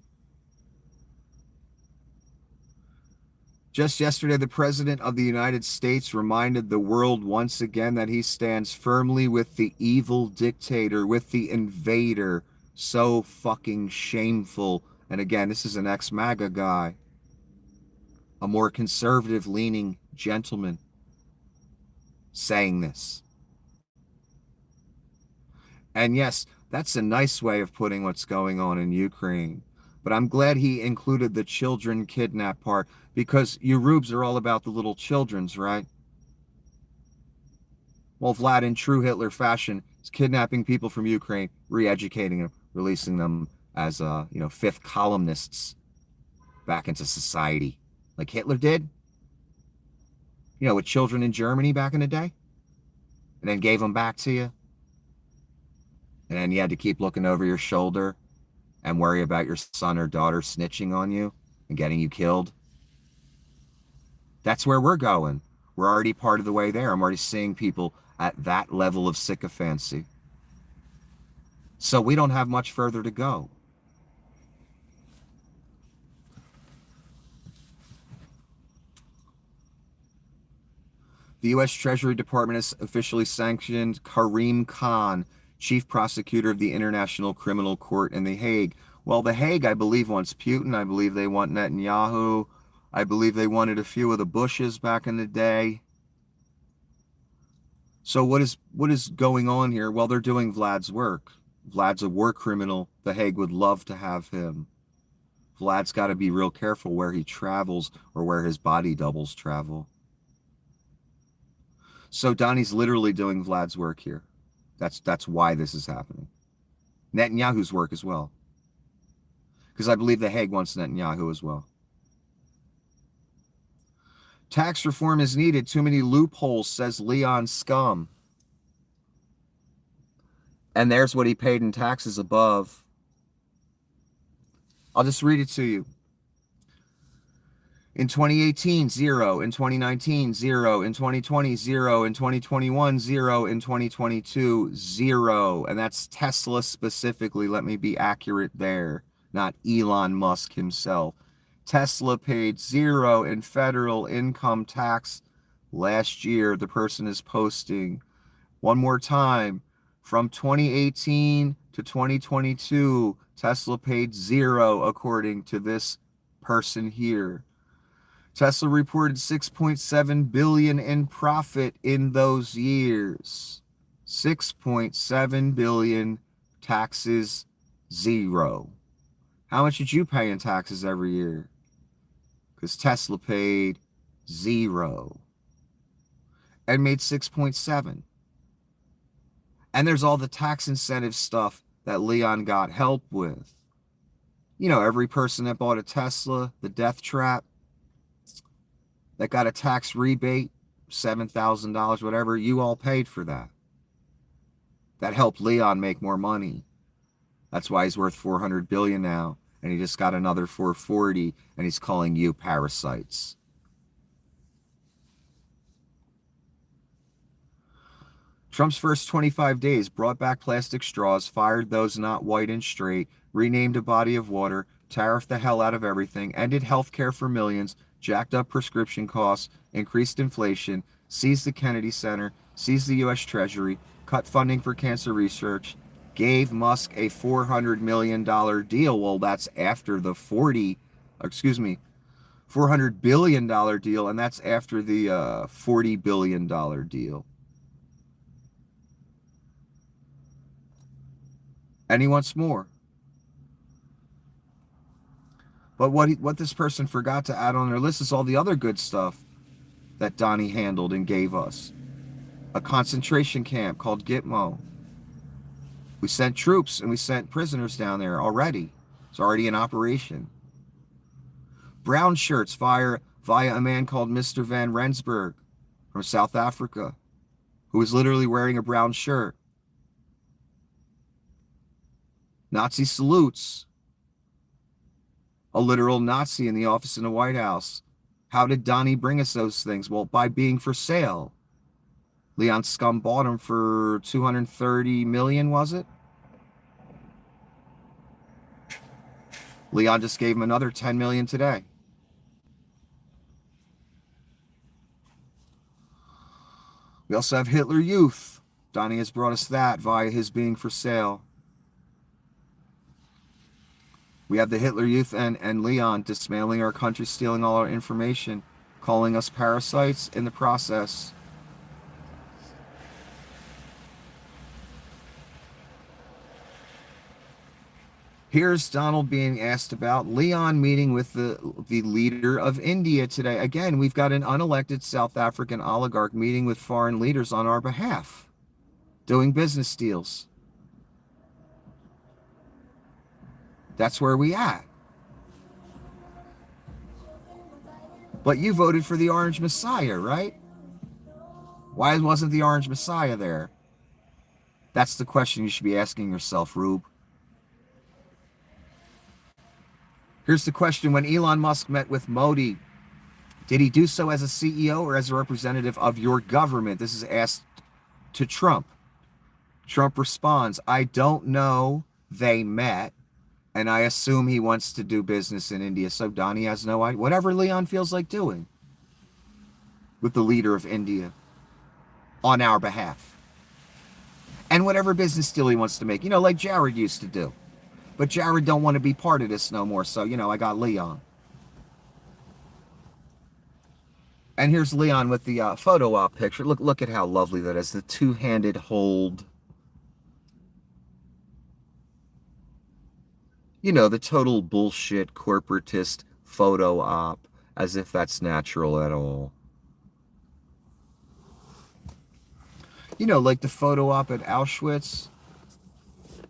B: Just yesterday, the President of the United States reminded the world once again that he stands firmly with the evil dictator, with the invader. So fucking shameful. And again, this is an ex-MAGA guy, a more conservative-leaning gentleman saying this. And yes, that's a nice way of putting what's going on in Ukraine. But I'm glad he included the children kidnap part, because you rubes are all about the little children's, right? Well, Vlad, in true Hitler fashion, is kidnapping people from Ukraine, re-educating them, releasing them as, fifth columnists back into society, like Hitler did, with children in Germany back in the day, and then gave them back to you. And then you had to keep looking over your shoulder and worry about your son or daughter snitching on you and getting you killed. That's where we're going. We're already part of the way there. I'm already seeing people at that level of sycophancy. So we don't have much further to go. The U.S. Treasury Department has officially sanctioned Karim Khan, chief prosecutor of the International Criminal Court in The Hague. Well, The Hague, I believe, wants Putin. I believe they want Netanyahu. I believe they wanted a few of the Bushes back in the day. So what is going on here? Well, they're doing Vlad's work. Vlad's a war criminal. The Hague would love to have him. Vlad's got to be real careful where he travels or where his body doubles travel. So Donnie's literally doing Vlad's work here. That's why this is happening. Netanyahu's work as well. Because I believe The Hague wants Netanyahu as well. Tax reform is needed. Too many loopholes, says Leon Scum. And there's what he paid in taxes above. I'll just read it to you. In 2018, 0. In 2019, 0. In 2020, 0. In 2021, 0. In 2022, 0. And that's Tesla specifically. Let me be accurate there, not Elon Musk himself. Tesla paid 0 in federal income tax last year. The person is posting. One more time. From 2018 to 2022, Tesla paid 0 according to this person here. Tesla reported $6.7 billion in profit in those years. $6.7 billion, taxes 0. How much did you pay in taxes every year? Because Tesla paid 0 and made 6.7. And there's all the tax incentive stuff that Leon got help with. Every person that bought a Tesla, the death trap, that got a tax rebate, $7,000, whatever, you all paid for that. That helped Leon make more money. That's why he's worth $400 billion now, and he just got another 440, and he's calling you parasites. Trump's first 25 days brought back plastic straws, fired those not white and straight, renamed a body of water, tariffed the hell out of everything, ended health care for millions, jacked up prescription costs, increased inflation, seized the Kennedy Center, seized the U.S. Treasury, cut funding for cancer research, gave Musk a $400 million deal. Well, that's after the $400 billion deal, and that's after the $40 billion deal. And he wants more. But what this person forgot to add on their list is all the other good stuff that Donnie handled and gave us. A concentration camp called Gitmo. We sent troops and we sent prisoners down there already. It's already in operation. Brown shirts via a man called Mr. Van Rensburg from South Africa, who was literally wearing a brown shirt. Nazi salutes. A literal Nazi in the office in the White House. How did Donnie bring us those things? Well, by being for sale. Leon Scum bought them for $230 million, was it? Leon just gave him another $10 million today. We also have Hitler Youth. Donnie has brought us that via his being for sale. We have the Hitler Youth and Leon dismantling our country, stealing all our information, calling us parasites in the process. Here's Donald being asked about Leon meeting with the leader of India today. Again, we've got an unelected South African oligarch meeting with foreign leaders on our behalf, doing business deals. That's where we at. But you voted for the Orange Messiah, right? Why wasn't the Orange Messiah there? That's the question you should be asking yourself, Rube. Here's the question. When Elon Musk met with Modi, did he do so as a CEO or as a representative of your government? This is asked to Trump. Trump responds, I don't know. They met, and I assume he wants to do business in India. So Donnie has no idea. Whatever Leon feels like doing with the leader of India on our behalf. And whatever business deal he wants to make, like Jared used to do. But Jared don't want to be part of this no more, so, I got Leon. And here's Leon with the photo op picture. Look at how lovely that is, the two-handed hold. The total bullshit corporatist photo op, as if that's natural at all. Like the photo op at Auschwitz,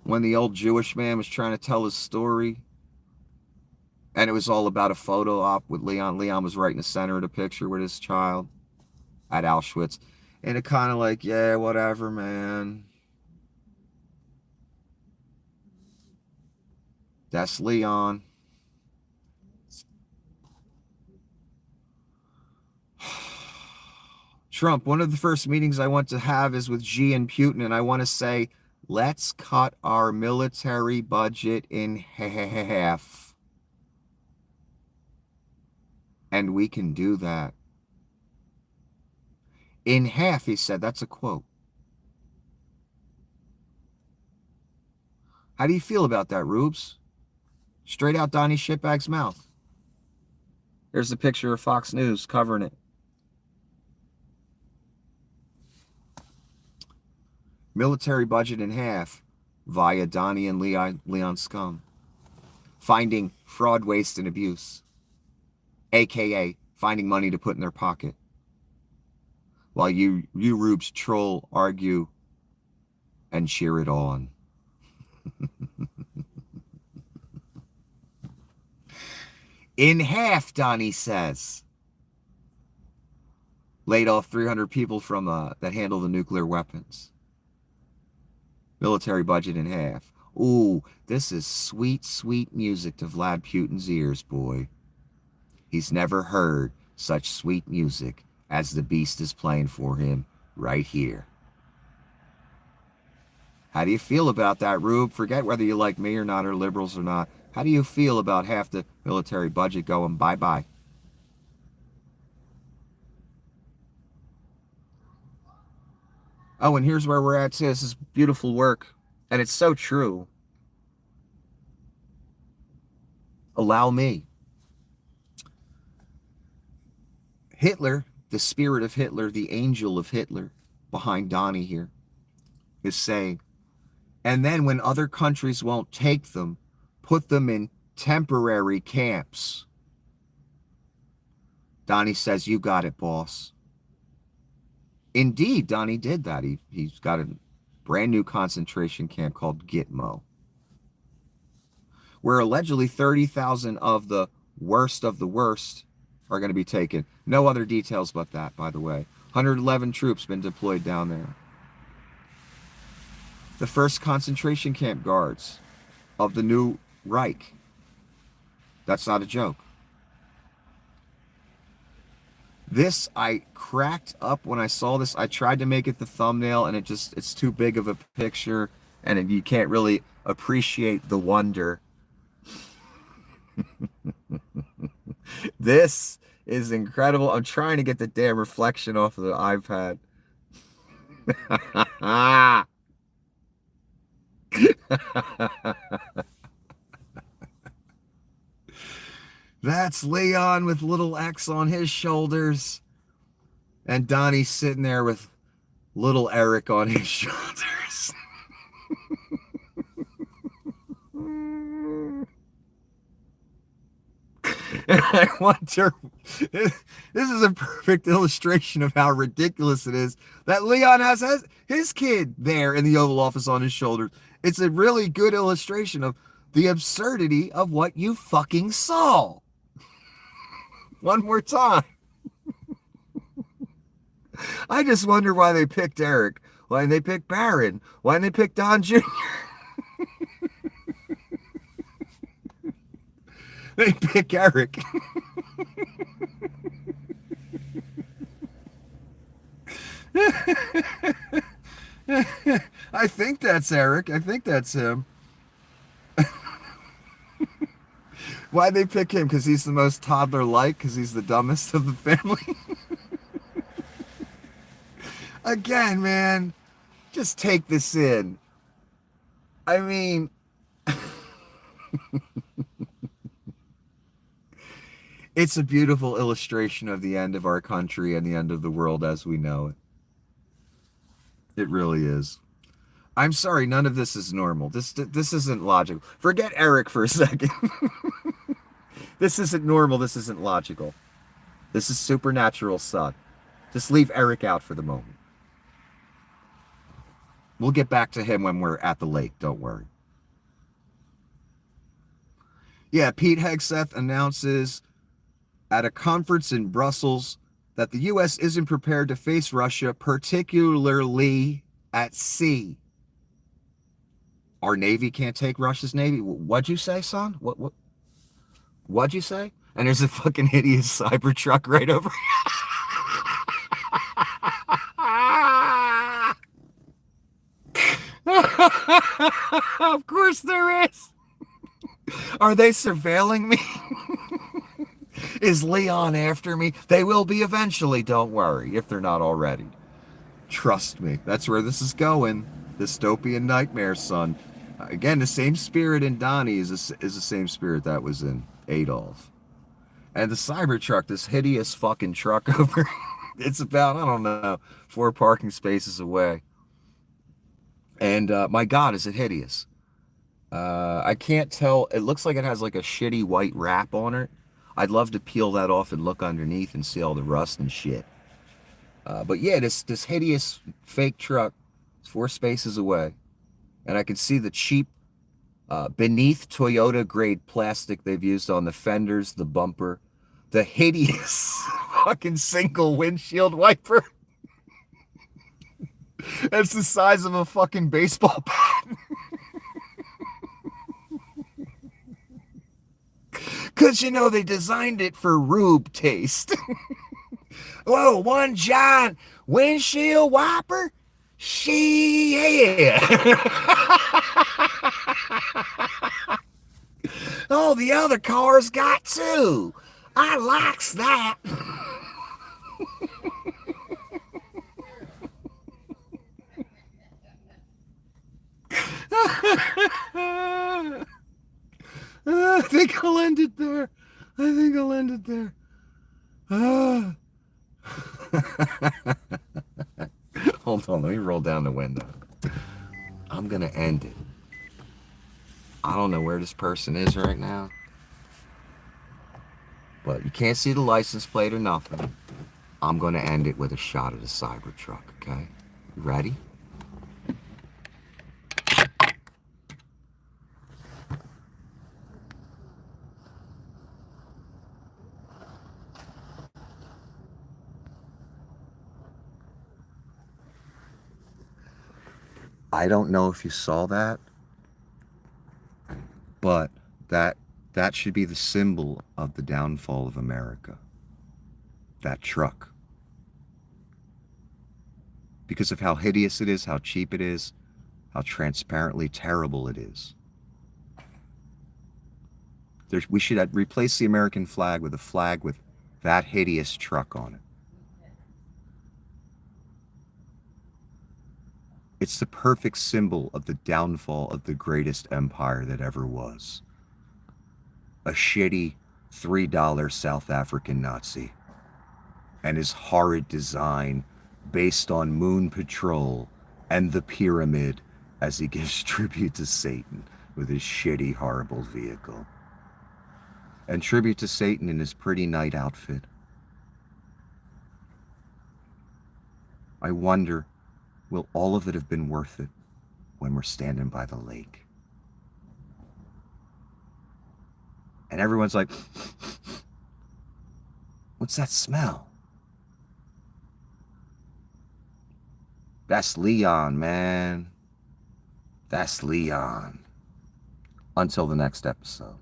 B: when the old Jewish man was trying to tell his story, and it was all about a photo op with Leon. Leon was right in the center of the picture with his child at Auschwitz. And it kind of like, yeah, whatever, man. That's Leon. Trump, one of the first meetings I want to have is with Xi and Putin, and I want to say, let's cut our military budget in half. And we can do that. In half, he said. That's a quote. How do you feel about that, Rubes? Straight out Donnie Shitbag's mouth. There's a picture of Fox News covering it. Military budget in half via Donnie and Leon Scum. Finding fraud, waste, and abuse. AKA finding money to put in their pocket. While you Rubes troll, argue, and cheer it on. In half, Donnie says. Laid off 300 people from that handle the nuclear weapons. Military budget in half. Ooh, this is sweet, sweet music to Vlad Putin's ears, boy. He's never heard such sweet music as the beast is playing for him right here. How do you feel about that, Rube? Forget whether you like me or not, or liberals or not. How do you feel about half the military budget going bye-bye? Oh, and here's where we're at, too. This is beautiful work. And it's so true. Allow me. Hitler, the spirit of Hitler, the angel of Hitler, behind Donnie here, is saying, and then when other countries won't take them, put them in temporary camps. Donnie says, you got it, boss. Indeed, Donnie did that. He's got a brand new concentration camp called Gitmo, where allegedly 30,000 of the worst are going to be taken. No other details but that, by the way. 111 troops been deployed down there. The first concentration camp guards of the new Reich. That's not a joke. This, I cracked up when I saw this. I tried to make it the thumbnail, and it's too big of a picture, and you can't really appreciate the wonder. This is incredible. I'm trying to get the damn reflection off of the iPad. That's Leon with little X on his shoulders. And Donnie's sitting there with little Eric on his shoulders. And I wonder, this is a perfect illustration of how ridiculous it is that Leon has his kid there in the Oval Office on his shoulders. It's a really good illustration of the absurdity of what you fucking saw. One more time. I just wonder why they picked Eric. Why didn't they pick Barron? Why didn't they pick Don Jr.? They pick Eric. I think that's Eric. I think that's him. Why'd they pick him? Because he's the most toddler-like? Because he's the dumbest of the family? Again, man, just take this in. I mean... It's a beautiful illustration of the end of our country and the end of the world as we know it. It really is. I'm sorry, none of this is normal. This isn't logical. Forget Eric for a second. This isn't normal. This isn't logical. This is supernatural, son. Just leave Eric out for the moment. We'll get back to him when we're at the lake. Don't worry. Yeah, Pete Hegseth announces at a conference in Brussels that the U.S. isn't prepared to face Russia, particularly at sea. Our Navy can't take Russia's Navy? What'd you say, son? What'd you say? And there's a fucking hideous cyber truck right over Of course there is. Are they surveilling me? Is Leon after me? They will be eventually, don't worry, if they're not already. Trust me, that's where this is going. Dystopian nightmare, son. Again, the same spirit in Donnie is the same spirit that was in Adolf. And the Cybertruck, this hideous fucking truck over, it's about, I don't know, 4 parking spaces away. And my God, is it hideous. I can't tell. It looks like it has like a shitty white wrap on it. I'd love to peel that off and look underneath and see all the rust and shit. But yeah, this hideous fake truck is 4 spaces away. And I can see the cheap, beneath Toyota grade plastic they've used on the fenders, the bumper, the hideous fucking single windshield wiper. That's the size of a fucking baseball bat. Because, you know, they designed it for rube taste. Whoa, one giant windshield wiper? Shit. Oh, the other cars got 2. I likes that. I think I'll end it there. Hold on, let me roll down the window. I'm gonna end it. I don't know where this person is right now, but you can't see the license plate or nothing. I'm gonna end it with a shot of the Cybertruck, okay? You ready? I don't know if you saw that, But that should be the symbol of the downfall of America. That truck. Because of how hideous it is, how cheap it is, how transparently terrible it is. We should replace the American flag with a flag with that hideous truck on it. It's the perfect symbol of the downfall of the greatest empire that ever was. A shitty $3 South African Nazi and his horrid design based on Moon Patrol and the pyramid as he gives tribute to Satan with his shitty, horrible vehicle. And tribute to Satan in his pretty night outfit. I wonder, will all of it have been worth it when we're standing by the lake? And everyone's like, what's that smell? That's Leon, man. That's Leon. Until the next episode.